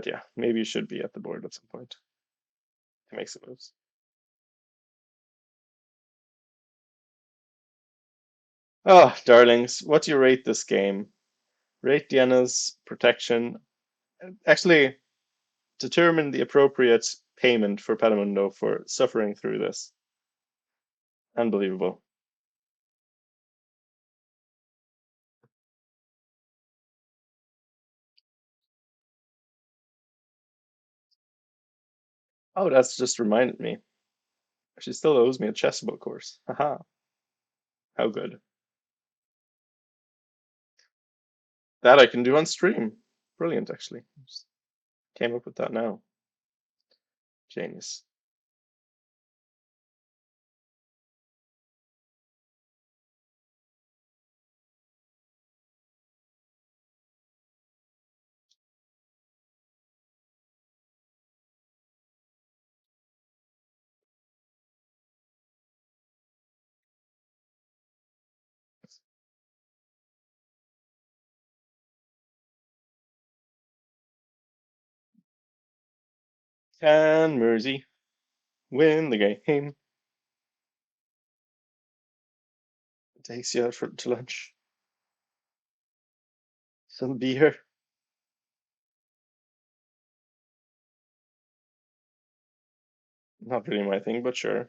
yeah, maybe he should be at the board at some point to make some moves. Oh, darlings, what do you rate this game? Rate Diana's protection. Actually, determine the appropriate payment for Padamundo for suffering through this. Unbelievable. Oh, that's just reminded me. She still owes me a chessable course. Haha, how good. That I can do on stream. Brilliant, actually. Just came up with that now. Genius. Can Mersey win the game? Takes you out to lunch. Some beer. Not really my thing, but sure.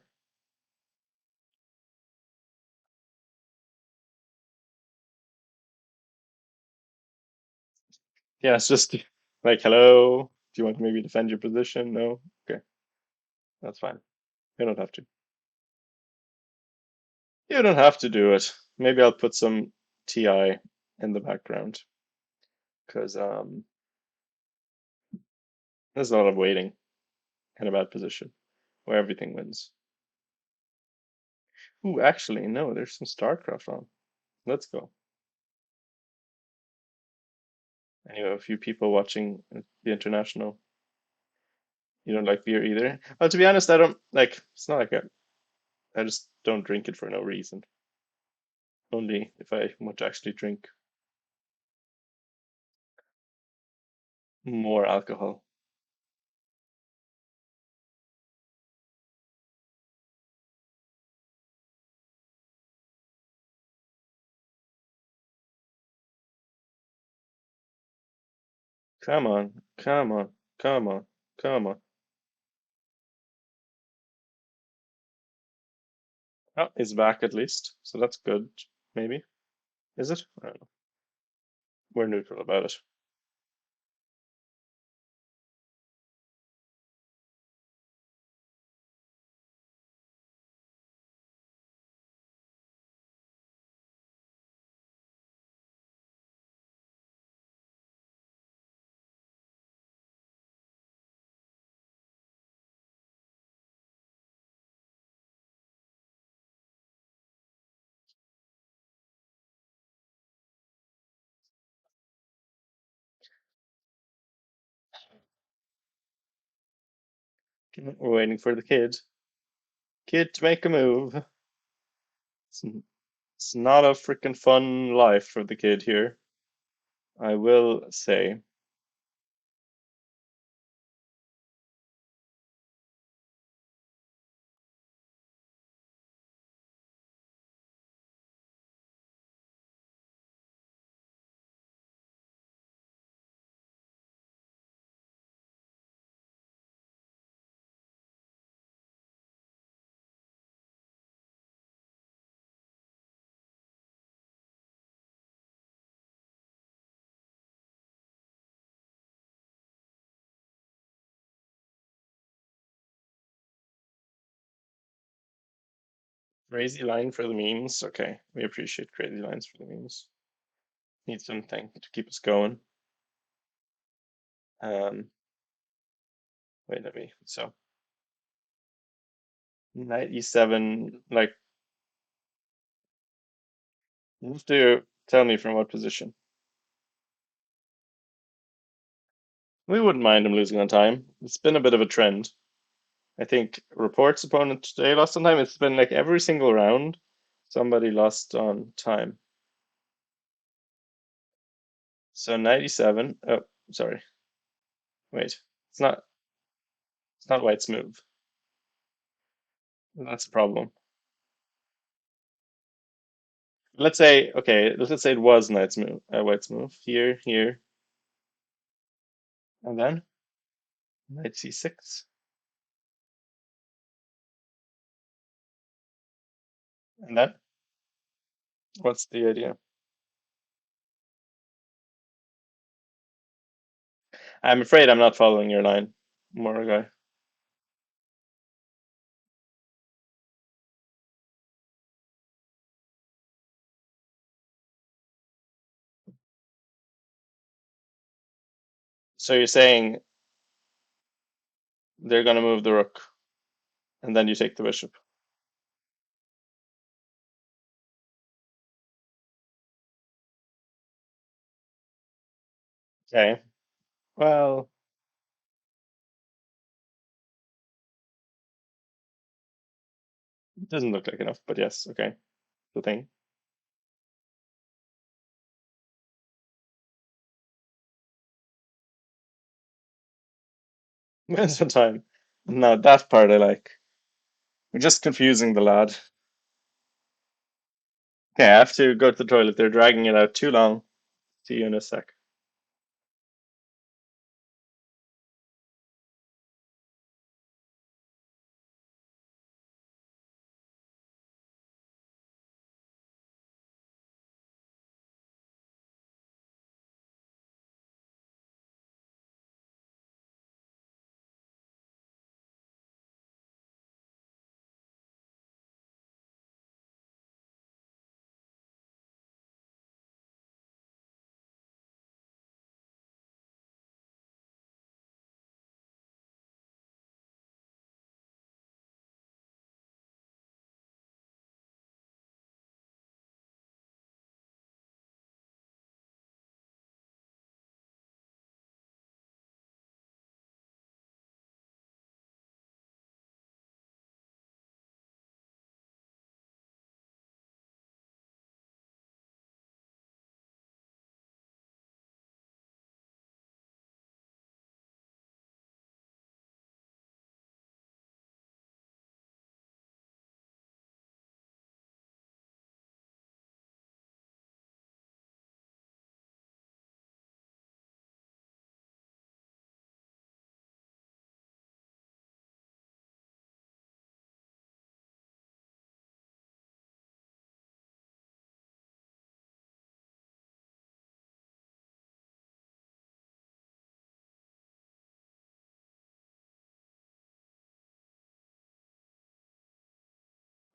Yeah, it's just like, hello. Do you want to maybe defend your position? No? Okay, that's fine. You don't have to. You don't have to do it. Maybe I'll put some TI in the background because there's a lot of waiting in a bad position where everything wins. Ooh, actually, no, there's some StarCraft on. Let's go. And you have a few people watching the international. You don't like beer either? Well, to be honest, I don't like. It's not like I just don't drink it for no reason. Only if I want to actually drink more alcohol. Come on, come on, come on, come on. Oh, it's back at least, so that's good. Maybe. Is it? I don't know. We're neutral about it. We're waiting for the kid. Kid to make a move. It's, it's not a freaking fun life for the kid here, I will say. Crazy line for the memes. Okay, we appreciate crazy lines for the memes. Need something to keep us going. Um, wait, let me. So, knight e7, like, you have to tell me from what position. We wouldn't mind him losing on time. It's been a bit of a trend. I think reports opponent today lost on time. It's been like every single round, somebody lost on time. So 97. Oh, sorry. Wait. It's not. It's not White's move. That's a problem. Let's say okay. Let's say it was Knight's move. White's move here, here, and then Knight c6, and then what's the idea? I'm afraid I'm not following your line, Morogai. So you're saying they're gonna move the rook, and then you take the bishop. Okay. Well, it doesn't look like enough, but yes, okay. The thing. Where's the time? No, that part I like. We're just confusing the lad. Okay, I have to go to the toilet. They're dragging it out too long. See you in a sec.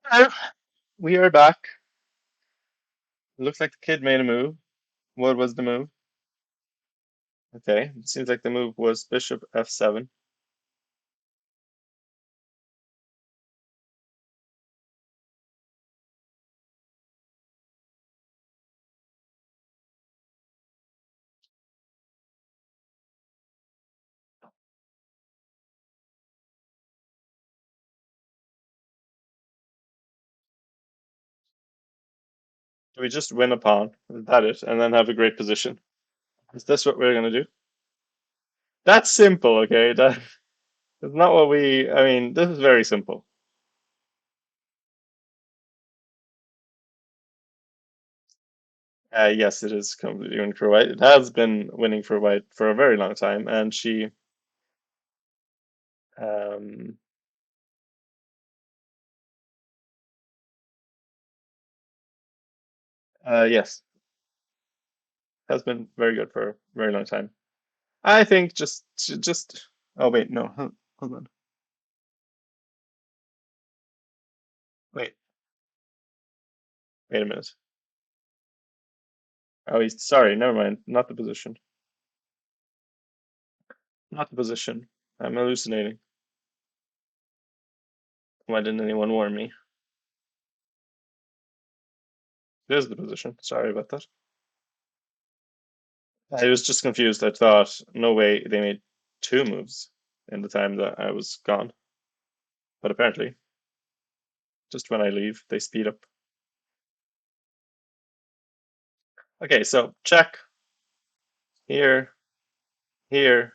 Hello. We are back. Looks like the kid made a move. What was the move? Okay, it seems like the move was bishop f7. Do we just win a pawn? Is that it? And then have a great position? Is this what we're gonna do? That's simple, okay? That is not what we. I mean, this is very simple. Yes, it is completely winning for white. It has been winning for white for a very long time, and she. Um, yes, has been very good for a very long time. I think just. Oh wait, no, hold on. Wait, wait a minute. Oh, he's sorry. Never mind. Not the position. Not the position. I'm hallucinating. Why didn't anyone warn me? There's the position. Sorry about that. I was just confused. I thought, no way, they made two moves in the time that I was gone. But apparently, just when I leave, they speed up. Okay, so check here, here,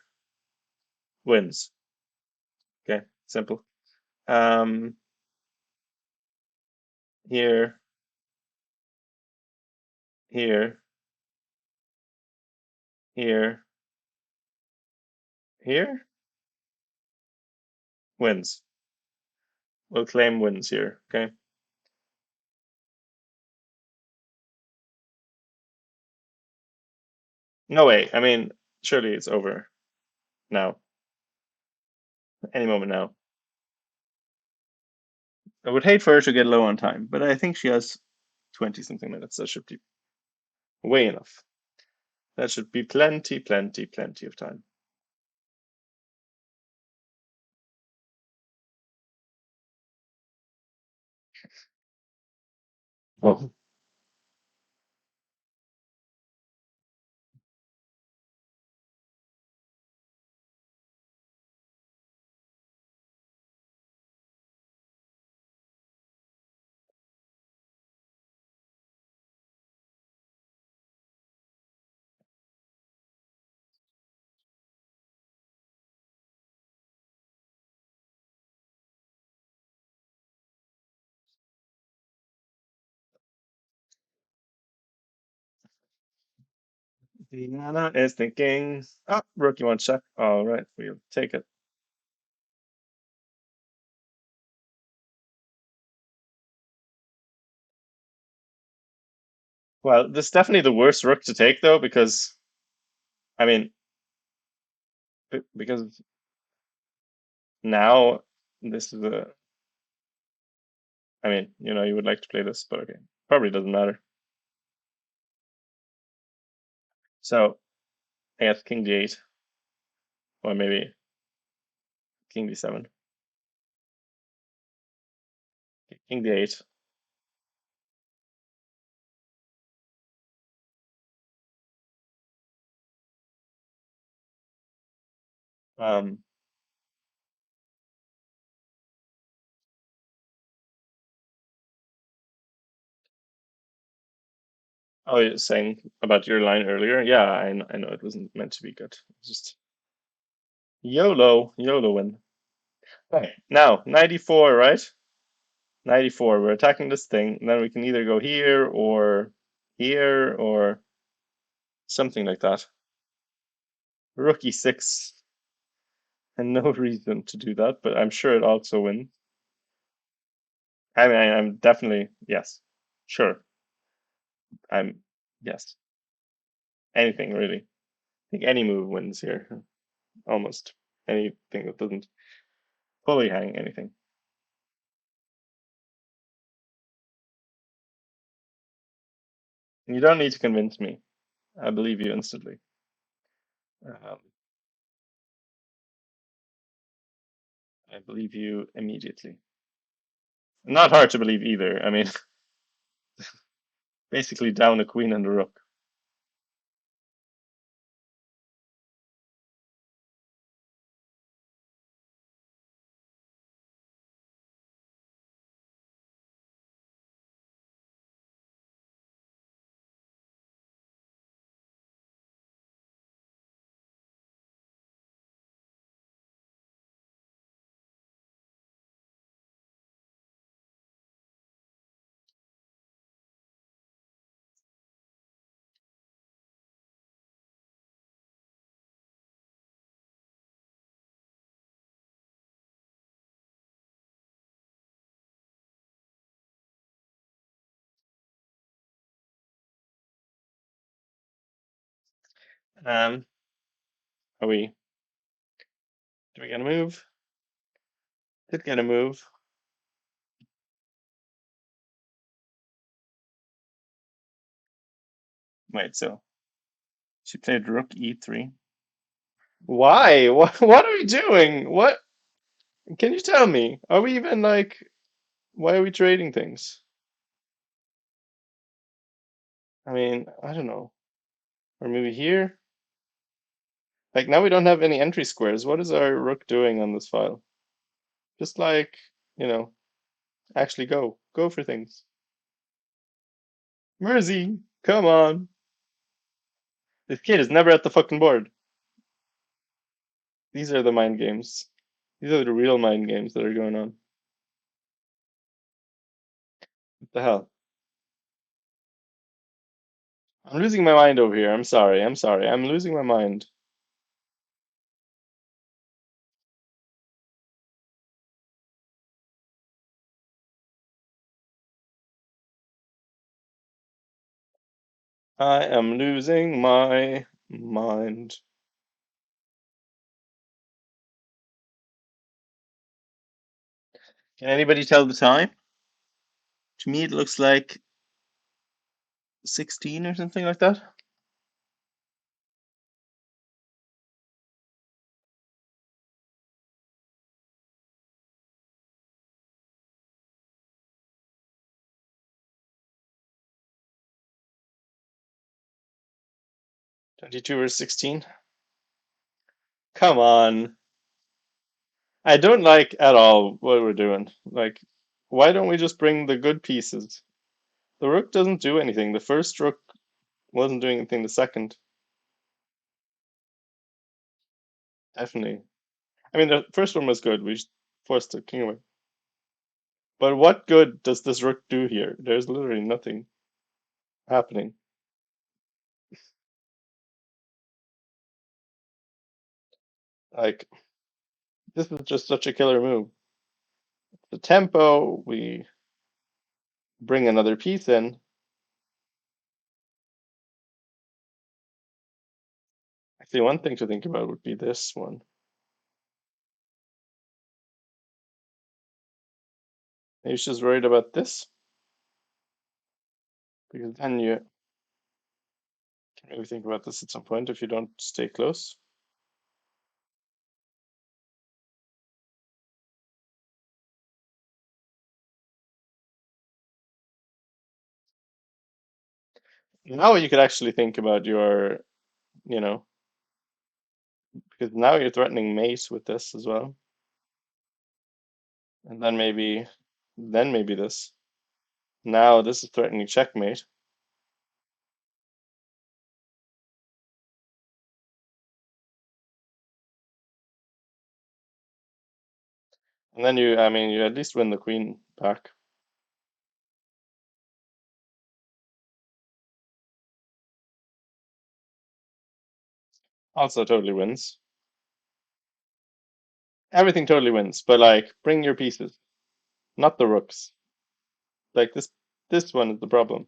wins. Okay, simple. Um, here, here, here, here, wins. We'll claim wins here. Okay. No way. I mean, surely it's over now. Any moment now. I would hate for her to get low on time, but I think she has 20 something minutes. That should be way enough. That should be plenty, plenty, plenty of time. Oh, Diana is thinking. Ah, rook, you want check? All right, we'll take it. Well, this is definitely the worst rook to take, though, because I mean, because now this is a. I mean, you would like to play this, but okay, probably doesn't matter. So I guess king d8, or maybe king d7, king d8. Um, oh, you're saying about your line earlier? Yeah, I know it wasn't meant to be good. It's just YOLO win. Okay, now 94, right? 94. We're attacking this thing, and then we can either go here or something like that. Rook e6, and no reason to do that, but I'm sure it also wins. I mean, I'm definitely yes, sure. I'm yes, anything really. I think any move wins here, almost anything that doesn't fully hang anything. You don't need to convince me. I believe you instantly. Um, I believe you immediately. Not hard to believe either. I mean, basically down a queen and a rook. Um, are we? Do we get a move? Did get a move. Wait, so she played rook e3. Why? What are we doing? What? Can you tell me? Are we even like? Why are we trading things? I mean, I don't know. Or maybe here? Like now we don't have any entry squares. What is our rook doing on this file? Just like, you know, actually go for things. Mersey, come on. This kid is never at the fucking board. These are the mind games. These are the real mind games that are going on. What the hell? I'm losing my mind over here. I'm sorry. I'm sorry. I'm losing my mind. I am losing my mind. Can anybody tell the time? To me, it looks like 16 or something like that. 22 or 16. Come on. I don't like at all what we're doing. Like, why don't we just bring the good pieces? The rook doesn't do anything. The first rook wasn't doing anything. The second, definitely. I mean, the first one was good. We just forced the king away. But what good does this rook do here? There's literally nothing happening. Like, this is just such a killer move. The tempo, we bring another piece in. Actually, one thing to think about would be this one. Maybe she's just worried about this, because then you can maybe think about this at some point if you don't stay close. Now you could actually think about your, you know, because now you're threatening mate with this as well. And then maybe this. Now this is threatening checkmate. And then you, I mean, you at least win the queen back. Also totally wins. Everything totally wins, but like, bring your pieces, not the rooks. Like this one is the problem.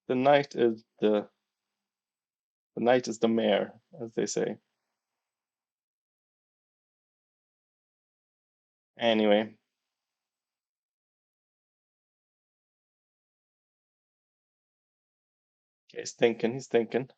The knight is the knight is the mare, as they say. Anyway, okay, he's thinking.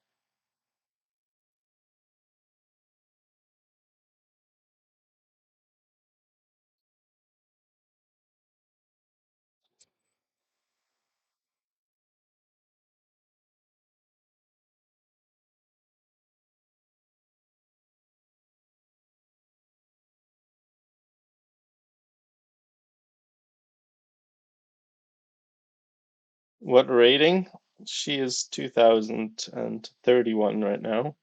What rating? She is 2031 right now.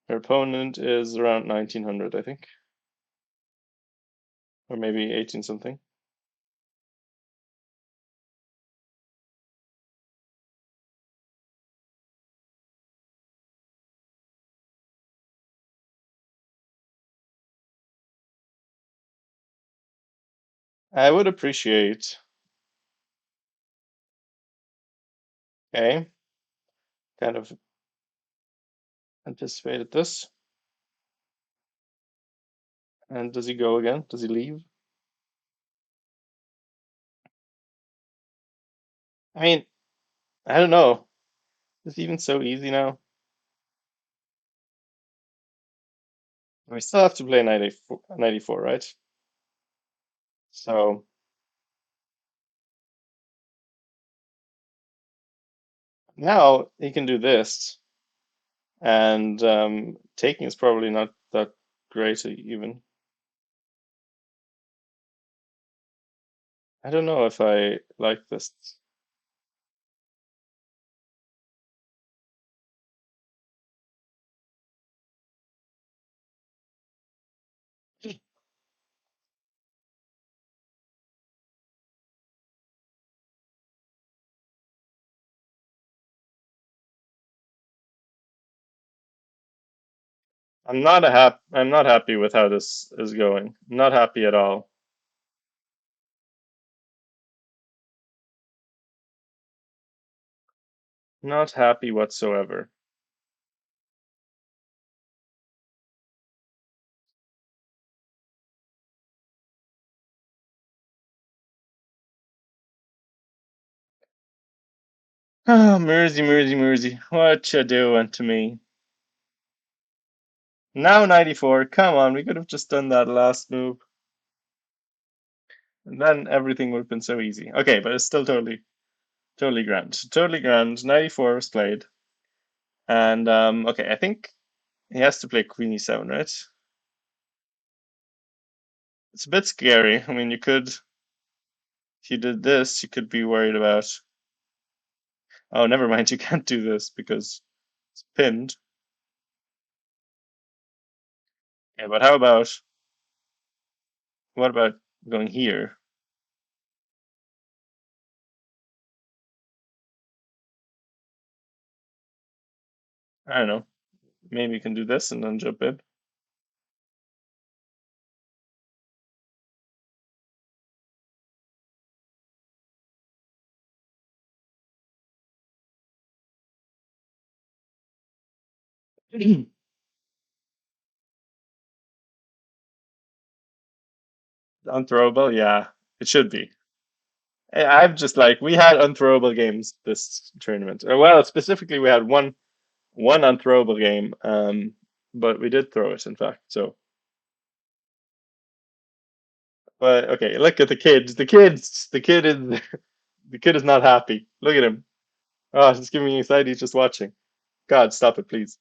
Her opponent is around 1900, I think, or maybe 18 something. I would appreciate. Okay, kind of anticipated this. And does he go again? Does he leave? I mean, I don't know. It's even so easy now. We still have to play 94, 94, right? So now he can do this, and taking is probably not that great even. I don't know if I like this. I'm not happy with how this is going. Not happy at all. Not happy whatsoever. Oh, Mersey, Mersey, Mersey. What you doing to me? Now 94. Come on, we could have just done that last move. And then everything would have been so easy. Okay, but it's still totally grand. Totally grand. 94 was played. And okay, I think he has to play Queen E7, right? It's a bit scary. I mean, you could, if you did this, you could be worried about, oh, never mind, you can't do this because it's pinned. Yeah, but how about, what about going here? I don't know. Maybe you can do this and then jump in. Unthrowable, yeah, it should be. I'm just like we had unthrowable games this tournament. Well, specifically we had one unthrowable game, but we did throw it in fact. So, but okay, look at the kids. The kid is not happy. Look at him. Oh, it's giving me anxiety just watching. God, stop it, please.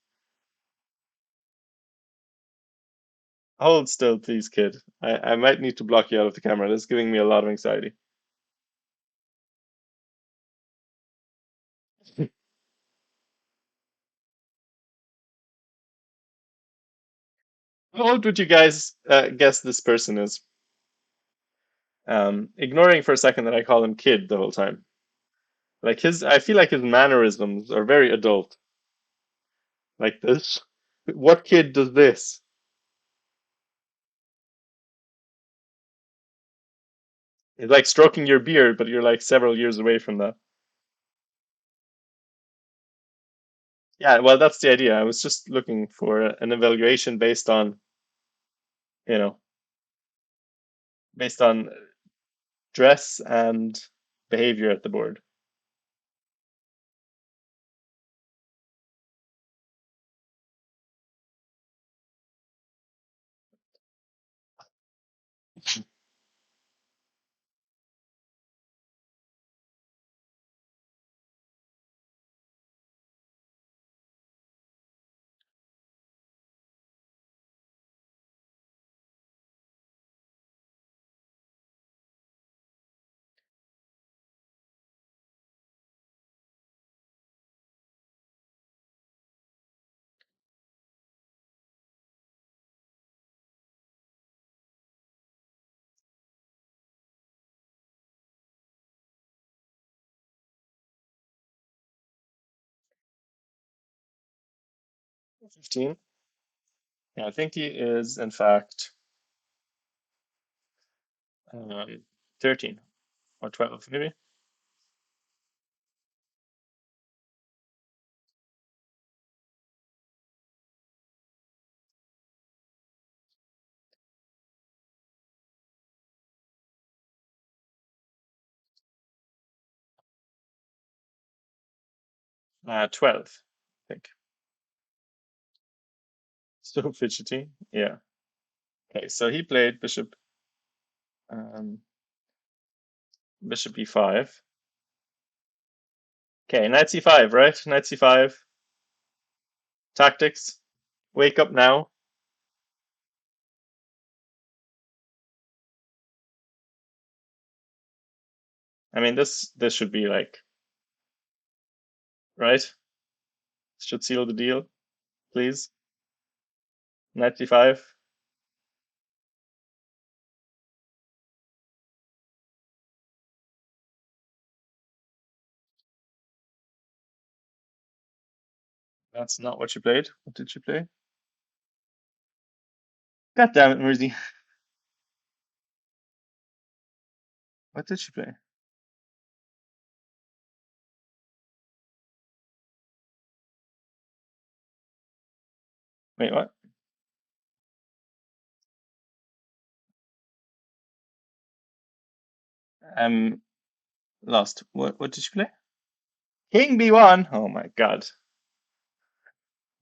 Hold still, please, kid. I might need to block you out of the camera. This is giving me a lot of anxiety. How old would you guys guess this person is? Ignoring for a second that I call him kid the whole time. Like I feel like his mannerisms are very adult. Like this. What kid does this? It's like stroking your beard, but you're like several years away from that. Yeah, well, that's the idea. I was just looking for an evaluation you know, based on dress and behavior at the board. 15. Yeah, I think he is, in fact, um, 13 or 12, maybe. 12, I think. So fidgety. Yeah. Okay, so he played um, bishop e5. Okay, knight c5, right? Knight c5. Tactics. Wake up now. I mean, this should be like, right? Should seal the deal, please. Knight c5. That's not what you played. What did you play? God damn it, Mersey. What did she play? Wait, what? I'm lost. What did she play? King b1. Oh my god.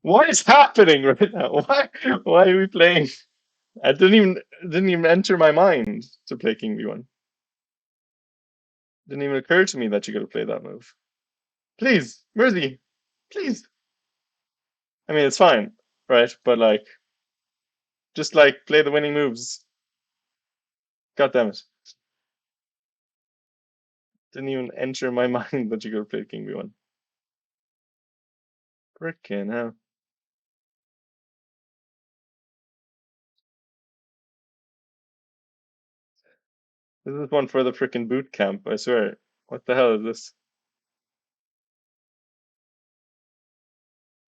What is happening right now? Why are we playing? I didn't even enter my mind to play King b1. Didn't even occur to me that you gotta play that move. Please, Mersey, please. I mean, it's fine, right? But like, just like play the winning moves. God damn it! Didn't even enter my mind that you gotta play King b1. Frickin' hell! This is one for the frickin' boot camp. I swear. What the hell is this?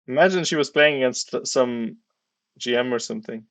Imagine she was playing against some GM or something.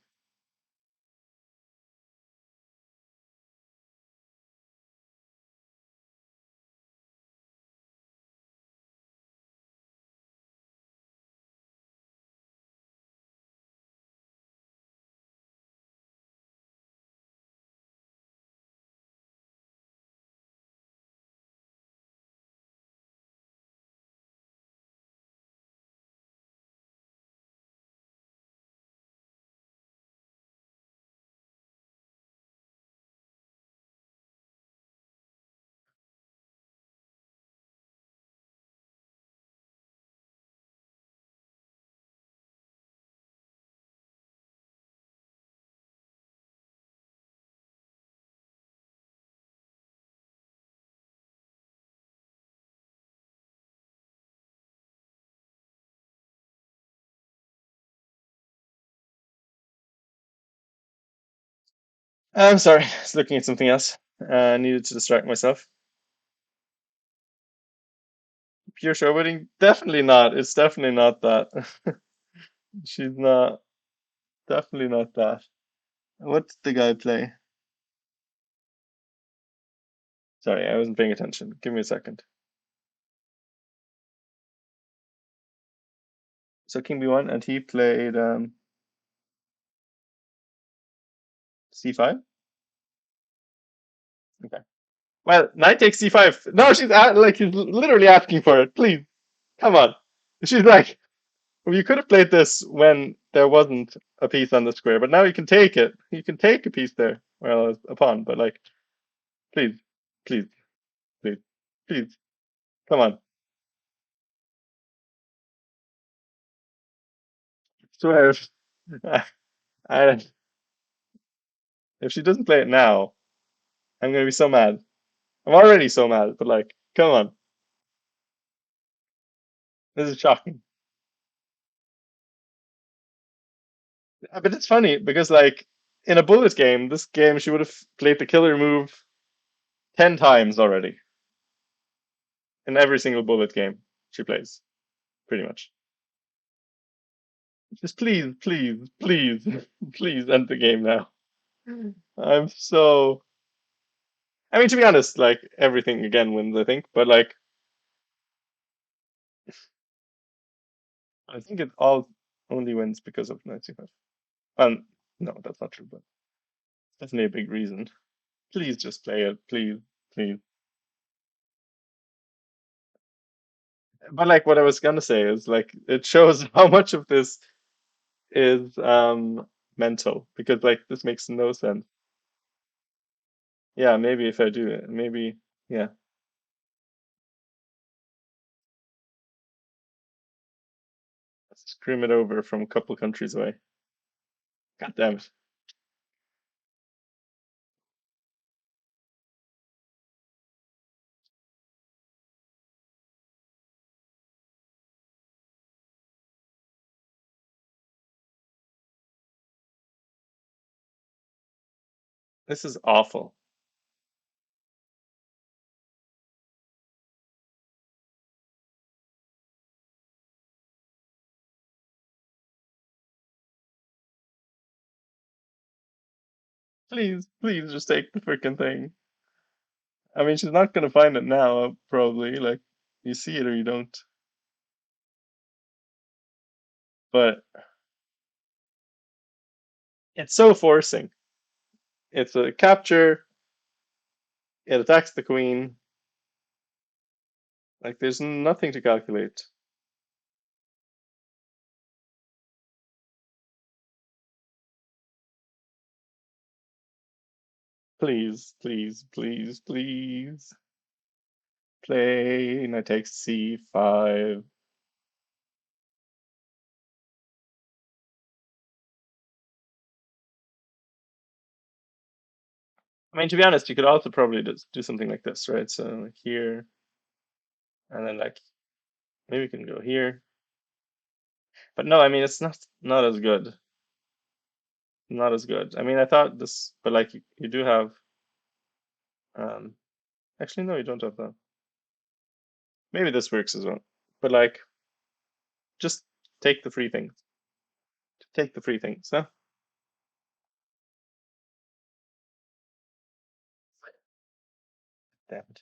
I'm sorry, I was looking at something else. I needed to distract myself. Pure showboating? Definitely not. It's definitely not that. She's not. Definitely not that. What did the guy play? Sorry, I wasn't paying attention. Give me a second. So King B1, and he played C5? Okay. Well, knight takes C5. No, she's literally asking for it. Please, come on. She's like, well, you could have played this when there wasn't a piece on the square, but now you can take it. You can take a piece there. Well, a pawn, but like, please, please, please, please, come on. Swear. I, if she doesn't play it now, I'm gonna be so mad. I'm already so mad, but like, come on. This is shocking. But it's funny because like in a bullet game, this game she would have played the killer move 10 times already in every single bullet game she plays, pretty much. Just please, please, please, please end the game now. I'm so. I mean, to be honest, like everything again wins, I think, but like I think it all only wins because of knight c5. No, that's not true, but definitely a big reason. Please just play it, please, please. But like what I was gonna say is like it shows how much of this is mental because like this makes no sense. Yeah, maybe if I do it, maybe yeah. Scream it over from a couple countries away. God damn it. This is awful. Please, please just take the freaking thing. I mean, she's not gonna find it now, probably. Like, you see it or you don't. But it's so forcing. It's a capture, it attacks the queen. Like, there's nothing to calculate. Please, please, please, please. Play, knight takes c5. I mean, to be honest, you could also probably just do something like this, right? So, like here, and then like maybe we can go here. But no, I mean, it's not as good. Not as good. I mean, I thought this, but like you do have. Um, Actually, no, you don't have that. Maybe this works as well. But like, just take the free things. Take the free things, huh? Damn it.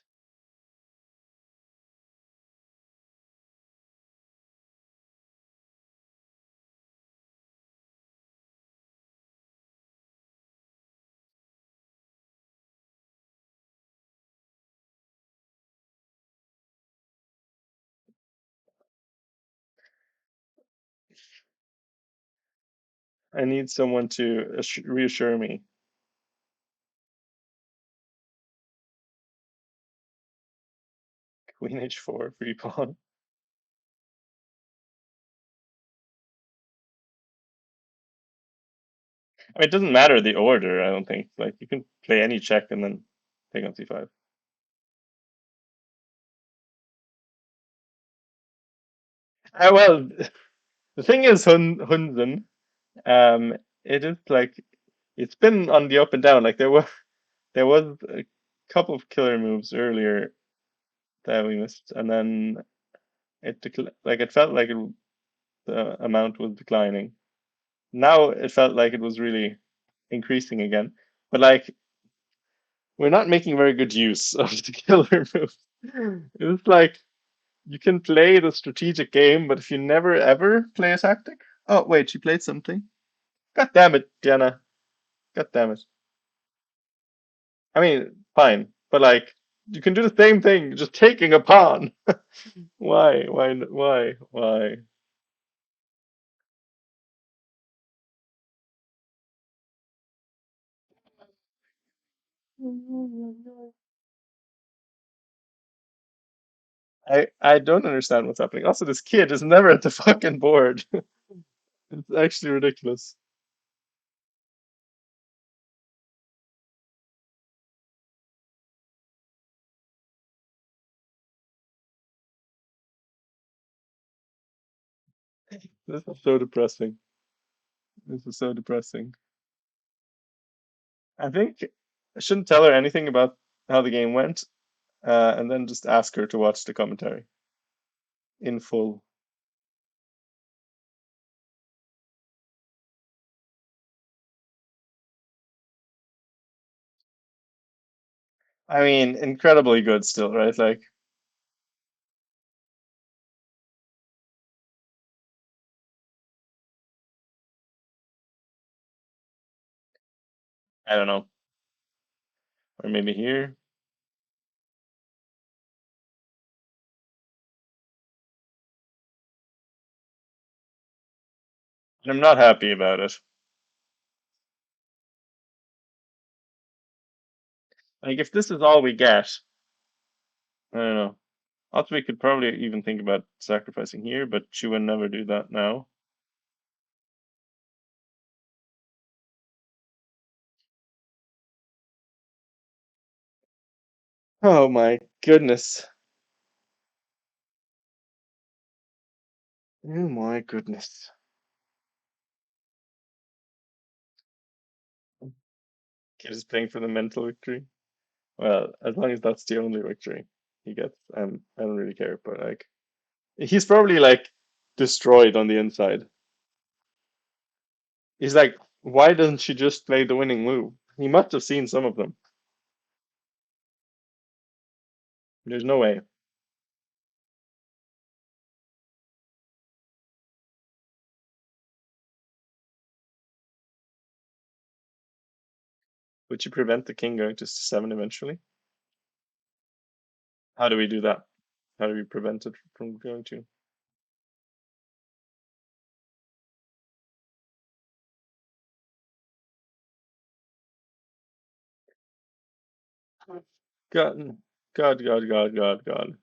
I need someone to reassure me. Queen h4, free pawn. I mean, it doesn't matter the order, I don't think. Like, you can play any check and then take on c5. Well, the thing is, Hunzen, it is like it's been on the up and down. Like there was a couple of killer moves earlier that we missed, and then like it felt like the amount was declining. Now it felt like it was really increasing again. But like we're not making very good use of the killer moves. It's like you can play the strategic game, but if you never ever play a tactic. Oh wait, she played something. God damn it, Diana. God damn it. I mean, fine, but like you can do the same thing, just taking a pawn. Why? Why? Why? Why? I don't understand what's happening. Also, this kid is never at the fucking board. It's actually ridiculous. This is so depressing. This is so depressing. I think I shouldn't tell her anything about how the game went, and then just ask her to watch the commentary in full. I mean, incredibly good still, right? Like, I don't know, or maybe here. I'm not happy about it. Like, if this is all we get, I don't know. Also, we could probably even think about sacrificing here, but she would never do that now. Oh my goodness. Oh my goodness. Kid is playing for the mental victory. Well, as long as that's the only victory he gets, I don't really care. But like, he's probably like destroyed on the inside. He's like, why doesn't she just play the winning move? He must have seen some of them. There's no way. Would you prevent the king going to seven eventually? How do we do that? How do we prevent it from going to? God, God, God, God, God, God.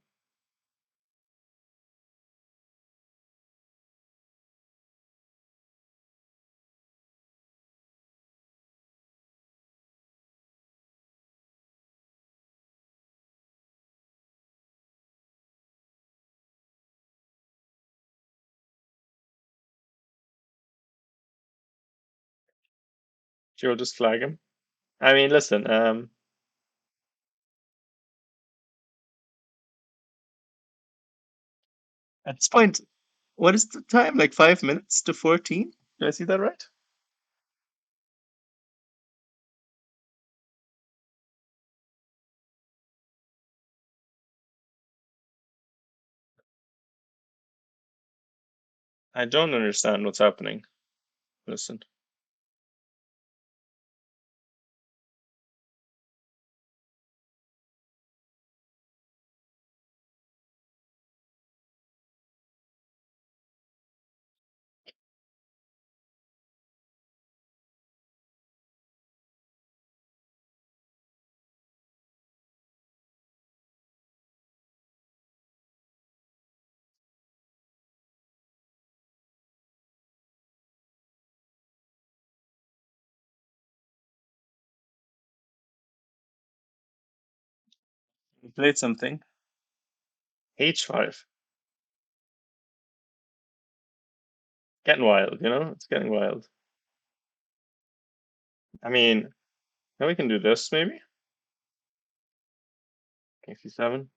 She'll just flag him. I mean, listen. At this point, what is the time? Like 5 minutes to 14? Did I see that right? I don't understand what's happening. Listen. He played something. H5. Getting wild, you know? It's getting wild. I mean, now we can do this maybe. King c7.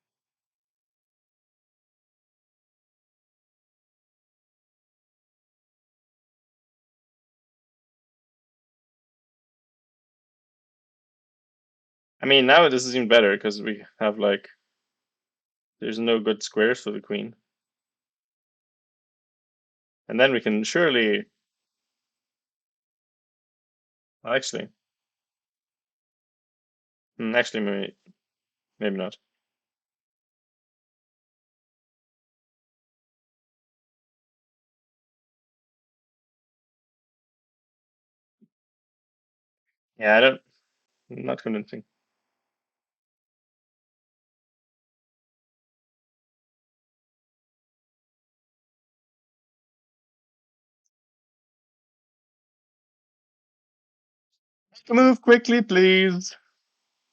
I mean, now this is even better because we have like there's no good squares for the queen, and then we can surely well, actually, actually maybe not. Yeah, I don't. Not convincing. Move quickly, please.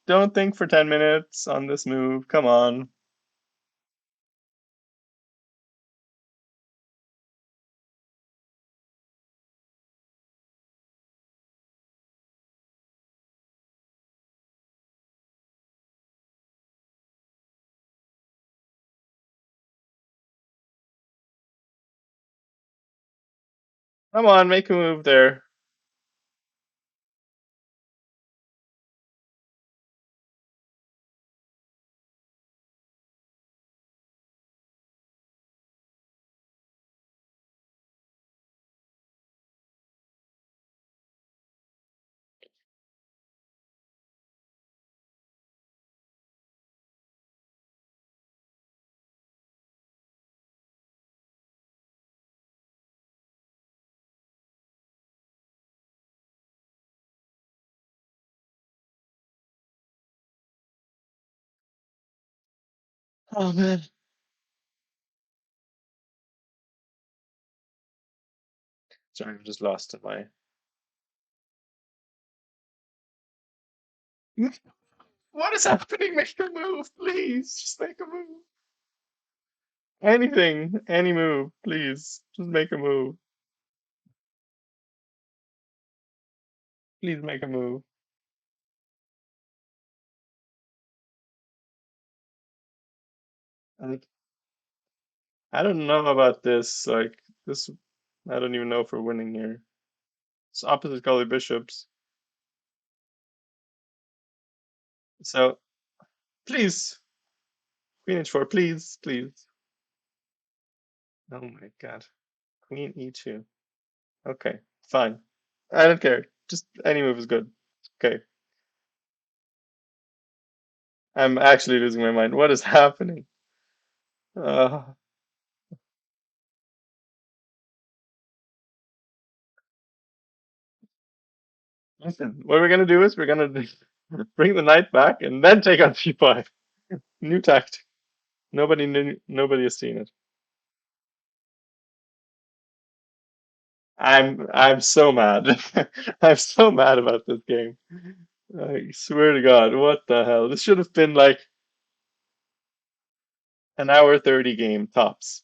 Don't think for 10 minutes on this move. Come on. Come on, make a move there. Oh man. Sorry, I'm just lost in my. What is happening? Make a move, please. Just make a move. Anything, any move, please. Just make a move. Please make a move. Like, I don't know about this. Like, this, I don't even know if we're winning here. It's opposite color bishops. So, please, Queen h4, please, please. Oh my God. Queen e2. Okay, fine. I don't care. Just any move is good. Okay. I'm actually losing my mind. What is happening? Uh, listen, what we're gonna do is we're gonna bring the knight back and then take on c5. New tactic. Nobody has seen it. I'm so mad. I'm so mad about this game. I swear to God, what the hell? This should have been like an hour 30 game tops.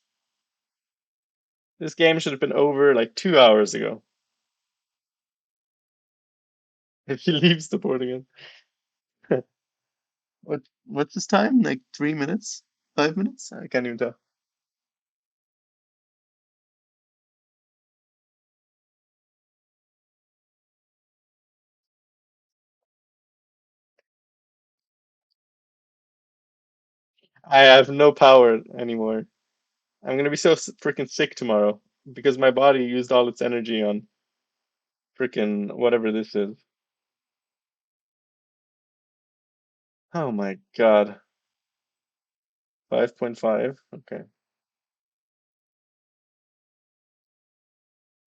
This game should have been over like 2 hours ago. If he leaves the board again. What's this time? Like 3 minutes? 5 minutes? I can't even tell. I have no power anymore. I'm gonna be so freaking sick tomorrow because my body used all its energy on freaking whatever this is. Oh my God. 5.5. Okay.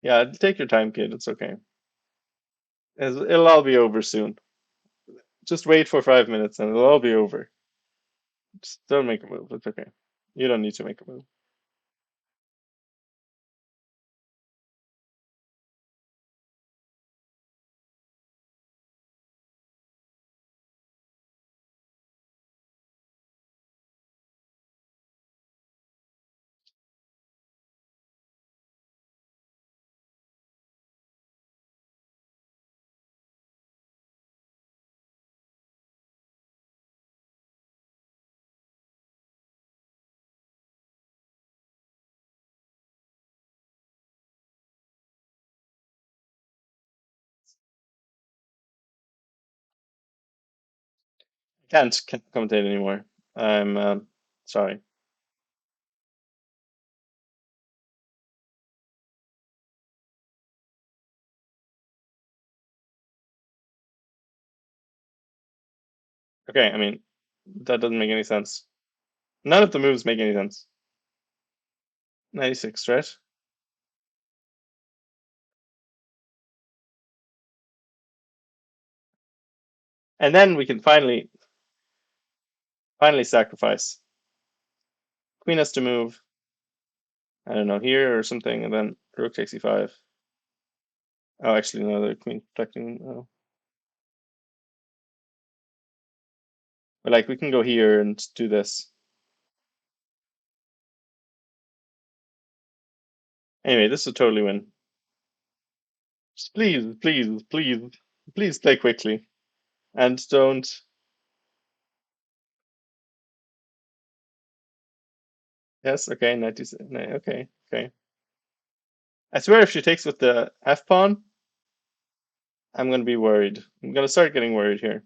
Yeah, take your time, kid. It's okay. It'll all be over soon. Just wait for 5 minutes and it'll all be over. Just don't make a move. It's okay. You don't need to make a move. Can't commentate anymore. I'm sorry. Okay, I mean that doesn't make any sense. None of the moves make any sense. 96, right? And then we can finally sacrifice. Queen has to move, I don't know, here or something, and then rook takes e5. Oh, actually, no, the queen protecting. Oh. But like, we can go here and do this. Anyway, this will totally win. Just please, please, please, please play quickly. And don't. Yes, okay, 96. Okay, okay. I swear if she takes with the F pawn, I'm going to be worried. I'm going to start getting worried here.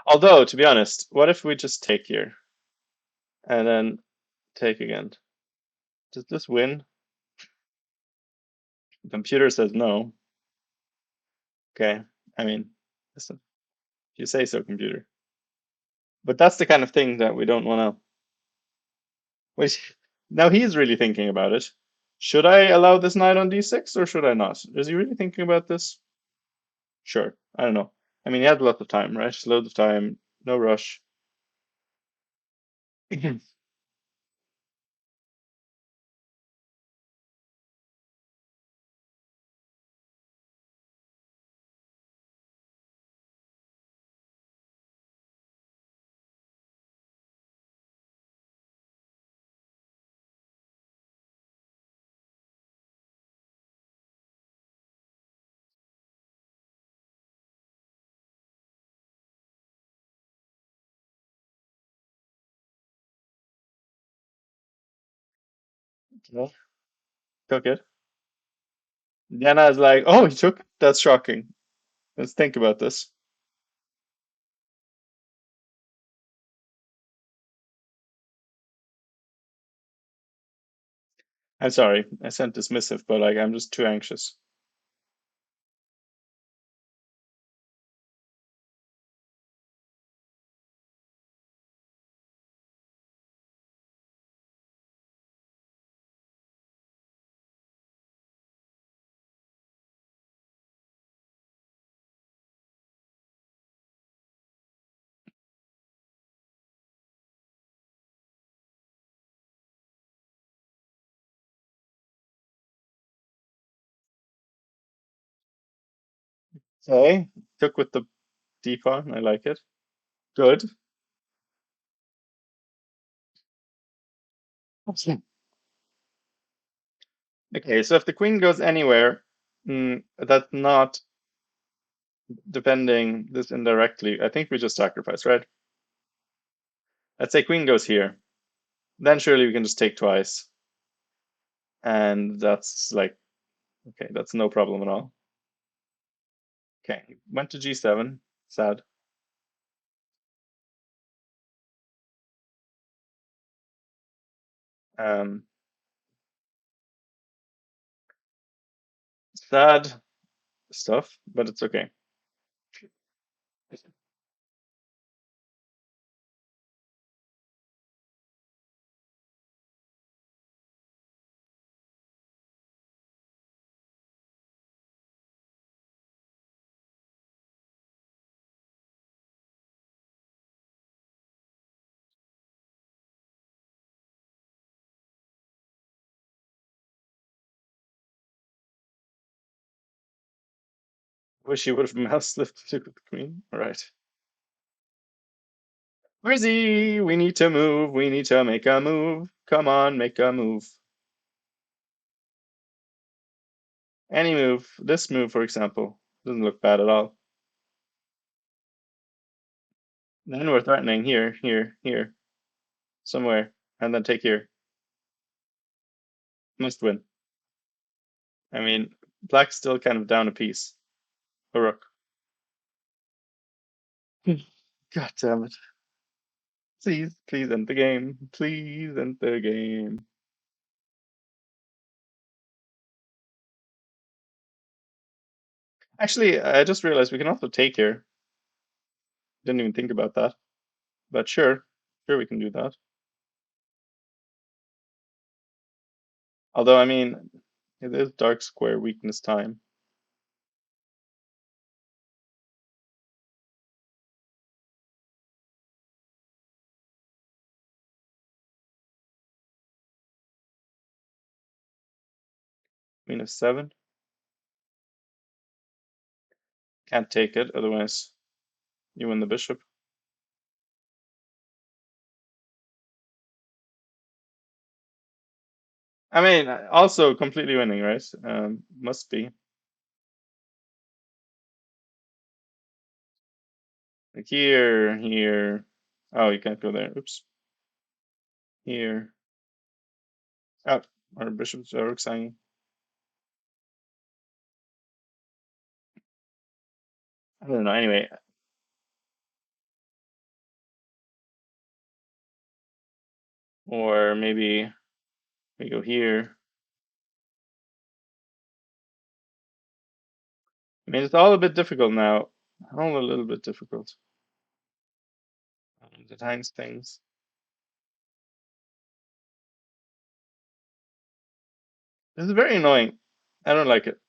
Although, to be honest, what if we just take here and then take again? Does this win? The computer says no. Okay, I mean, listen, if you say so, computer. But that's the kind of thing that we don't want to. Wait, now he's really thinking about it. Should I allow this knight on d6 or should I not? Is he really thinking about this? Sure, I don't know. I mean, he has lots of time, right? Loads of time, no rush. No, took it. Diana is like, oh, he took it? That's shocking. Let's think about this. I'm sorry, I sent dismissive, but like, I'm just too anxious. Okay, took with the d pawn. I like it. Good. Okay, so if the queen goes anywhere, that's not depending this indirectly. I think we just sacrifice, right? Let's say queen goes here. Then surely we can just take twice. And that's like, okay, that's no problem at all. Okay, went to g7. Sad. Um, sad stuff, but it's okay. Wish he would have mouse lifted with the queen. All right. Where's he? We need to move. We need to make a move. Come on, make a move. Any move. This move, for example, doesn't look bad at all. Then we're threatening here, here, here, somewhere, and then take here. Must win. I mean, black's still kind of down a piece. A rook. God damn it. Please, please end the game. Please end the game. Actually, I just realized we can also take here. Didn't even think about that. But sure. Sure, we can do that. Although, I mean, it is dark square weakness time. Queen of 7. Can't take it, otherwise you win the bishop. I mean, also completely winning, right? Must be. Like here, here. Oh, you can't go there. Oops. Here. Oh, our bishops are hanging. I don't know. Anyway, or maybe we go here. I mean, it's all a bit difficult now. All a little bit difficult. It hangs things. This is very annoying. I don't like it.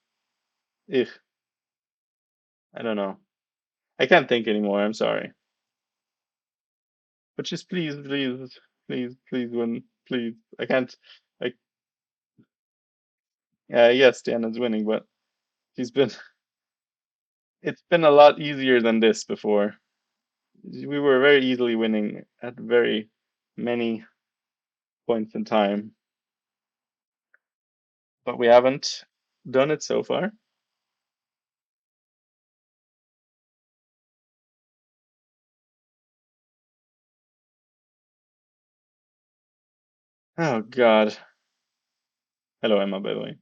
Ugh, I don't know. I can't think anymore. I'm sorry. But just please, please, please, please win. Please. I can't. I yes, Diana's winning, but she's been. It's been a lot easier than this before. We were very easily winning at very many points in time, but we haven't done it so far. Oh God. Hello, Emma, by the way.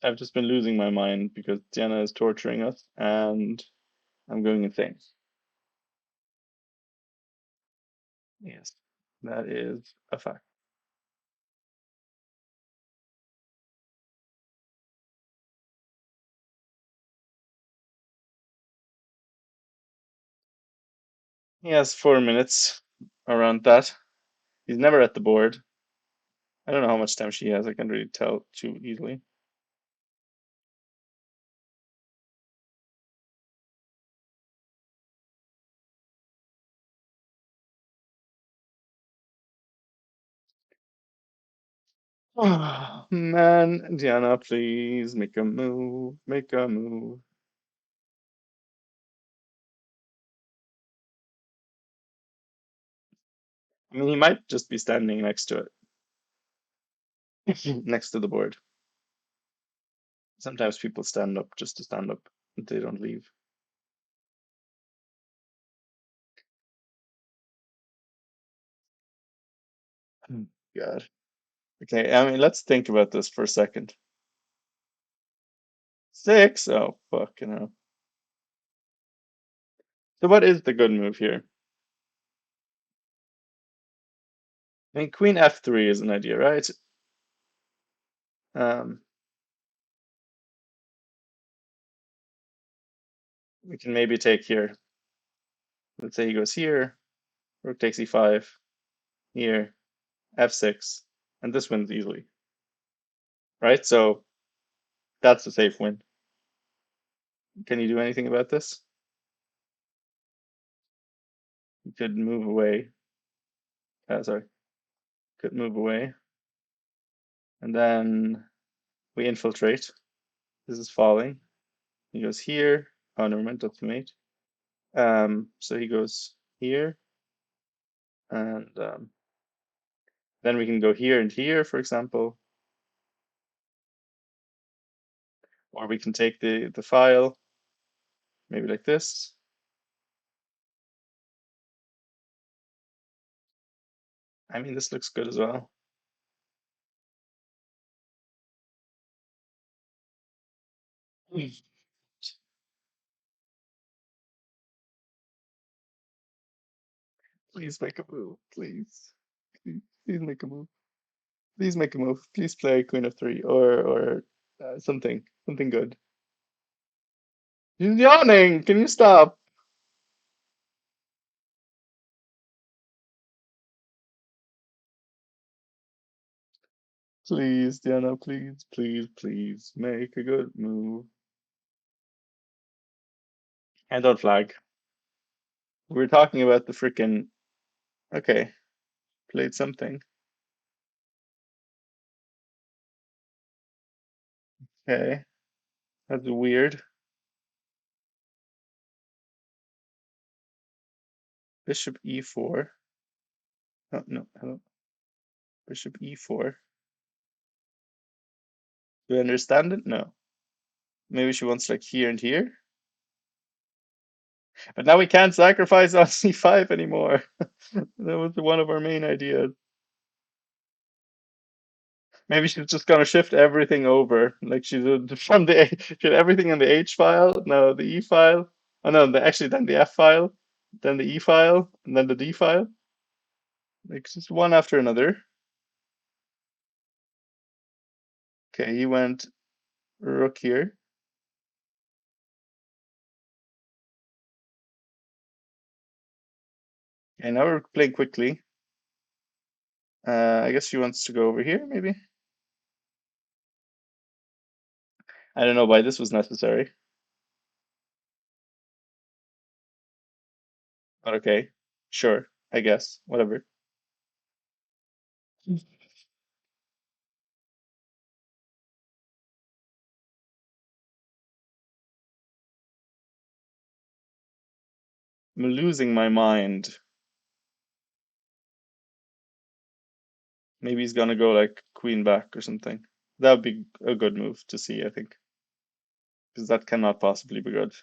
I've just been losing my mind because Diana is torturing us and I'm going insane. Yes, that is a fact. He has 4 minutes around that. He's never at the board. I don't know how much time she has. I can't really tell too easily. Oh, man, Diana, please make a move. Make a move. I mean, he might just be standing next to it, next to the board. Sometimes people stand up just to stand up. They don't leave. Oh, God. Okay, I mean, let's think about this for a second. 6? Oh, fucking hell. So what is the good move here? I mean, Queen F3 is an idea, right? Um, we can maybe take here. Let's say he goes here, rook takes e5, here, f6, and this wins easily, right? So that's a safe win. Can you do anything about this? You could move away. Sorry, could move away, and then we infiltrate. This is falling. He goes here. Oh, never mind, that's mate. So he goes here, and then we can go here and here, for example, or we can take the file, maybe like this. I mean, this looks good as well. Please make a move, please. Please make a move. Please make a move. Please play Queen of Three or something good. You're yawning. Can you stop? Please, Diana. Please make a good move. And don't flag. We're talking about the freaking. Okay, played something. Okay, that's weird. Bishop e4. Oh no, hello. Bishop e4. Do I understand it? No. Maybe she wants like here and here. But now we can't sacrifice on c5 anymore. That was one of our main ideas. Maybe she's just gonna shift everything over. Like she's from she had everything in the H file, no, the E file. Oh no, actually then the F file, then the E file, and then the D file. Like just one after another. Okay, he went rook here. Okay, now we're playing quickly. I guess she wants to go over here, maybe. I don't know why this was necessary, but okay, sure, I guess, whatever. I'm losing my mind. Maybe he's gonna go like queen back or something. That would be a good move to see, I think, because that cannot possibly be good.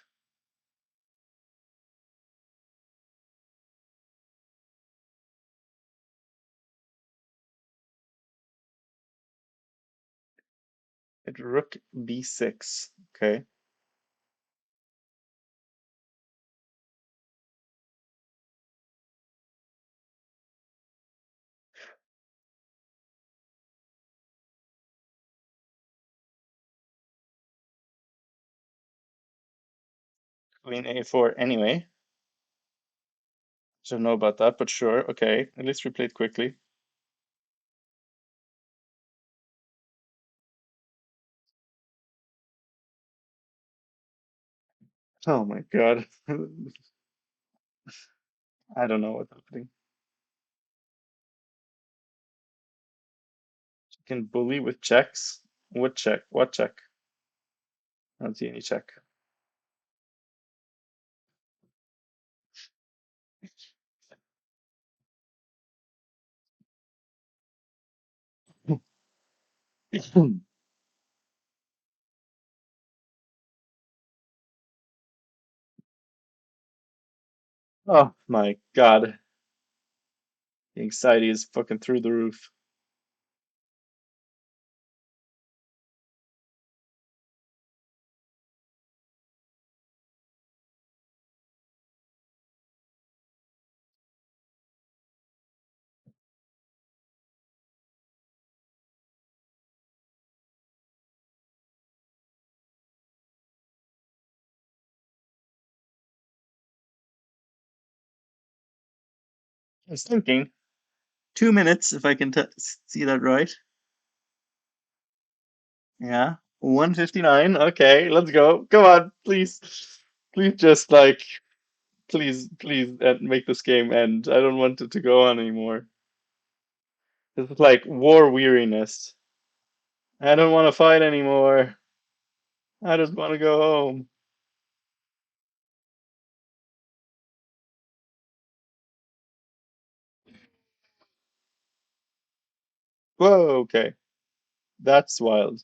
At rook b6. Okay. Queen a4 anyway. Don't know about that, but sure. Okay. At least we played quickly. Oh my God. I don't know what's happening. You can bully with checks. What check? What check? I don't see any check. Oh my God. The anxiety is fucking through the roof. I was thinking 2 minutes, if I can see that right. Yeah. 159. Okay, let's go. Come on, please. Please just like please make this game end. I don't want it to go on anymore. This is like war weariness. I don't want to fight anymore. I just want to go home. Whoa, okay. That's wild.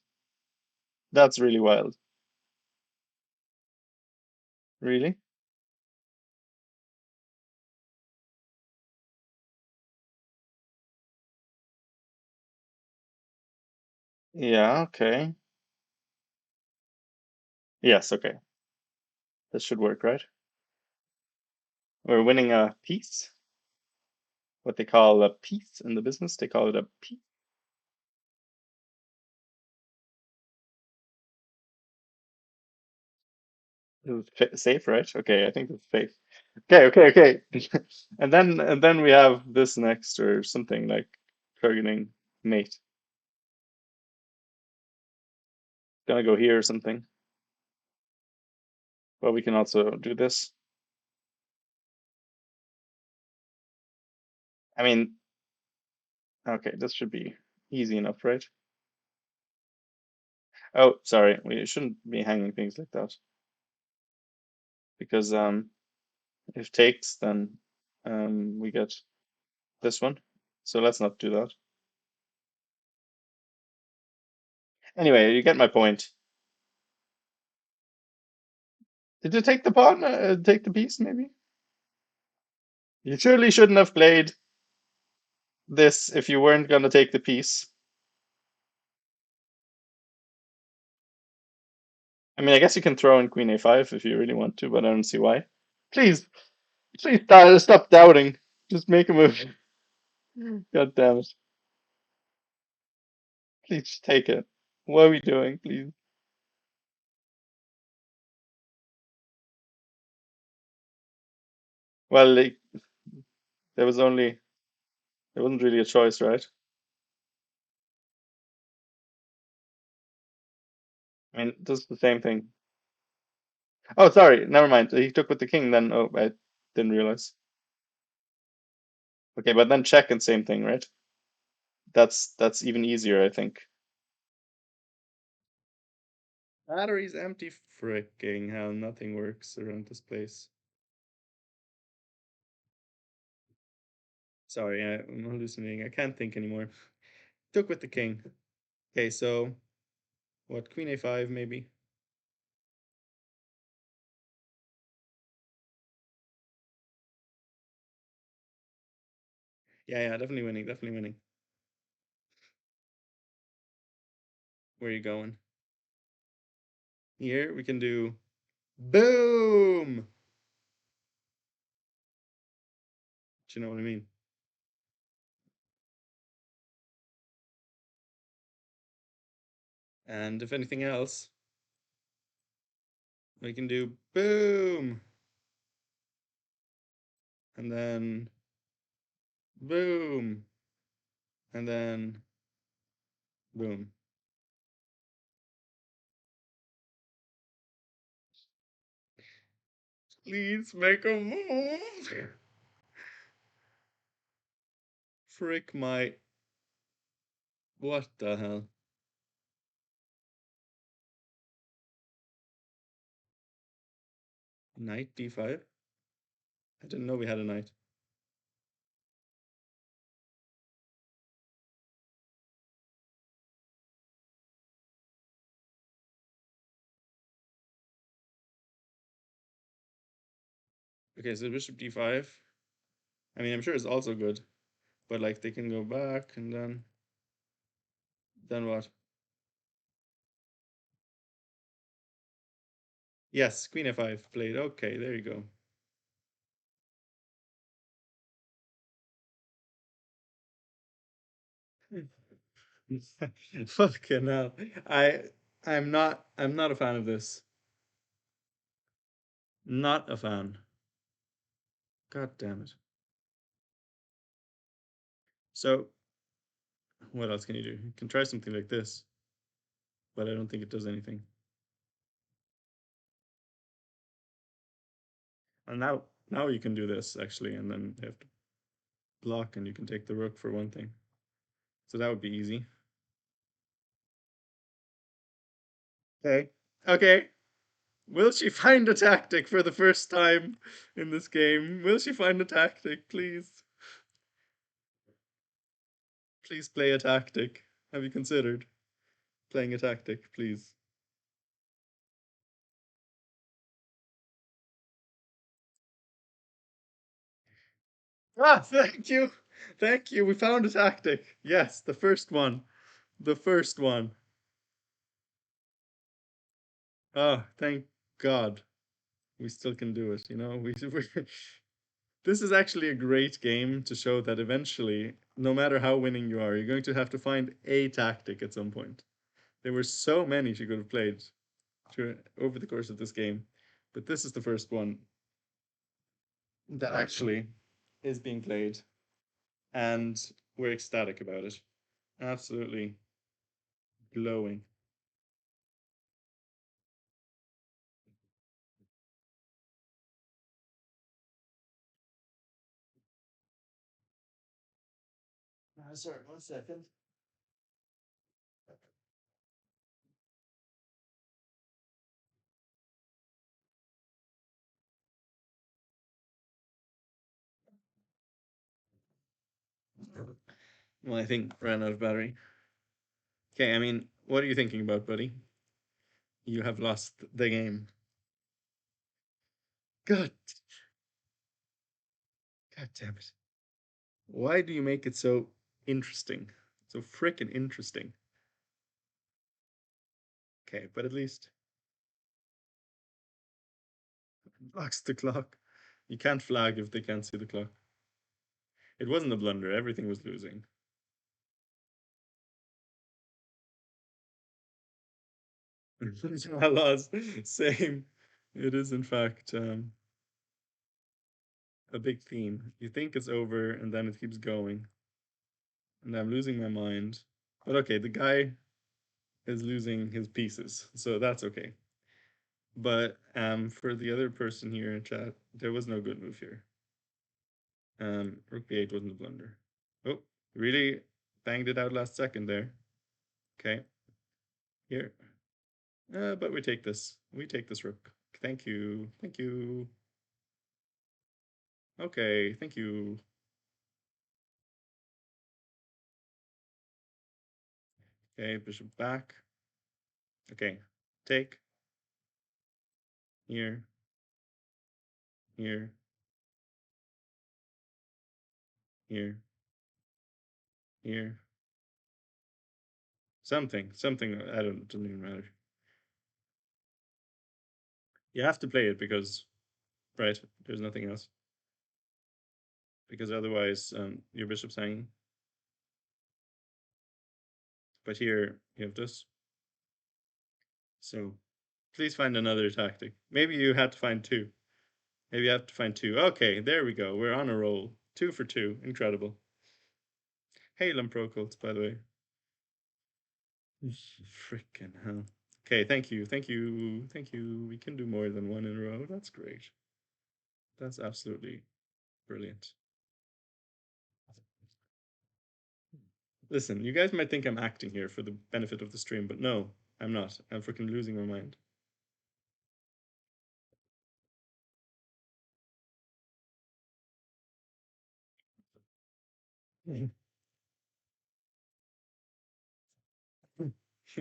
That's really wild. Really? Yeah, okay. Yes, okay. That should work, right? We're winning a piece. What they call a piece in the business, they call it a piece. This is safe, right? Okay, I think it's safe. Okay, okay, okay. And then we have this next or something like targeting mate. Gonna go here or something. But we can also do this. I mean, okay, this should be easy enough, right? Oh, sorry, we shouldn't be hanging things like that because if takes, then we get this one. So let's not do that. Anyway, you get my point. Did you take the pawn? Take the piece, maybe? You surely shouldn't have played this if you weren't gonna take the piece. I mean, I guess you can throw in Queen A5 if you really want to, but I don't see why. Please, please stop doubting. Just make a move. God damn it. Please just take it. What are we doing, please? Well, there was only, there wasn't really a choice, right? I mean, just the same thing. Oh, sorry, never mind. He took with the king then. Oh, I didn't realize. Okay, but then check and same thing, right? That's even easier, I think. Battery's empty. Fricking hell, nothing works around this place. Sorry, I'm hallucinating. I can't think anymore. Took with the king. Okay, so what? Queen A5 maybe? Yeah, yeah, definitely winning, definitely winning. Where are you going? Here we can do boom. Do you know what I mean? And if anything else, we can do boom, and then boom, and then boom. Please make a move. Frick my. What the hell? Knight d5? I didn't know we had a knight. Okay, so bishop d5. I mean, I'm sure it's also good, but like they can go back and then what? Yes, queen f5 played. Okay, there you go. Fucking hell. I'm not a fan of this. Not a fan. God damn it. So what else can you do? You can try something like this, but I don't think it does anything. And now you can do this actually, and then you have to block and you can take the rook for one thing. So that would be easy. Okay. Okay. Will she find a tactic for the first time in this game? Will she find a tactic, please? Please play a tactic. Have you considered playing a tactic, please? Ah, thank you. Thank you. We found a tactic. Yes, the first one. The first one. Oh, thank God. We still can do it, you know? This is actually a great game to show that eventually, no matter how winning you are, you're going to have to find a tactic at some point. There were so many she could have played over the course of this game, but this is the first one that actually is being played, and we're ecstatic about it. Absolutely glowing. Sorry, 1 second. Well, I think ran out of battery. Okay, I mean, what are you thinking about, buddy? You have lost the game. God, God damn it. Why do you make it so interesting? So freaking interesting. Okay, but at least blocks the clock. You can't flag if they can't see the clock. It wasn't a blunder, everything was losing. I lost. Same. It is, in fact, a big theme. You think it's over, and then it keeps going. And I'm losing my mind. But okay, the guy is losing his pieces, so that's okay. But for the other person here in chat, there was no good move here. Rook b8 wasn't a blunder. Oh, really banged it out last second there. Okay, here. But we take this. We take this rook. Thank you. Thank you. Okay, thank you. Okay, bishop back. Okay, take. Here, here, here, here. Something. I don't. Doesn't even matter. You have to play it because, right? There's nothing else. Because otherwise, your bishop's hanging. But here you have this. So please find another tactic. Maybe you had to find two. Maybe you have to find two. Okay, there we go. We're on a roll. 2 for 2. Incredible. Hey, Lumprocults, by the way. Freaking hell. Okay, thank you. Thank you. Thank you. We can do more than one in a row. That's great. That's absolutely brilliant. Listen, you guys might think I'm acting here for the benefit of the stream, but no, I'm not. I'm freaking losing my mind.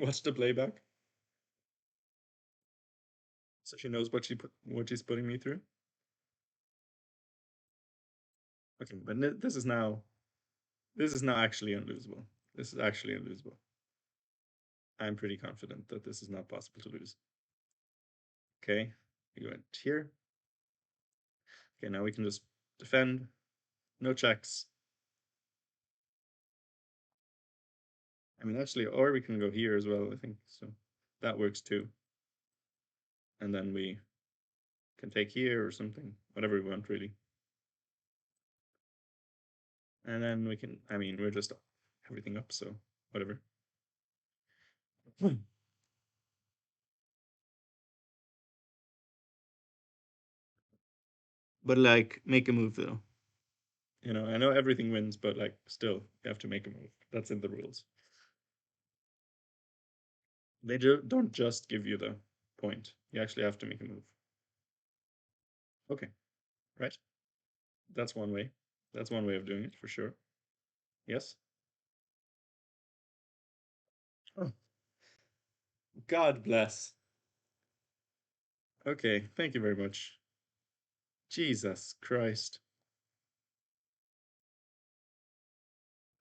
Watch the playback. So she knows what she's putting me through. Okay, but this is now actually unlosable. This is actually unlosable. I'm pretty confident that this is not possible to lose. Okay, we went here. Okay, now we can just defend. No checks. I mean, actually, or we can go here as well, I think. So that works too. And then we can take here or something, whatever we want, really. And then we can, I mean, we're just everything up, so whatever. But like, make a move though. You know, I know everything wins, but like, still, you have to make a move. That's in the rules. They don't just give you the point. You actually have to make a move. Okay, right? That's one way. That's one way of doing it for sure. Yes. Oh, God bless. Okay, thank you very much. Jesus Christ.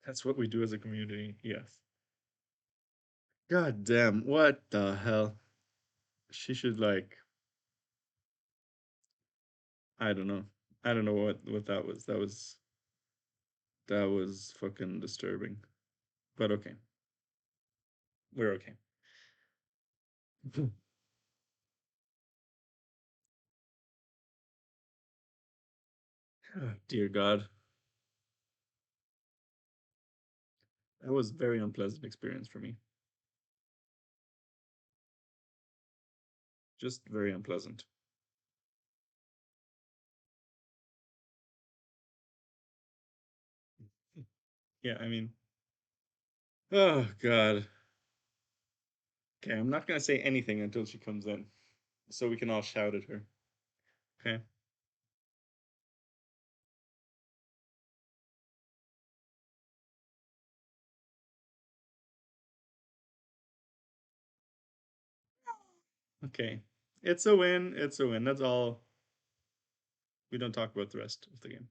That's what we do as a community. Yes. God damn, what the hell? She should like, I don't know. I don't know what that was. That was fucking disturbing. But okay. We're okay. Dear God. That was a very unpleasant experience for me. Just very unpleasant. Yeah, I mean, oh God. Okay, I'm not gonna say anything until she comes in, so we can all shout at her. Okay. Okay. It's a win. It's a win. That's all. We don't talk about the rest of the game.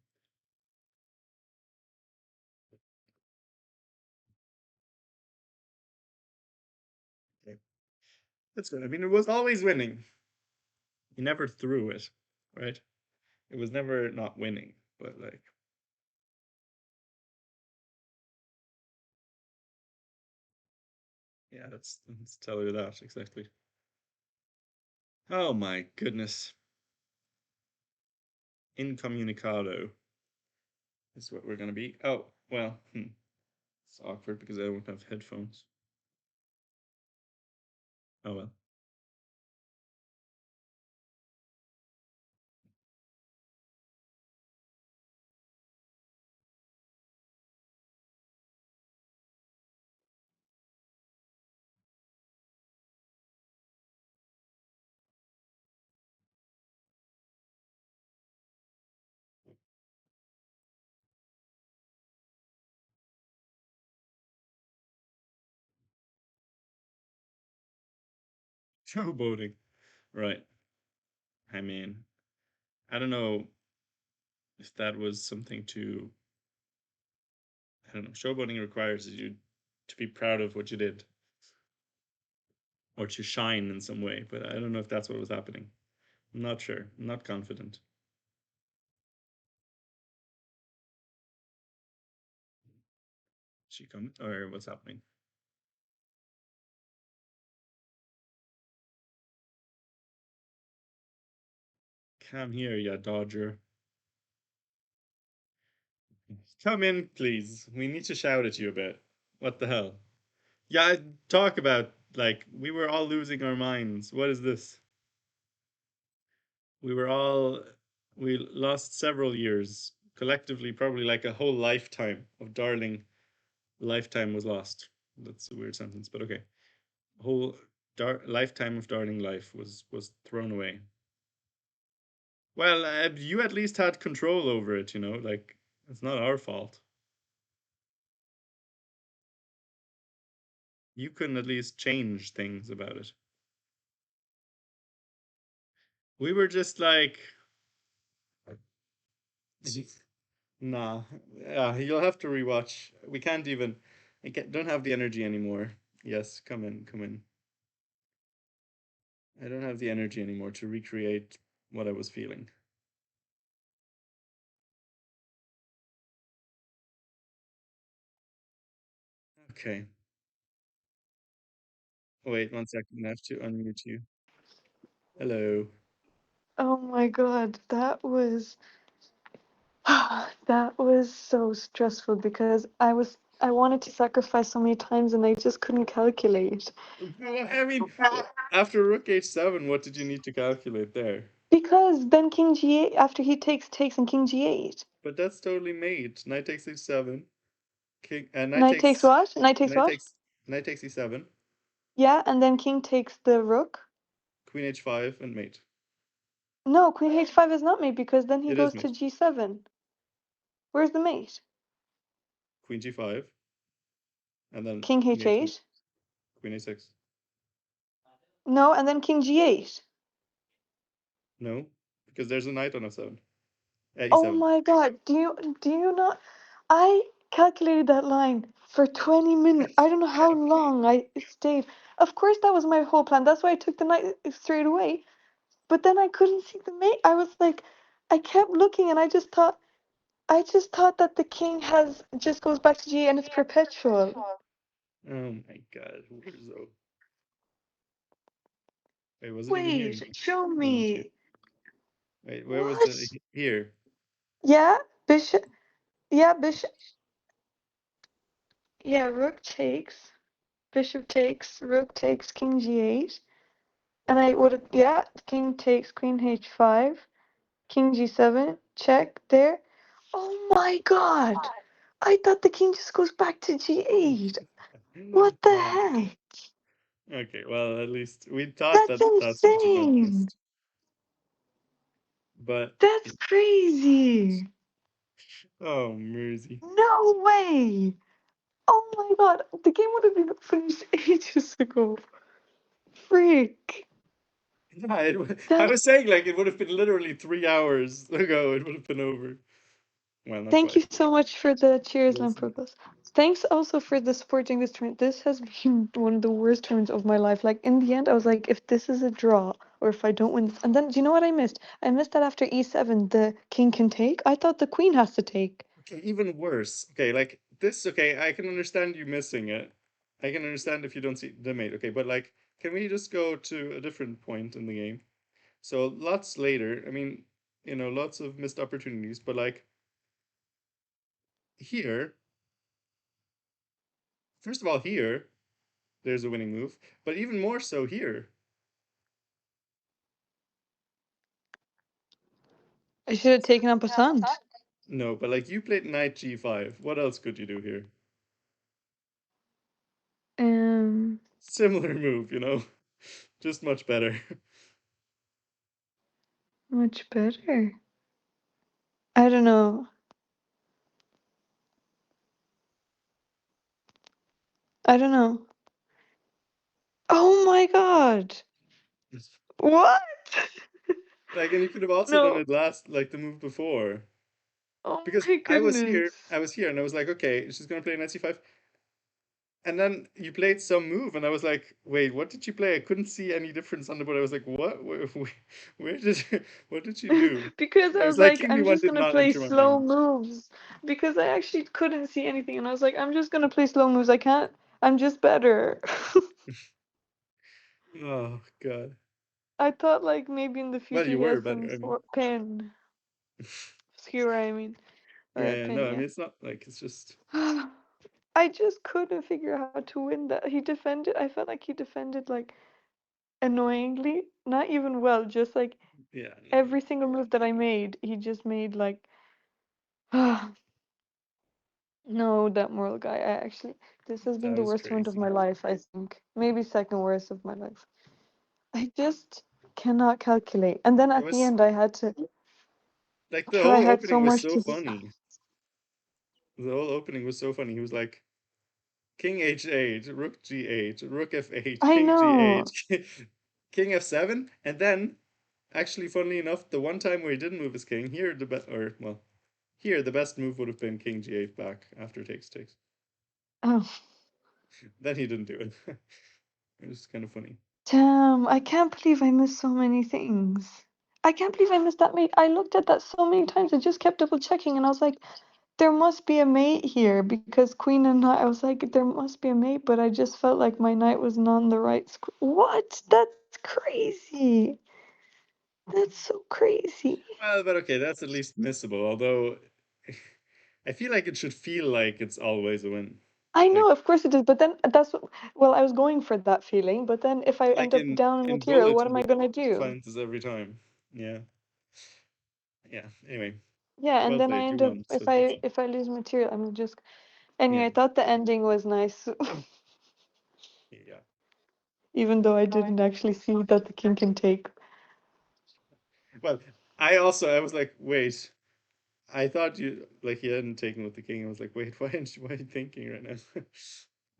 Okay. That's good. I mean, it was always winning. He never threw it, right? It was never not winning, but like, yeah, let's tell you that exactly. Oh my goodness. Incommunicado is what we're gonna be. Oh, well, it's awkward because I don't have headphones. Oh well. Showboating. Right. I mean, I don't know if that was something to, I don't know, showboating requires you to be proud of what you did or to shine in some way, but I don't know if that's what was happening. I'm not sure. I'm not confident. She come or what's happening? Come here, ya Dodger. Come in, please. We need to shout at you a bit. What the hell? Yeah, talk about like we were all losing our minds. What is this? We were all we lost several years collectively, probably like a whole lifetime of Darling. Lifetime was lost. That's a weird sentence, but okay. A whole lifetime of Darling life was thrown away. Well, you at least had control over it, you know. Like it's not our fault. You couldn't at least change things about it. We were just like, nah. Yeah, you'll have to rewatch. We can't even. Don't have the energy anymore. Yes, come in, come in. I don't have the energy anymore to recreate what I was feeling. Okay. Wait 1 second. I have to unmute you. Hello.
Oh my God, that was that was so stressful because I wanted to sacrifice so many times and I just couldn't calculate.
Well, I mean, after Rook H7, what did you need to calculate there?
Because then King G8 after he takes and King G8.
But that's totally mate. Knight takes H7. King and
Knight takes what? Knight takes
knight
what?
takes knight takes E7.
Yeah, and then King takes the rook.
Queen H5 and mate.
No, Queen H5 is not mate because then he
It is
goes to
mate.
G7. Where's the mate?
Queen G5 and then
King
mate
H8?
Queen A6.
No, and then King G8.
No, because there's a knight on F7.
Oh
E7.
my God, do you not? I calculated that line for 20 minutes. I don't know how long I stayed. Of course, that was my whole plan. That's why I took the knight straight away. But then I couldn't see the mate. I was like, I kept looking, and I just thought that the king has just goes back to G and it's perpetual.
Oh my God, Warzo. Wait, was it even here?
Wait, show
No, not here.
me.
Wait, where was
What?
it? Here.
Yeah, bishop. Yeah, bishop. Yeah, rook takes. Bishop takes. Rook takes. King G8. And I would have. Yeah, king takes. Queen H5. King G7. Check there. Oh my god! I thought the king just goes back to G8. What the
Oh,
heck?
okay. Well, at least we thought
That's
that that's what you
insane.
noticed, but
That's crazy.
oh, mercy.
No way. Oh my god. The game would have been finished ages ago. Freak.
Yeah, I
That.
was saying like it would have been literally 3 hours ago. It would have been over. Well, not
Thank
quite.
you so much for the cheers,
Close enough.
Lampropos. Thanks also for the supporting this tournament. This has been one of the worst tournaments of my life. Like in the end, I was like, if this is a draw or if I don't win this, and then do you know what I missed? I missed that after E7, the king can take. I thought the queen has to take.
Okay, even worse. Okay, like this. Okay, I can understand you missing it. I can understand if you don't see the mate. Okay, but like, can we just go to a different point in the game? So lots later. I mean, lots of missed opportunities. But like here, first of all, here there's a winning move. But even more so here.
I should have taken up a sant.
No, but like you played knight g5. What else could you do here?
Um,
Similar move, just much better.
much better. I don't know. I don't know. Oh my god. What?
Like, and you could have also done
No.
it last, like the move before.
Oh
Because
my
I was
goodness.
here, I was here, and I was like, okay, she's gonna play knight c5. And then you played some move, and I was like, wait, what did you play? I couldn't see any difference on the board. I was like, what? Where did, what did you do?
Because
I
I
was
was
like,
like,
King
I'm
B1
just
did
gonna
not
play
enter my
slow
mind.
moves. Because I actually couldn't see anything, and I was like, I'm just gonna play slow moves. I can't. I'm just better.
Oh, God.
I thought like maybe in the
Well,
future
you
he
were
has
better.
some
I mean,
pin. Skewer, I mean, or a
yeah, no,
pin,
I mean,
yeah.
it's not like it's just,
I just couldn't figure out how to win that. He defended. I felt like he defended like annoyingly, not even well. Just like
yeah, no,
every single move that I made, he just made like. No, that moral guy. I actually, this has been
that
the
was
worst moment of my
crazy.
life, I think. Maybe second worst of my life. I just cannot calculate. And then
It
at the
was
end, I had to
like the
try. I
whole
had so
opening was
much
so
to decide.
funny. The whole opening was so funny. He was like, King h8, Rook g8, Rook f8,
I
King
know.
g8, King f7, and then, actually, funnily enough, the one time where he didn't move his king, here the best, or well, here the best move would have been King g8 back after takes takes.
Oh,
Then he didn't do it. It was kind of funny.
damn. I can't believe I missed so many things. I can't believe I missed that mate. I looked at that so many times. I just kept double checking and I was like, there must be a mate here because queen and knight. I was like, there must be a mate, but I just felt like my knight was not on the right square. What? That's crazy. That's so crazy.
Well, but okay, that's at least missable, although I feel like it should feel like it's always a win.
I
Like,
know, of course it is, but then that's what, well, I was going for that feeling, but then if I
like
end up
in,
down in
in
material,
bullet
what am I gonna do?
finds every time. Yeah. Yeah. Anyway,
Yeah, and
well
then I
played. You
end up
won, so GG.
if I lose material, I'm just
Yeah.
anyway. I thought the ending was nice,
Yeah.
even though I didn't actually see that the king can take.
Well, I was like, wait, I thought you like he hadn't taken with the king. I was like, wait, why are you thinking right now?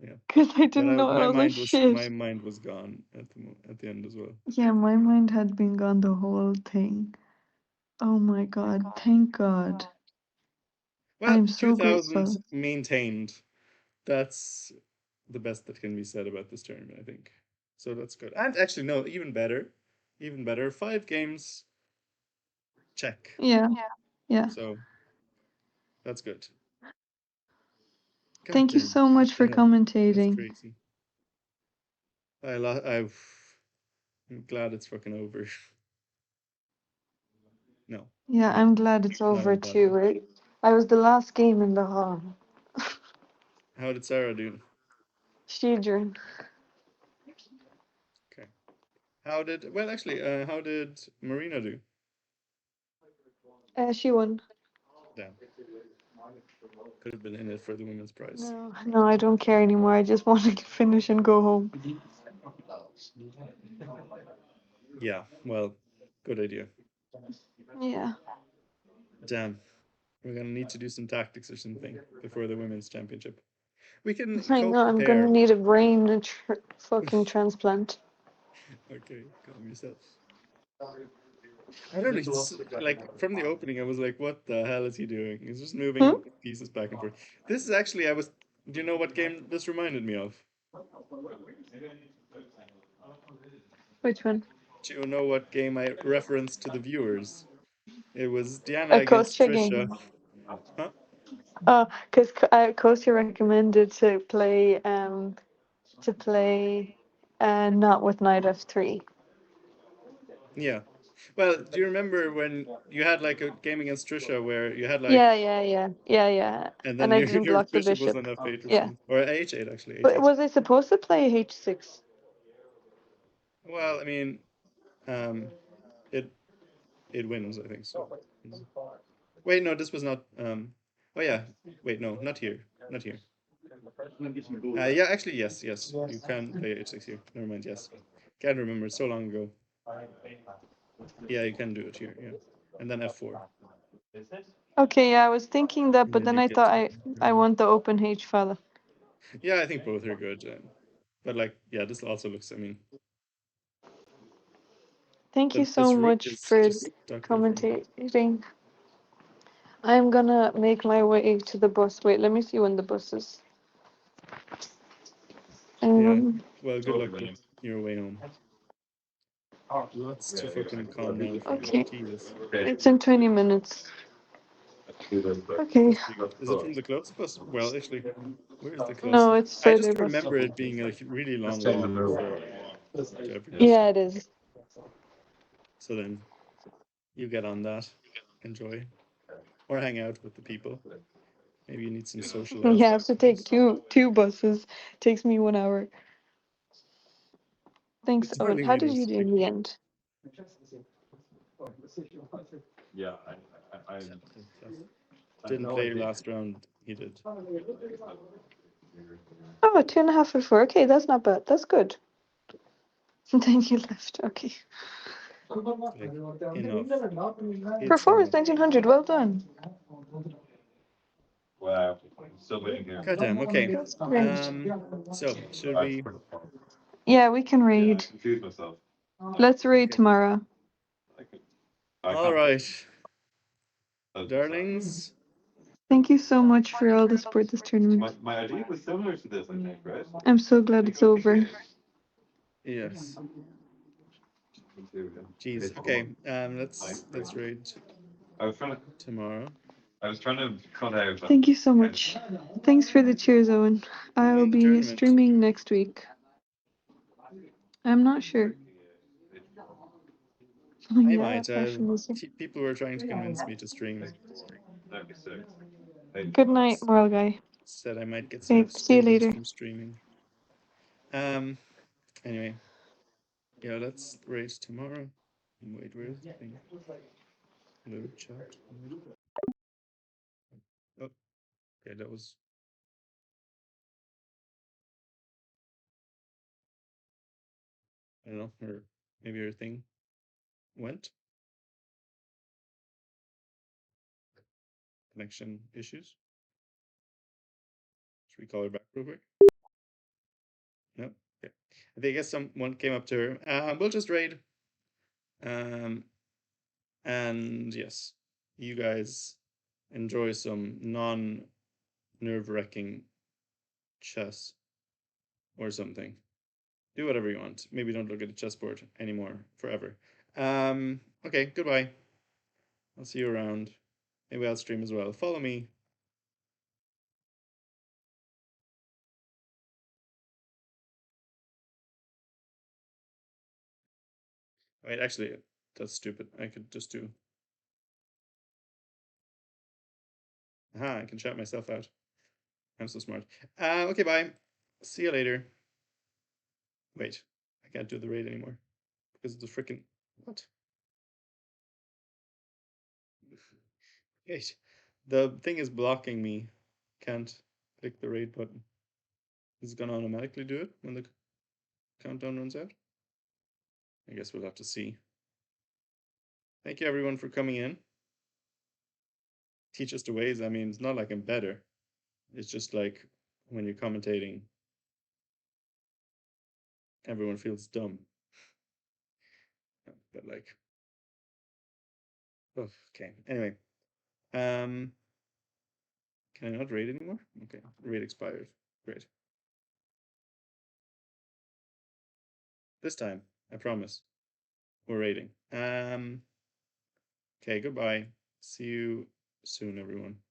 Yeah.
Because I
But
didn't know, and I was like,
my
shit.
mind was gone at the end as well.
Yeah, my mind had been gone the whole thing. Oh my god, thank God.
Well,
I'm so
2000
grateful.
maintained. That's the best that can be said about this tournament, I think. So that's good. And actually, no, even better. Even better. 5 games, check.
Yeah, yeah.
So that's good. God
Thank you
damn.
so much for
Yeah, that's
commentating.
crazy. I'm glad it's fucking over. No,
Yeah,
no,
I'm glad it's
not
over
I'm glad.
too. I was the last game in the hall.
How did Sarah do?
Shidrin.
Okay. Well, actually, how did Marina do?
She won.
Damn, could have been in it for the women's prize.
No, no, I don't care anymore. I just want to finish and go home.
Yeah, well, good idea.
Yeah.
Damn, we're gonna need to do some tactics or something before the women's championship. We can
I know, I'm gonna
co-prepare.
need a brain fucking transplant.
Okay, calm yourself. I don't know. It's like from the opening, I was like, "What the hell is he doing?" He's just
Hmm?
moving pieces back and forth. This is actually, I was. Do you know what game this reminded me of?
Which one?
Do you know what game I referenced to the viewers? It was Diana
A
against
Kostya
Trisha.
game.
Huh?
Oh, because Kostya recommended to play not with knight f3.
Yeah. Well, do you remember when you had like a game against Trisha where you had like,
Yeah, yeah, yeah, yeah, yeah.
and then
And I
your
didn't
your
block the
bishop was
bishop.
on f8 or
Yeah.
something, or h8 actually,
But
h8.
was I supposed to play h6?
Well, I mean, um, it it wins, I think so. Mm. Wait, no, this was not. Oh yeah, wait, no, not here, not here. Yeah, actually, yes, yes, you can play h6 here. Never mind, yes. Can't remember, so long ago. Yeah, you can do it here, yeah, and then f4,
Okay, yeah, I was thinking that,
and
but
then
then
you
I
get
thought
to
I want the open H fella.
Yeah, I think both are good. But like, yeah, this also looks. I mean,
Thank you so
this rook
much
is
for
just stuck there for me.
commentating. I'm gonna make my way to the bus. Wait, let me see when the bus is.
Yeah.
Um,
Well, good luck with your way home. Lots to fucking calm down for.
okay,
Jesus.
it's in 20 minutes. Okay,
Is it from the close bus? Well, actually, where is the
no,
closest?
it's
I
further
just
bus.
remember it being a really long walk before to every bus
Yeah,
stop.
it is.
So then you get on that, enjoy, or hang out with the people. Maybe you need some
You
socialized
have to take
cues.
two buses. Takes me 1 hour. Thanks, Owen.
Darling
How did you
Venus.
do in the end?
Tough. Didn't play last round. He did.
Oh, 2.5 for 4. Okay, that's not bad. That's good. Then you left. Okay.
Like enough.
For
It's
4 is
enough.
1900. Well done.
Goddamn. Okay.
That's great.
So should we?
Yeah, we can raid. Let's raid
Okay.
tomorrow.
All right, darlings.
Thank you so much for all the support this tournament. I'm so glad it's over.
Yes. Jeez. Okay. Let's raid tomorrow.
Thank you so much. Thanks for the cheers, Owen.
You
I'll
won the
be
tournament.
streaming next week. I'm not sure.
I
Yeah,
might.
fashionism.
People were trying to convince me to stream.
Good night, Moral Guy.
Said I might get
Okay, see you
students
later.
from streaming. Um. Anyway, yeah. Let's raid tomorrow. Wait, where's the thing? Load chat. Oh, okay. That was. I don't know. Or maybe your thing went. Connection issues. Should we call her back real quick? No. Okay. I guess someone came up to her. We'll just raid. Um, and yes, you guys enjoy some non-nerve-wracking chess or something. Do whatever you want. Maybe don't look at the chessboard anymore forever. Okay, goodbye. I'll see you around. Maybe I'll stream as well. Follow me. Wait, actually, that's stupid. I could just do. Aha, I can shout myself out. I'm so smart. Okay, bye. See you later. Wait, I can't do the raid anymore because of the freaking what? Wait, the thing is blocking me. Can't click the raid button. Is it gonna automatically do it when the countdown runs out? I guess we'll have to see. Thank you everyone for coming in. Teach us the ways. I mean, it's not like I'm better. It's just like when you're commentating, everyone feels dumb. But like, oh, okay. Anyway, um, can I not raid anymore? Okay, raid expired. Great. This time, I promise, we're raiding. Okay, goodbye. See you soon, everyone.